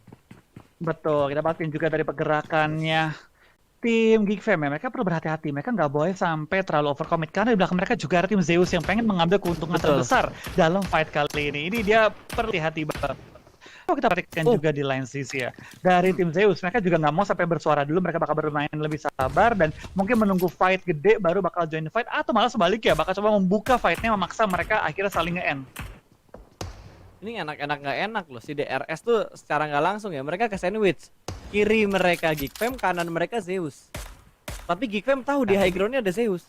Betul, kita pastikan juga dari pergerakannya tim Geek Fam ya, mereka perlu berhati-hati, mereka nggak boleh sampai terlalu overcommit karena di belakang mereka juga ada tim Zeus yang pengen mengambil keuntungan terbesar dalam fight kali ini. Ini dia perlu hati-hati banget. Kalau kita perhatikan juga di line sisi ya, dari tim Zeus mereka juga nggak mau sampai bersuara dulu, mereka bakal bermain lebih sabar dan mungkin menunggu fight gede baru bakal join the fight, atau malah sebaliknya bakal coba membuka fightnya, memaksa mereka akhirnya saling nge-end. Ini enak-enak nggak enak loh, si DRS tuh secara nggak langsung ya, mereka ke sandwich. Kiri mereka Geek Fam, kanan mereka Zeus. Tapi Geek Fam tahu di high groundnya ada Zeus.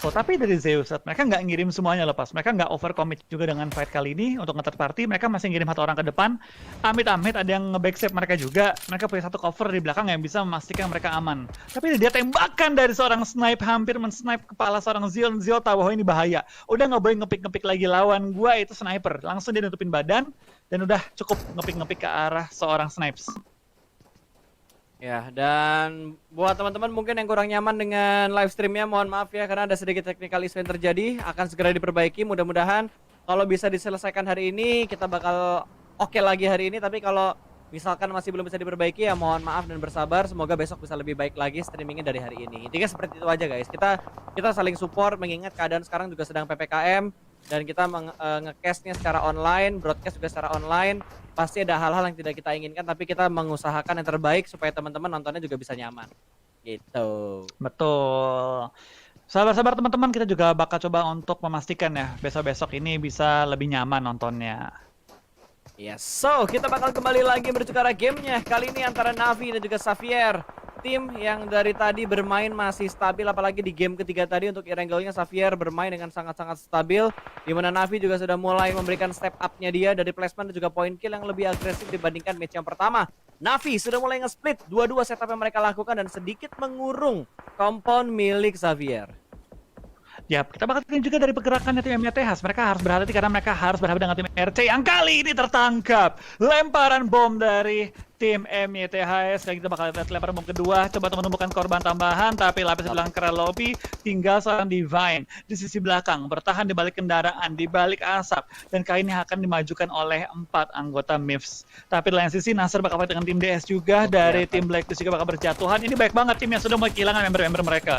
Oh, tapi dari Zeus, mereka nggak ngirim semuanya lepas. Mereka nggak overcommit juga dengan fight kali ini untuk nge-third party. Mereka masih ngirim 1 orang ke depan. Amit-amit ada yang nge-backstab mereka juga. Mereka punya 1 cover di belakang yang bisa memastikan mereka aman. Tapi dia tembakan dari seorang snipe, hampir men-snipe kepala seorang Zion. Zion tahu bahwa ini bahaya. Udah nggak boleh ngepik-ngepik lagi lawan gua, itu sniper. Langsung dia nutupin badan dan udah cukup ngepik-ngepik ke arah seorang snipes. Ya, dan buat teman-teman mungkin yang kurang nyaman dengan live streamnya, mohon maaf ya karena ada sedikit technical issue yang terjadi, akan segera diperbaiki. Mudah-mudahan kalau bisa diselesaikan hari ini, kita bakal oke lagi hari ini. Tapi kalau misalkan masih belum bisa diperbaiki ya mohon maaf dan bersabar. Semoga besok bisa lebih baik lagi streamingnya dari hari ini. Intinya seperti itu aja guys. Kita saling support mengingat keadaan sekarang juga sedang PPKM. Dan kita nge-cast-nya secara online, broadcast juga secara online. Pasti ada hal-hal yang tidak kita inginkan, tapi kita mengusahakan yang terbaik supaya teman-teman nontonnya juga bisa nyaman. Gitu. Betul. Sabar-sabar teman-teman, kita juga bakal coba untuk memastikan ya, besok-besok ini bisa lebih nyaman nontonnya. Yes, so kita bakal kembali lagi bertukar gamenya. Kali ini antara Navi dan juga Xavier. Tim yang dari tadi bermain masih stabil, apalagi di game ketiga tadi untuk Erangel-nya Xavier bermain dengan sangat-sangat stabil. Dimana Navi juga sudah mulai memberikan step up-nya dia dari placement dan juga point kill yang lebih agresif dibandingkan match yang pertama. Navi sudah mulai nge-split dua-dua setup yang mereka lakukan dan sedikit mengurung compound milik Xavier. Ya, kita bakal lihat juga dari pergerakannya tim MYTH. Mereka harus berhati-hati karena mereka harus berhadapan dengan tim RC yang kali ini tertangkap. Lemparan bom dari tim MYTHS. Kita bakal lihat lemparan bom kedua. Coba menemukan korban tambahan, tapi lapis di belakang kerel lobby. Tinggal seorang Divine di sisi belakang, bertahan di balik kendaraan, di balik asap. Dan kali ini akan dimajukan oleh 4 anggota MIFS. Tapi di lain sisi, Nasr bakal fight dengan tim DS juga. Dari tim Blacklist juga bakal berjatuhan. Ini baik banget tim yang sudah mulai kehilangan member-member mereka.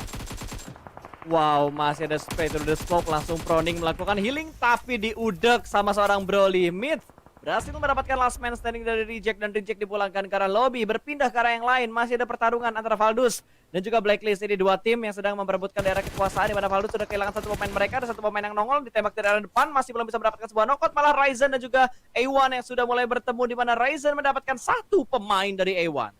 Wow, masih ada spray through the smoke, langsung proning melakukan healing, tapi diudek sama seorang Broly. Mid berhasil mendapatkan last man standing dari Reject, dan Reject dipulangkan ke arah lobby, berpindah ke arah yang lain. Masih ada pertarungan antara Valdus dan juga Blacklist. Ini 2 tim yang sedang memperebutkan daerah kekuasaan, di mana Valdus sudah kehilangan 1 pemain mereka. Ada 1 pemain yang nongol, ditembak dari arah depan, masih belum bisa mendapatkan sebuah knockout. Malah Ryzen dan juga A1 yang sudah mulai bertemu, di mana Ryzen mendapatkan 1 pemain dari A1.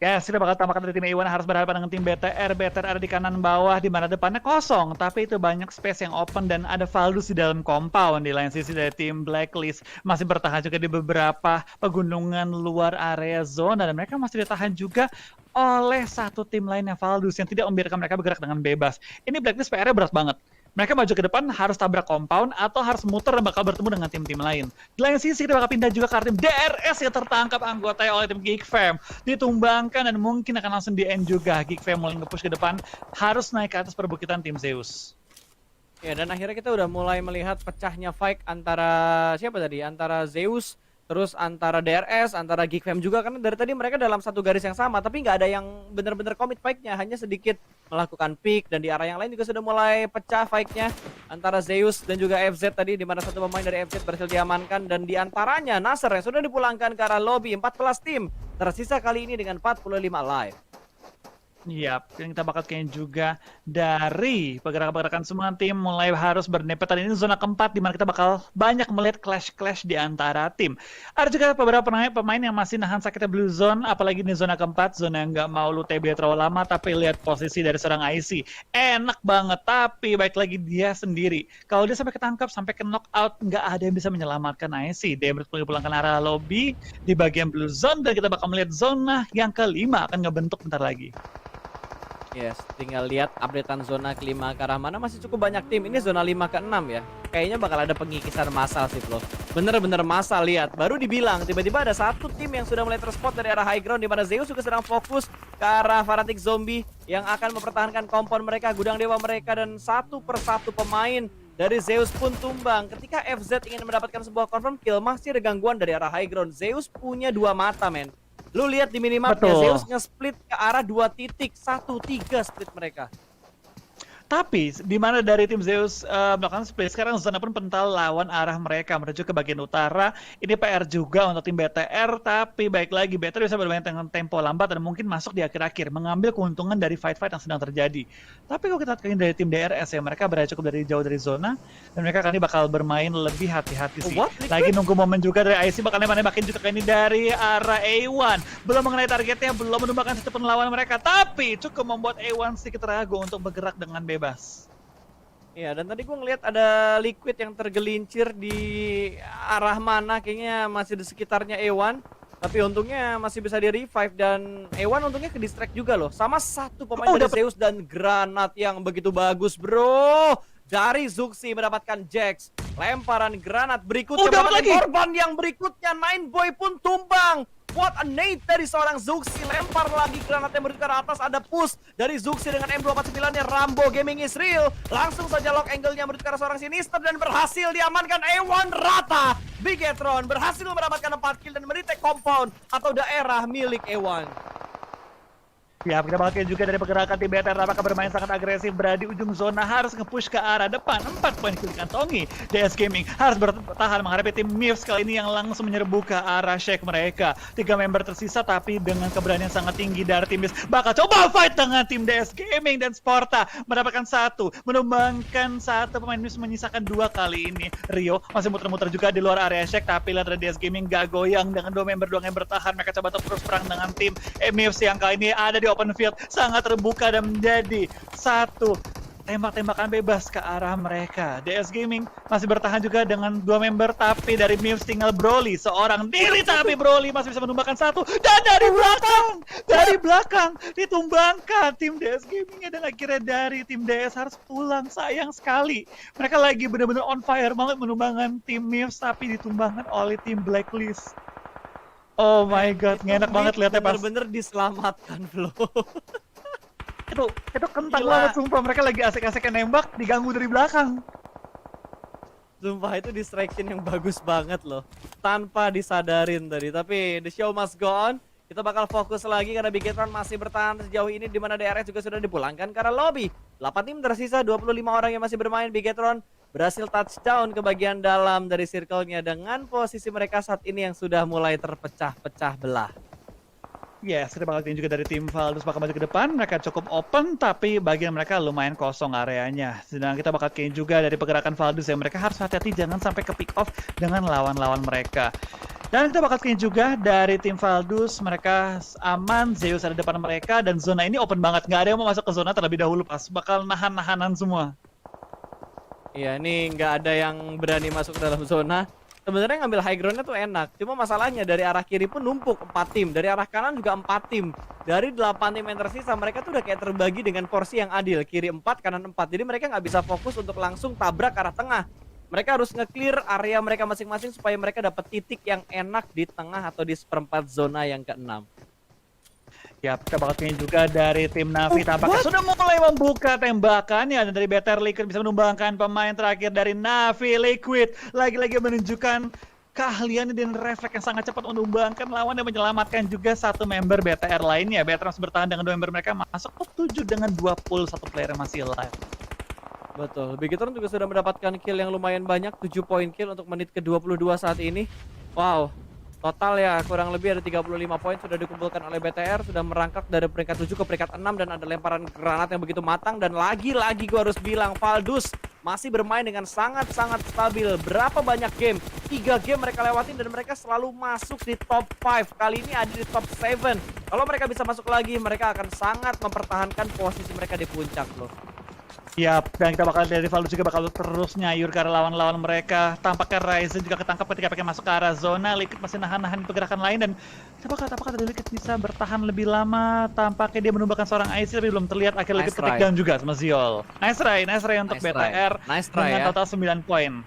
Ya, sudah bakal tambahkan dari tim A1 harus berhadapan dengan tim BTR. BTR ada di kanan bawah, di mana depannya kosong. Tapi itu banyak space yang open dan ada Valdus di dalam compound. Di lain sisi dari tim Blacklist masih bertahan juga di beberapa pegunungan luar area zona. Dan mereka masih ditahan juga oleh 1 tim lainnya, Valdus, yang tidak membiarkan mereka bergerak dengan bebas. Ini Blacklist PR-nya berat banget. Mereka maju ke depan harus tabrak compound atau harus muter dan bakal bertemu dengan tim-tim lain. Di lain sisi kita bakal pindah juga ke tim DRS yang tertangkap anggotanya oleh tim Geek Fam. Ditumbangkan dan mungkin akan langsung di-end juga. Geek Fam mulai nge-push ke depan, harus naik ke atas perbukitan tim Zeus. Ya, dan akhirnya kita udah mulai melihat pecahnya fight antara siapa tadi? Antara Zeus, terus antara DRS, antara Geek Fam juga, karena dari tadi mereka dalam satu garis yang sama, tapi nggak ada yang benar-benar commit fight-nya, hanya sedikit melakukan pick, dan di arah yang lain juga sudah mulai pecah fight-nya antara Zeus dan juga FZ tadi, di mana 1 pemain dari FZ berhasil diamankan, dan di antaranya Nasr yang sudah dipulangkan ke arah lobby. 14 tim tersisa kali ini dengan 45 live. Iya, yang kita bakal kayaknya juga dari pergerakan-pergerakan semua tim mulai harus berdempetan. Ini zona keempat di mana kita bakal banyak melihat clash-clash di antara tim. Ada juga beberapa pemain yang masih nahan sakitnya Blue Zone, apalagi di zona keempat, zona yang nggak mau lu TB terlalu lama, tapi lihat posisi dari seorang IC. Enak banget, tapi baik lagi dia sendiri. Kalau dia sampai ketangkap, sampai ke knockout, nggak ada yang bisa menyelamatkan IC. Dia berpulang ke arah lobby di bagian Blue Zone, dan kita bakal melihat zona yang kelima akan ngebentuk bentar lagi. Yes, tinggal lihat updatean zona kelima ke arah mana, masih cukup banyak tim. Ini zona 5 ke 6 ya. Kayaknya bakal ada pengikisan massal sih, bro. Bener-bener massal, lihat. Baru dibilang, tiba-tiba ada satu tim yang sudah mulai terspot dari arah high ground, di mana Zeus juga sedang fokus ke arah Fanatic Zombie yang akan mempertahankan kompon mereka, gudang dewa mereka, dan satu persatu pemain dari Zeus pun tumbang. Ketika FZ ingin mendapatkan sebuah confirm kill, masih ada gangguan dari arah high ground. Zeus punya 2 mata, men. Lu lihat di minimapnya, Zeus nge-split ke arah 2 titik, 1-3 split mereka. Tapi di mana dari tim Zeus melakukan split, sekarang zona pun pental lawan arah mereka menuju ke bagian utara. Ini PR juga untuk tim BTR, tapi baik lagi BTR bisa bermain dengan tempo lambat dan mungkin masuk di akhir-akhir, mengambil keuntungan dari fight-fight yang sedang terjadi. Tapi kalau kita lihat dari tim DRS ya, mereka berada cukup jauh dari zona, dan mereka kali ini bakal bermain lebih hati-hati sih. Lagi nunggu momen juga dari IC, bakal nembak-nembakin juga kali ini dari arah A1. Belum mengenai targetnya, belum menumbangkan satu pun lawan mereka, tapi cukup membuat A1 sedikit ragu untuk bergerak dengan bebas. Iya, dan tadi gue ngeliat ada Liquid yang tergelincir di arah mana, kayaknya masih di sekitarnya A1. Tapi untungnya masih bisa di-revive, dan A1 untungnya ke-distract juga loh. Sama satu pemain dari Zeus dan granat yang begitu bagus, bro. Dari Zuxi mendapatkan Jax. Lemparan granat berikutnya mendapatkan korban yang berikutnya. Nineboy pun tumbang. What a nade dari seorang Zuxi. Lempar lagi granatnya menuju ke atas. Ada push dari Zuxi dengan M249-nya. Rambo Gaming is real. Langsung saja lock angle-nya menuju ke arah seorang Sinister dan berhasil diamankan. A1 rata. Bigetron berhasil mendapatkan 4 kill dan meretake compound atau daerah milik A1. Ya, kita bakal juga dari pergerakan tim BTR, apakah bermain sangat agresif, berada di ujung zona, harus nge-push ke arah depan. 4 poin kill dikantongi. DS Gaming harus bertahan menghadapi tim Mivs kali ini yang langsung menyerbu ke arah Shake mereka. 3 member tersisa, tapi dengan keberanian sangat tinggi dari tim Mivs bakal coba fight dengan tim DS Gaming, dan Sporta mendapatkan 1, menumbangkan 1 pemain Mivs, menyisakan 2 kali ini. Rio masih muter-muter juga di luar area Shake, tapi lihat dari DS Gaming gak goyang dengan 2 member doang yang bertahan. Mereka coba terus perang dengan tim Mivs yang kali ini ada di open field, sangat terbuka dan menjadi 1 tembak-tembakan bebas ke arah mereka. DS Gaming masih bertahan juga dengan 2 member, tapi dari Mivs tinggal Broly seorang diri, tapi Broly masih bisa menumbangkan 1, dan dari belakang ditumbangkan tim DS Gaming, dan akhirnya dari tim DS harus pulang. Sayang sekali, mereka lagi benar-benar on fire banget menumbangkan tim Mivs, tapi ditumbangkan oleh tim Blacklist. Oh my god, ngenak banget lihatnya pas bener-bener diselamatkan, Flo. itu kentang banget, sumpah. Mereka lagi asik-asiknya nembak, diganggu dari belakang. Sumpah itu distraction yang bagus banget loh, tanpa disadarin tadi. Tapi the show must go on. Kita bakal fokus lagi karena Bigetron masih bertahan sejauh ini, di mana DRS juga sudah dipulangkan karena lobby. 8 tim tersisa, 25 orang yang masih bermain. Bigetron berhasil touchdown ke bagian dalam dari circle-nya dengan posisi mereka saat ini yang sudah mulai terpecah-pecah belah. Yes, kita bakal juga dari tim Valdus bakal maju ke depan. Mereka cukup open, tapi bagian mereka lumayan kosong areanya. Sedang kita bakal juga dari pergerakan Valdus yang mereka harus hati-hati jangan sampai ke pick off dengan lawan-lawan mereka. Dan kita bakal juga dari tim Valdus, mereka aman, Zeus ada depan mereka, dan zona ini open banget. Nggak ada yang mau masuk ke zona terlebih dahulu, pas bakal nahan-nahanan semua. Iya, ini nggak ada yang berani masuk dalam zona. Sebenarnya ngambil high ground-nya tuh enak. Cuma masalahnya dari arah kiri pun numpuk 4 tim. Dari arah kanan juga 4 tim. Dari 8 tim yang tersisa, mereka tuh udah kayak terbagi dengan porsi yang adil. Kiri 4, kanan 4. Jadi mereka nggak bisa fokus untuk langsung tabrak ke arah tengah. Mereka harus nge-clear area mereka masing-masing supaya mereka dapat titik yang enak di tengah atau di seperempat zona yang ke-6. Ya, kita bakal juga dari tim Navi, tampaknya sudah mulai membuka tembakannya, dan dari BTR Liquid bisa menumbangkan pemain terakhir dari Navi. Liquid lagi-lagi menunjukkan keahlian dan refleks yang sangat cepat menumbangkan lawan dan menyelamatkan juga 1 member BTR lainnya. BTR masih bertahan dengan 2 member mereka, masuk top 7 dengan 21 player yang masih live. Betul, Bigetron juga sudah mendapatkan kill yang lumayan banyak, 7 poin kill untuk menit ke-22 saat ini. Wow, Total ya kurang lebih ada 35 poin sudah dikumpulkan oleh BTR, sudah merangkak dari peringkat 7 ke peringkat 6 dan ada lemparan granat yang begitu matang dan lagi-lagi gue harus bilang Valdus masih bermain dengan sangat-sangat stabil. Berapa banyak game? 3 game mereka lewatin dan mereka selalu masuk di top 5. Kali ini ada di top 7. Kalau mereka bisa masuk lagi, mereka akan sangat mempertahankan posisi mereka di puncak loh. Yap, dan kita bakal dari Valdus juga bakal terus nyayur ke arah lawan-lawan mereka. Tampaknya Ryzen juga ketangkap ketika pengen masuk ke arah zona. Liquid masih nahan-nahan pergerakan lain dan apakah dari Liquid bisa bertahan lebih lama. Tampaknya dia menumbangkan seorang IC tapi belum terlihat. Akhirnya Liquid ketik down juga sama Ziol. Nice try untuk BTR dengan total 9 poin.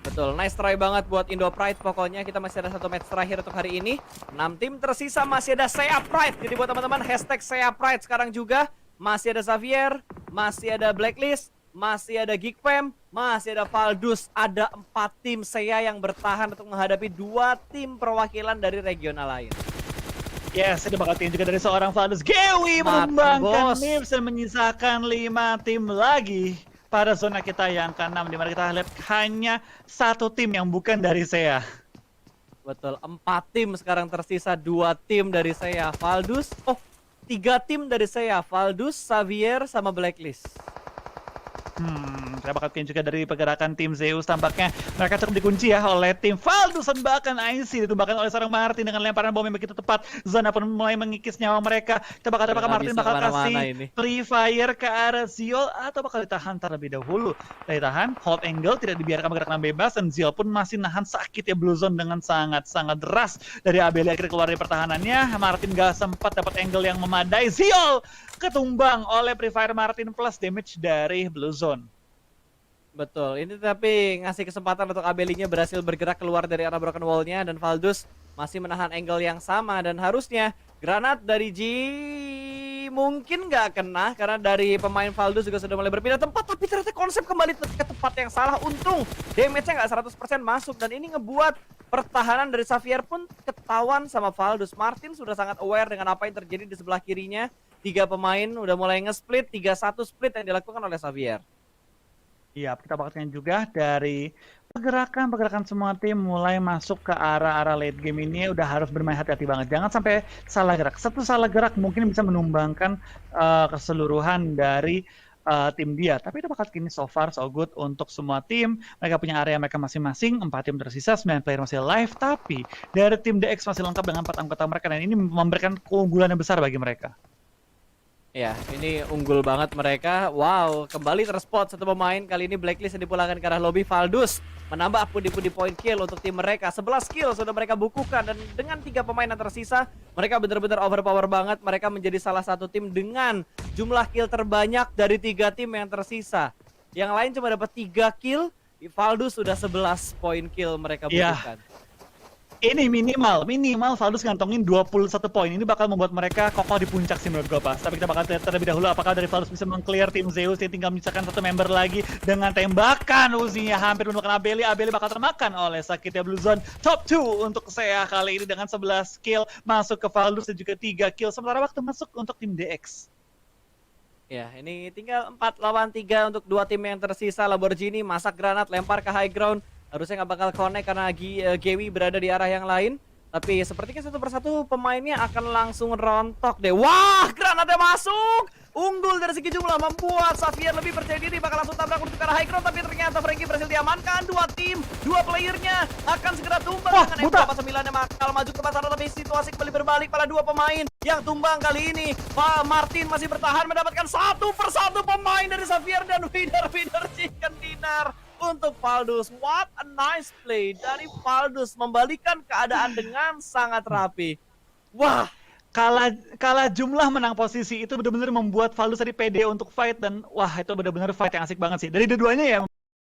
Betul, nice try banget buat Indo Pride. Pokoknya kita masih ada 1 match terakhir untuk hari ini. 6 tim tersisa masih ada Sea Pride. Jadi buat teman-teman hashtag Sea Pride sekarang juga. Masih ada Xavier, masih ada Blacklist, masih ada Geekfam, masih ada Valdus. Ada 4 tim Sea yang bertahan untuk menghadapi 2 tim perwakilan dari regional lain. Yes, ada bakal tim juga dari seorang Valdus. Gewi mengembangkan Nips dan menyisakan 5 tim lagi pada zona kita yang ke-6. Dimana kita lihat hanya 1 tim yang bukan dari Sea. Betul, 4 tim sekarang tersisa, 2 tim dari Sea, Valdus. 3 tim dari saya, Valdus, Xavier, sama Blacklist. Kita bakal tim juga dari pergerakan tim Zeus. Tampaknya mereka cukup dikunci ya oleh tim Valdus dan bahkan IC ditumbangkan oleh seorang Martin dengan lemparan bom yang begitu tepat. Zona pun mulai mengikis nyawa mereka. Kita bakal apakah Martin bakal kasih free fire ke arah Ziol atau bakal ditahan terlebih dahulu. Ditahan, hold angle, tidak dibiarkan bergerak bebas dan Ziol pun masih nahan sakit ya Blue Zone dengan sangat-sangat deras. Dari Abeli akhirnya keluar dari pertahanannya. Martin gak sempat dapat angle yang memadai. Ziol ketumbang oleh free fire Martin plus damage dari Blue Zone. Betul, ini tapi ngasih kesempatan untuk Abelinya berhasil bergerak keluar dari arah broken wall-nya dan Valdus masih menahan angle yang sama dan harusnya granat dari G mungkin nggak kena karena dari pemain Valdus juga sudah mulai berpindah tempat tapi ternyata konsep kembali ke tempat yang salah. Untung damage-nya nggak 100% masuk dan ini ngebuat pertahanan dari Xavier pun ketahuan sama Valdus. Martin sudah sangat aware dengan apa yang terjadi di sebelah kirinya. 3 pemain udah mulai nge-split, 3-1 split yang dilakukan oleh Xavier. Iya, kita bakal juga dari pergerakan semua tim mulai masuk ke arah-arah late game ini udah harus bermain hati-hati banget. Jangan sampai salah gerak. Satu salah gerak mungkin bisa menumbangkan keseluruhan dari tim dia. Tapi itu bakal kini so far so good untuk semua tim. Mereka punya area mereka masing-masing. 4 tim tersisa, 9 player masih live. Tapi dari tim DX masih lengkap dengan 4 anggota mereka dan ini memberikan keunggulan yang besar bagi mereka. Ya, ini unggul banget mereka. Wow, kembali terspot 1 pemain. Kali ini Blacklist yang dipulangkan ke arah lobby. Valdus menambah pundi-pundi point kill untuk tim mereka. 11 kill sudah mereka bukukan. Dan dengan 3 pemain yang tersisa, mereka benar-benar overpower banget. Mereka menjadi salah satu tim dengan jumlah kill terbanyak dari 3 tim yang tersisa. Yang lain cuma dapat 3 kill. Valdus sudah 11 point kill mereka bukukan. Ini minimal Valdus ngantongin 21 poin. Ini bakal membuat mereka kokoh di puncak sih menurut gue, Pas. Tapi kita bakal lihat terlebih dahulu apakah dari Valdus bisa meng-clear tim Zeus yang tinggal menyisakan 1 member lagi dengan tembakan Uzinya hampir menemukan Abeli. Abeli bakal termakan oleh sakitnya Blue Zone. Top 2 untuk Sea kali ini dengan 11 kill masuk ke Valdus dan juga 3 kill. Sementara waktu masuk untuk tim DX. Ya, ini tinggal 4 lawan 3 untuk 2 tim yang tersisa. Lamborghini masak granat, lempar ke high ground. Harusnya nggak bakal connect karena Gewi berada di arah yang lain. Tapi sepertinya satu persatu pemainnya akan langsung rontok deh. Wah, granatnya masuk! Unggul dari segi jumlah membuat Xavier lebih percaya diri. Bakal langsung tabrak untuk ke arah high ground. Tapi ternyata Franky berhasil diamankan. 2 tim, 2 playernya akan segera tumbang. Dengan M29 yang bakal maju ke pasar. Tapi situasi kembali berbalik pada 2 pemain yang tumbang kali ini. Pak Martin masih bertahan mendapatkan 1 persatu pemain dari Xavier. Dan winner chicken dinner untuk Valdus. What a nice play dari Valdus, membalikan keadaan dengan sangat rapi. Wah, kalah jumlah menang posisi itu benar-benar membuat Valdus tadi pede untuk fight dan wah itu benar-benar fight yang asik banget sih. Dari dua-duanya ya